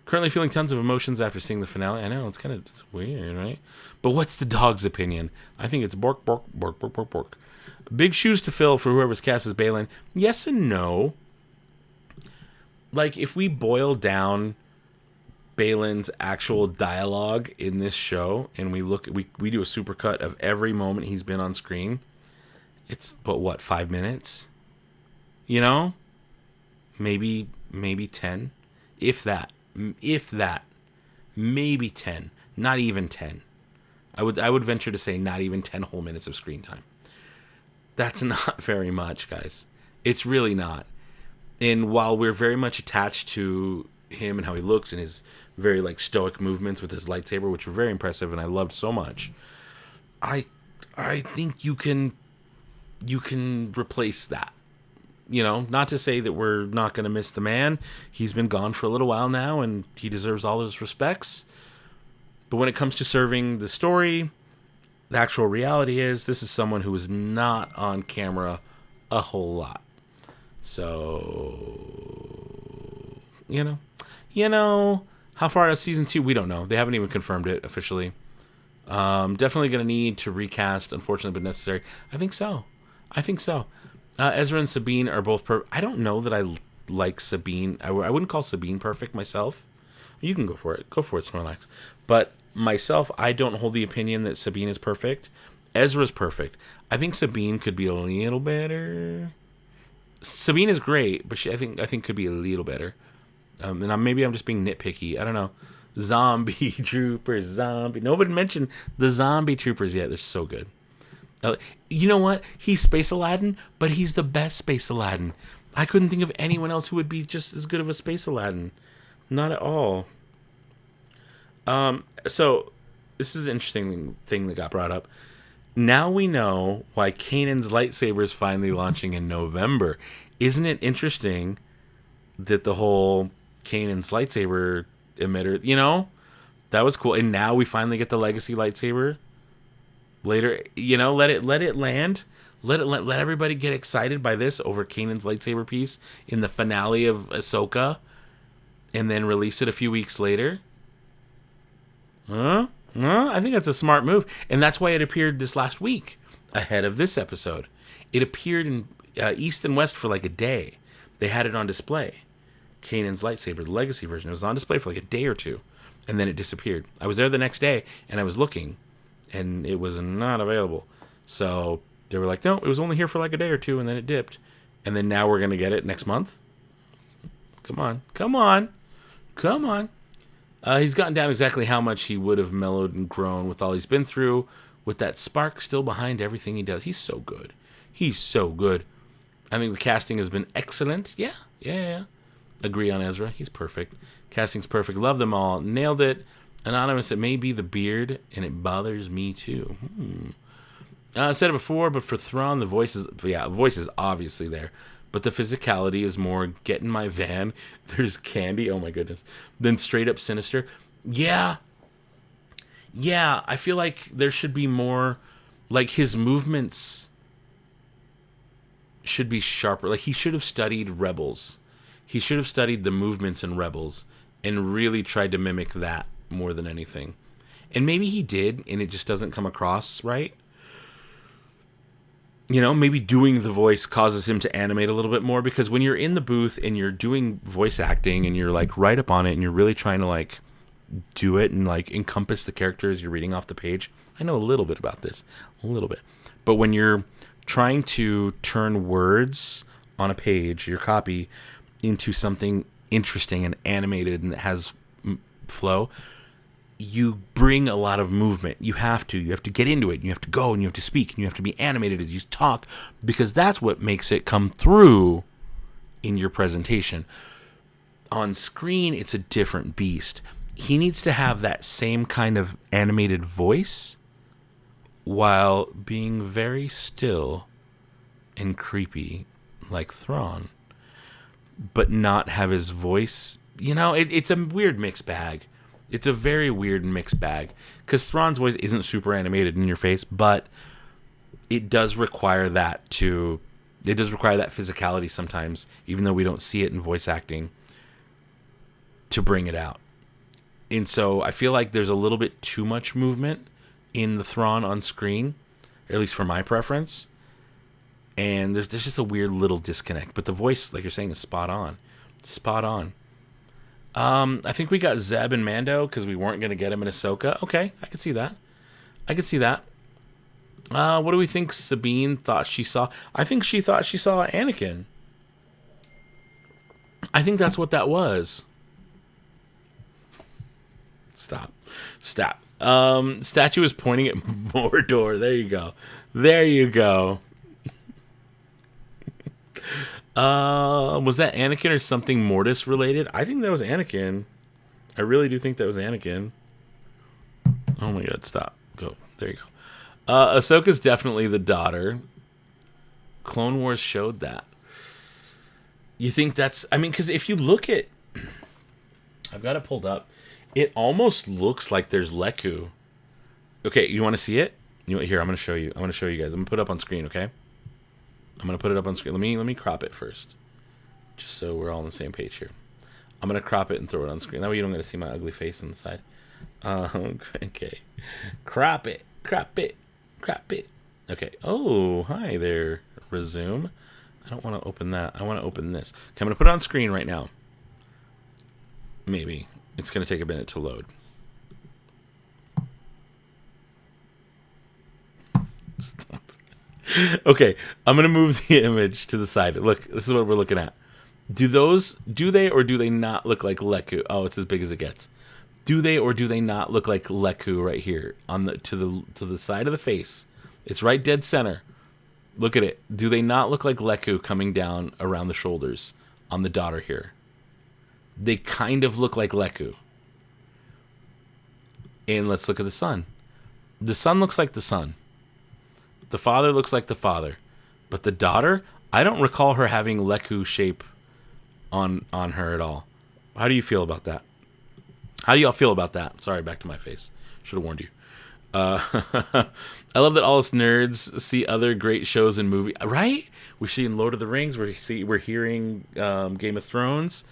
Currently feeling tons of emotions after seeing the finale. I know, it's weird, right? But what's the dog's opinion? I think it's bork, bork, bork, bork, bork, bork. Big shoes to fill for whoever's cast as Balin. Yes and no. Like, if we boil down Balin's actual dialogue in this show and we do a supercut of every moment he's been on screen, it's but what, 5 minutes? You know? Maybe 10. If that. Maybe 10. Not even 10. I would venture to say not even 10 whole minutes of screen time. That's not very much, guys. It's really not. And while we're very much attached to him and how he looks and his very like stoic movements with his lightsaber, which were very impressive and I loved so much, I think you can replace that. You know, not to say that we're not going to miss the man. He's been gone for a little while now and he deserves all his respects. But when it comes to serving the story, the actual reality is this is someone who is not on camera a whole lot. So, you know, how far is season 2? We don't know. They haven't even confirmed it officially. Definitely going to need to recast, unfortunately, but necessary. I think so. Ezra and Sabine are both perfect. I don't know that I like Sabine. I wouldn't call Sabine perfect myself. You can go for it. Go for it, Snorlax. But myself, I don't hold the opinion that Sabine is perfect. Ezra's perfect. I think Sabine could be a little better. Sabine is great, but I think could be a little better. And maybe I'm just being nitpicky. I don't know. Zombie troopers, zombie. Nobody mentioned the zombie troopers yet. They're so good. You know what? He's Space Aladdin, but he's the best Space Aladdin. I couldn't think of anyone else who would be just as good of a Space Aladdin. Not at all. So this is an interesting thing that got brought up. Now we know why Kanan's lightsaber is finally launching in November. Isn't it interesting that the whole Kanan's lightsaber emitter, you know, that was cool. And now we finally get the legacy lightsaber later. You know, let it land. Let everybody get excited by this over Kanan's lightsaber piece in the finale of Ahsoka, and then release it a few weeks later. I think that's a smart move. And that's why it appeared this last week ahead of this episode. It appeared in East and West for like a day. They had it on display. Kanan's lightsaber, the legacy version. It was on display for like a day or two. And then it disappeared. I was there the next day and I was looking and it was not available. So they were like, no, it was only here for like a day or two and then it dipped. And then now we're going to get it next month. Come on. He's gotten down exactly how much he would have mellowed and grown with all he's been through, with that spark still behind everything he does. He's so good. I think the casting has been excellent. Yeah. Agree on Ezra. He's perfect. Casting's perfect. Love them all. Nailed it. Anonymous, it may be the beard, and it bothers me too. I said it before, but for Thrawn, the voice is obviously there. But the physicality is more get in my van, there's candy, oh my goodness, than straight up sinister. Yeah, I feel like there should be more, like his movements should be sharper. Like he should have studied Rebels. He should have studied the movements in Rebels and really tried to mimic that more than anything. And maybe he did, and it just doesn't come across right. You know, maybe doing the voice causes him to animate a little bit more, because when you're in the booth and you're doing voice acting and you're like right up on it and you're really trying to like do it and like encompass the characters you're reading off the page. I know a little bit about this, a little bit. But when you're trying to turn words on a page, your copy, into something interesting and animated and has flow, you bring a lot of movement. You have to get into it. You have to go and you have to speak and you have to be animated as you talk, because that's what makes it come through in your presentation. On screen, it's a different beast. He needs to have that same kind of animated voice while being very still and creepy like Thrawn, but not have his voice, it's a weird mixed bag. It's a very weird mixed bag, because Thrawn's voice isn't super animated in your face, but it does require that physicality sometimes, even though we don't see it in voice acting, to bring it out. And so I feel like there's a little bit too much movement in the Thrawn on screen, at least for my preference. And there's just a weird little disconnect. But the voice, like you're saying, is spot on. Spot on. I think we got Zeb and Mando because we weren't going to get him in Ahsoka. Okay, I could see that. What do we think Sabine thought she saw? I think she thought she saw Anakin. I think that's what that was. Stop. Statue is pointing at Mordor. There you go. Was that Anakin or something Mortis related? I think that was Anakin. I really do think that was Anakin. Oh my god, stop. Go. There you go. Ahsoka's definitely the daughter. Clone Wars showed that. You think that's... because if you look at... I've got it pulled up. It almost looks like there's Leku. Okay, you want to see it? Here, I'm going to show you. I want to show you guys. I'm going to put it up on screen, okay? I'm going to put it up on screen. Let me crop it first, just so we're all on the same page here. I'm going to crop it and throw it on screen. That way you don't get to see my ugly face on the side. Okay. Crop it. Okay. Oh, hi there. Resume. I don't want to open that. I want to open this. Okay, I'm going to put it on screen right now. Maybe. It's going to take a minute to load. Stop. Okay, I'm going to move the image to the side. Look, this is what we're looking at. Do they or do they not look like Leku? Oh, it's as big as it gets. Do they or do they not look like Leku right here on to the side of the face? It's right dead center. Look at it. Do they not look like Leku coming down around the shoulders on the daughter here? They kind of look like Leku. And let's look at the son. The son looks like the son. The father looks like the father. But the daughter, I don't recall her having Leku shape on her at all. How do you feel about that? How do y'all feel about that? Sorry, back to my face. Should have warned you. I love that all us nerds see other great shows and movies. Right? We're seeing Lord of the Rings. We're hearing Game of Thrones.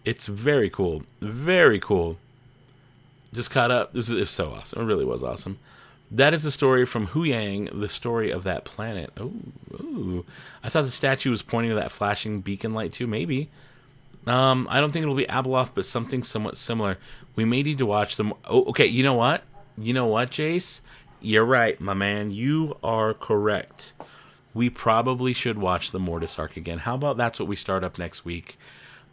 It's very cool. Very cool. Just caught up. It was so awesome. It really was awesome. That is the story from Huyang, the story of that planet. Ooh. I thought the statue was pointing to that flashing beacon light too. Maybe. I don't think it'll be Abeloth, but something somewhat similar. We may need to watch them. Oh, okay. You know what, Jace? You're right, my man. You are correct. We probably should watch the Mortis arc again. How about that's what we start up next week?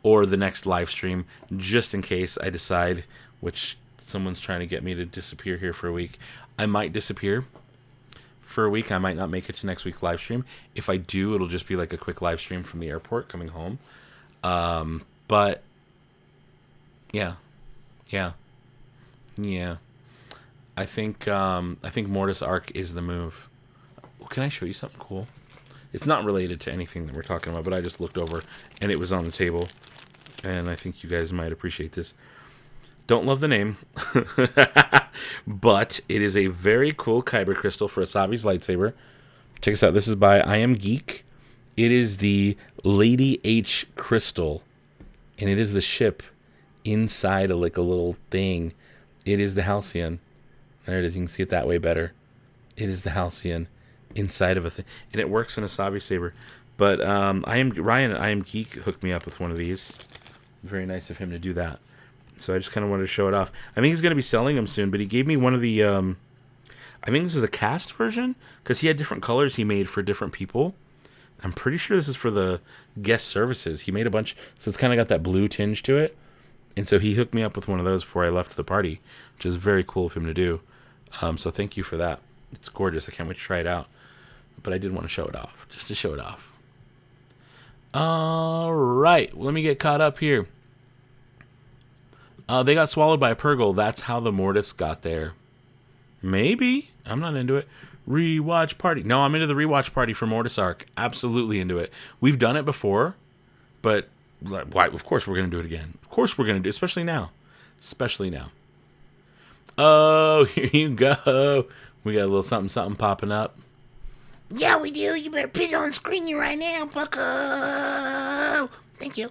Or the next live stream, just in case I decide, which someone's trying to get me to disappear here for a week. I might disappear for a week. I might not make it to next week's live stream. If I do, it'll just be like a quick live stream from the airport coming home. But yeah. I think Mortis arc is the move. Can I show you something cool? It's not related to anything that we're talking about, but I just looked over and it was on the table, and I think you guys might appreciate this. Don't love the name, but it is a very cool kyber crystal for Asavi's lightsaber. Check this out. This is by I Am Geek. It is the Lady H crystal, and it is the ship inside of like a little thing. It is the Halcyon. There it is. You can see it that way better. It is the Halcyon inside of a thing, and it works in a Asavi saber. But Ryan at I Am Geek hooked me up with one of these. Very nice of him to do that. So I just kind of wanted to show it off. I think he's going to be selling them soon, but he gave me one of the, I think this is a cast version, because he had different colors he made for different people. I'm pretty sure this is for the guest services. He made a bunch, so it's kind of got that blue tinge to it. And so he hooked me up with one of those before I left the party, which is very cool of him to do. So thank you for that. It's gorgeous. I can't wait to try it out. But I did want to show it off, just to show it off. All right, let me get caught up here. They got swallowed by a Purgle. That's how the Mortis got there. Maybe. I'm not into it. Rewatch party. No, I'm into the rewatch party for Mortis Arc. Absolutely into it. We've done it before, but why? Of course we're going to do it again. Of course we're going to do it, especially now. Especially now. Oh, here you go. We got a little something popping up. Yeah, we do. You better put it on screen right now, bucko. Thank you.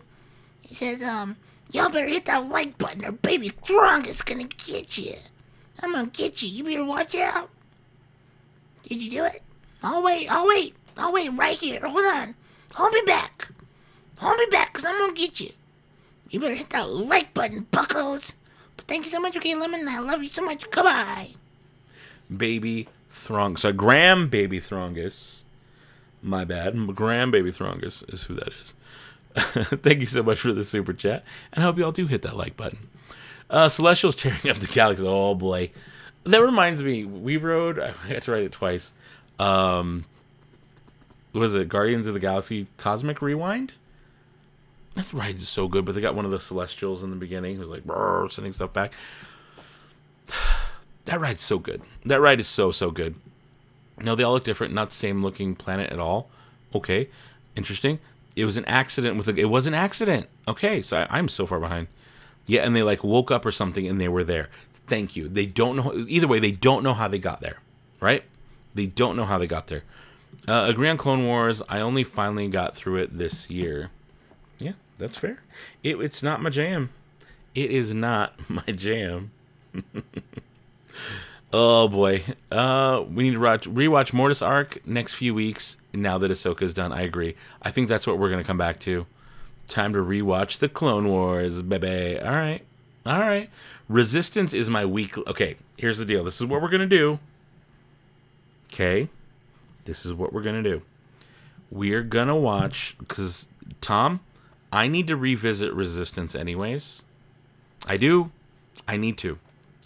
He says, y'all better hit that like button or baby Throng is gonna get you. I'm gonna get you. You better watch out. Did you do it? I'll wait right here. Hold on. Hold me back, because I'm gonna get you. You better hit that like button, buckos. But thank you so much, okay, Lemon. I love you so much. Goodbye. Baby Throng. So Graham Baby Throngus. My bad. Graham Baby Throngus is who that is. Thank you so much for the super chat. And I hope you all do hit that like button. Celestial's tearing up the galaxy. Oh boy. That reminds me, we rode, I had to write it twice. Was it Guardians of the Galaxy Cosmic Rewind? That ride is so good, but they got one of the Celestials in the beginning who was like, sending stuff back. That ride's so good. That ride is so good. No, they all look different. Not the same looking planet at all. Okay, interesting. It was an accident with it was an accident. Okay, so I'm so far behind. Yeah, and they like woke up or something and they were there. Thank you. They don't know. Either way, they don't know how they got there. Right? They don't know how they got there. Agree on Clone Wars. I only finally got through it this year. Yeah, that's fair. It's not my jam. It is not my jam. Oh boy. We need to rewatch Mortis Arc next few weeks now that Ahsoka's done. I agree. I think that's what we're going to come back to. Time to rewatch the Clone Wars, baby. All right. Resistance is my week. Okay, here's the deal. This is what we're going to do. Okay? This is what we're going to do. We're going to watch, because, Tom, I need to revisit Resistance anyways. I do. I need to.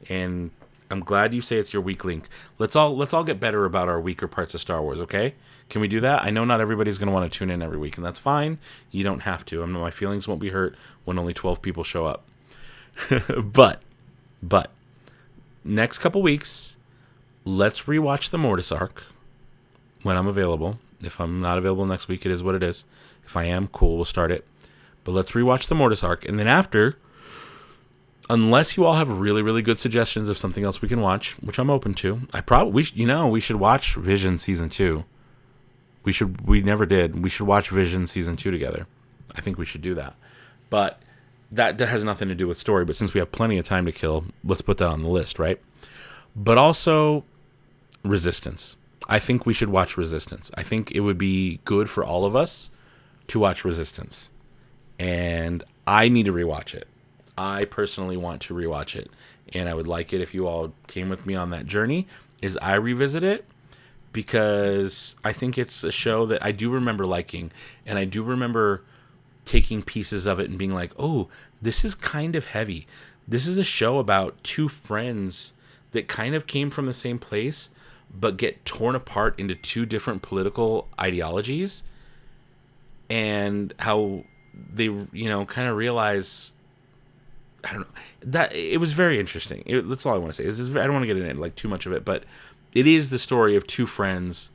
And I'm glad you say it's your weak link. Let's all get better about our weaker parts of Star Wars, okay? Can we do that? I know not everybody's going to want to tune in every week, and that's fine. You don't have to. My feelings won't be hurt when only 12 people show up. But next couple weeks, let's rewatch the Mortis Arc when I'm available. If I'm not available next week, it is what it is. If I am, cool, we'll start it. But let's rewatch the Mortis Arc, and then after, unless you all have really, really good suggestions of something else we can watch, which I'm open to, we should watch Vision Season 2. We never did. We should watch Vision Season 2 together. I think we should do that. But that has nothing to do with story, but since we have plenty of time to kill, let's put that on the list, right? But also, Resistance. I think we should watch Resistance. I think it would be good for all of us to watch Resistance. And I need to rewatch it. I personally want to rewatch it. And I would like it if you all came with me on that journey, is I revisit it. Because I think it's a show that I do remember liking. And I do remember taking pieces of it and being like, oh, this is kind of heavy. This is a show about two friends that kind of came from the same place, but get torn apart into two different political ideologies. And how they, kind of realize, I don't know, that it was very interesting. That's all I want to say. I don't want to get into too much of it, but it is the story of two friends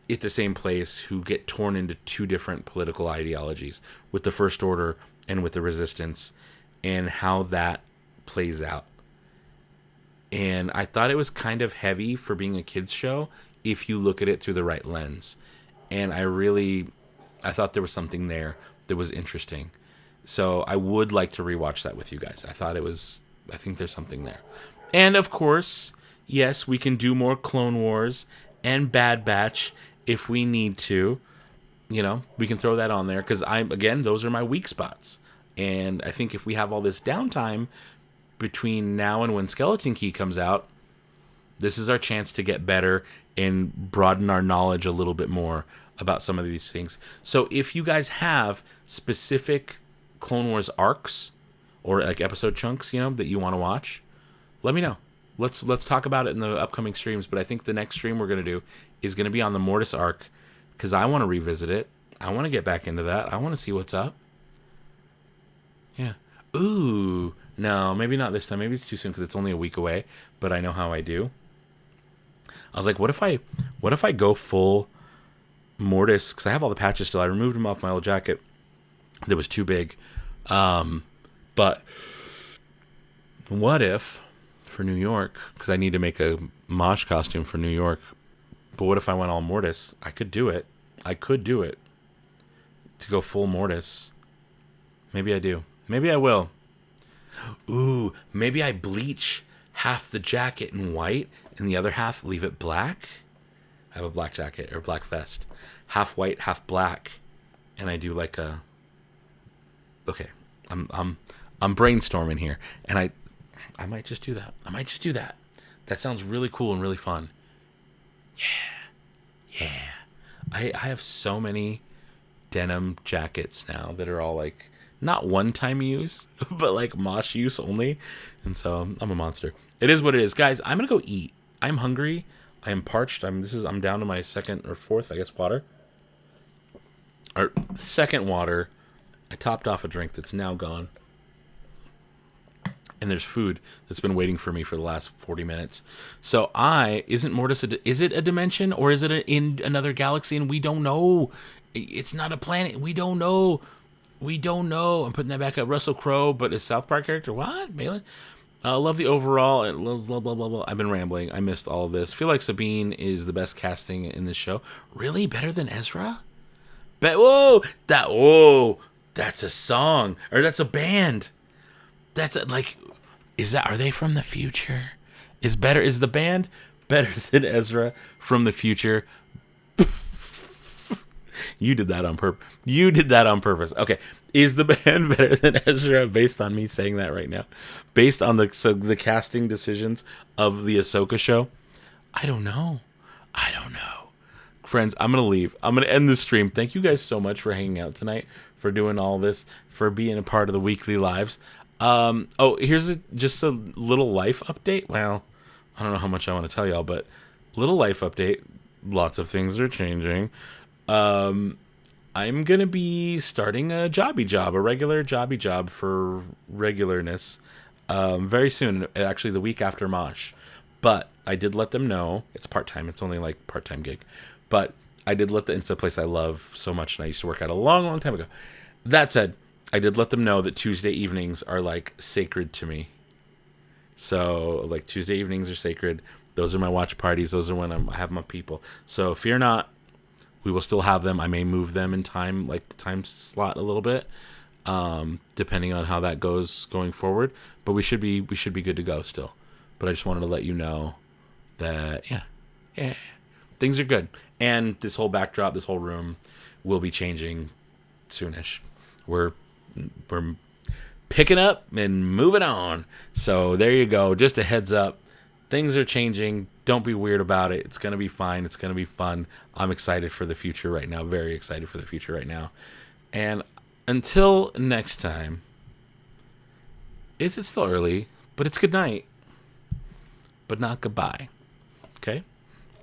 at the same place who get torn into two different political ideologies, with the First Order and with the Resistance, and how that plays out. And I thought it was kind of heavy for being a kids show if you look at it through the right lens. And I thought there was something there that was interesting. So I would like to rewatch that with you guys. I think there's something there. And of course, yes, we can do more Clone Wars and Bad Batch if we need to. We can throw that on there, because those are my weak spots. And I think if we have all this downtime between now and when Skeleton Key comes out, this is our chance to get better and broaden our knowledge a little bit more about some of these things. So if you guys have specific Clone Wars arcs or like episode chunks, you know, that you want to watch, let me know. Let's talk about it in the upcoming streams. But I think the next stream we're going to do is going to be on the Mortis arc, because I want to revisit it. I want to get back into that. I want to see what's up. Yeah. Ooh. No, maybe not this time. Maybe it's too soon because it's only a week away. But I know how I do. I was like, what if I go full Mortis? Because I have all the patches still. I removed them off my old jacket. That was too big. But what if for New York? Because I need to make a Mosh costume for New York. But what if I went all Mortis? I could do it. To go full Mortis. Maybe I do. Maybe I will. Ooh, maybe I bleach half the jacket in white and the other half leave it black. I have a black jacket or black vest. Half white, half black. And I do like a... Okay, I'm brainstorming here. And I might just do that. That sounds really cool and really fun. Yeah. I have so many denim jackets now that are all like not one-time use, but like Mosh use only. And so I'm a monster. It is what it is, guys. I'm gonna go eat. I'm hungry. I am parched. I'm down to my second or fourth, I guess, water. Or second water. I topped off a drink that's now gone. And there's food that's been waiting for me for the last 40 minutes. So isn't Mortis is it a dimension or is it in another galaxy? And we don't know. It's not a planet. We don't know. I'm putting that back up. Russell Crowe, but a South Park character. What? Balin? Love the overall. Blah, blah, blah, blah. I've been rambling. I missed all of this. Feel like Sabine is the best casting in this show. Really? Better than Ezra? Whoa! That's a song. Or that's a band. Are they from the future? Is the band better than Ezra from the future? You did that on purpose. Okay. Is the band better than Ezra based on me saying that right now? Based on the casting decisions of the Ahsoka show? I don't know. Friends, I'm going to leave. I'm going to end the stream. Thank you guys so much for hanging out tonight, for doing all this, for being a part of the weekly lives. Here's just a little life update. Well, I don't know how much I want to tell y'all, but little life update. Lots of things are changing. I'm going to be starting a regular jobby job for regularness, very soon, actually the week after Mosh. But I did let them know, it's part-time, it's only like part-time gig, but I did it's a place I love so much and I used to work at a long, long time ago. That said, I did let them know that Tuesday evenings are like sacred to me. So like Tuesday evenings are sacred. Those are my watch parties. Those are when I have my people. So fear not, we will still have them. I may move them in time slot a little bit, depending on how that goes going forward. But we should be good to go still. But I just wanted to let you know that yeah, things are good. And this whole backdrop, this whole room, will be changing soonish. We're picking up and moving on. So there you go. Just a heads up. Things are changing. Don't be weird about it. It's going to be fine. It's going to be fun. I'm excited for the future right now. Very excited for the future right now. And until next time, it's still early, but it's good night. But not goodbye. Okay?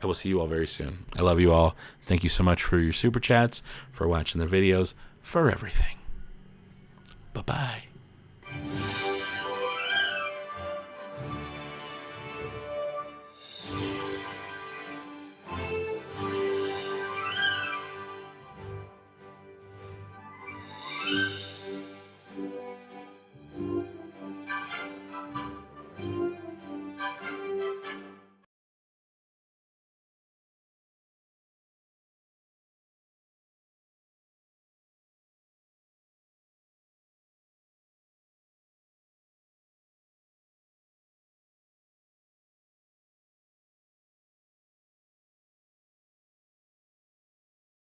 I will see you all very soon. I love you all. Thank you so much for your super chats, for watching the videos, for everything. Bye-bye.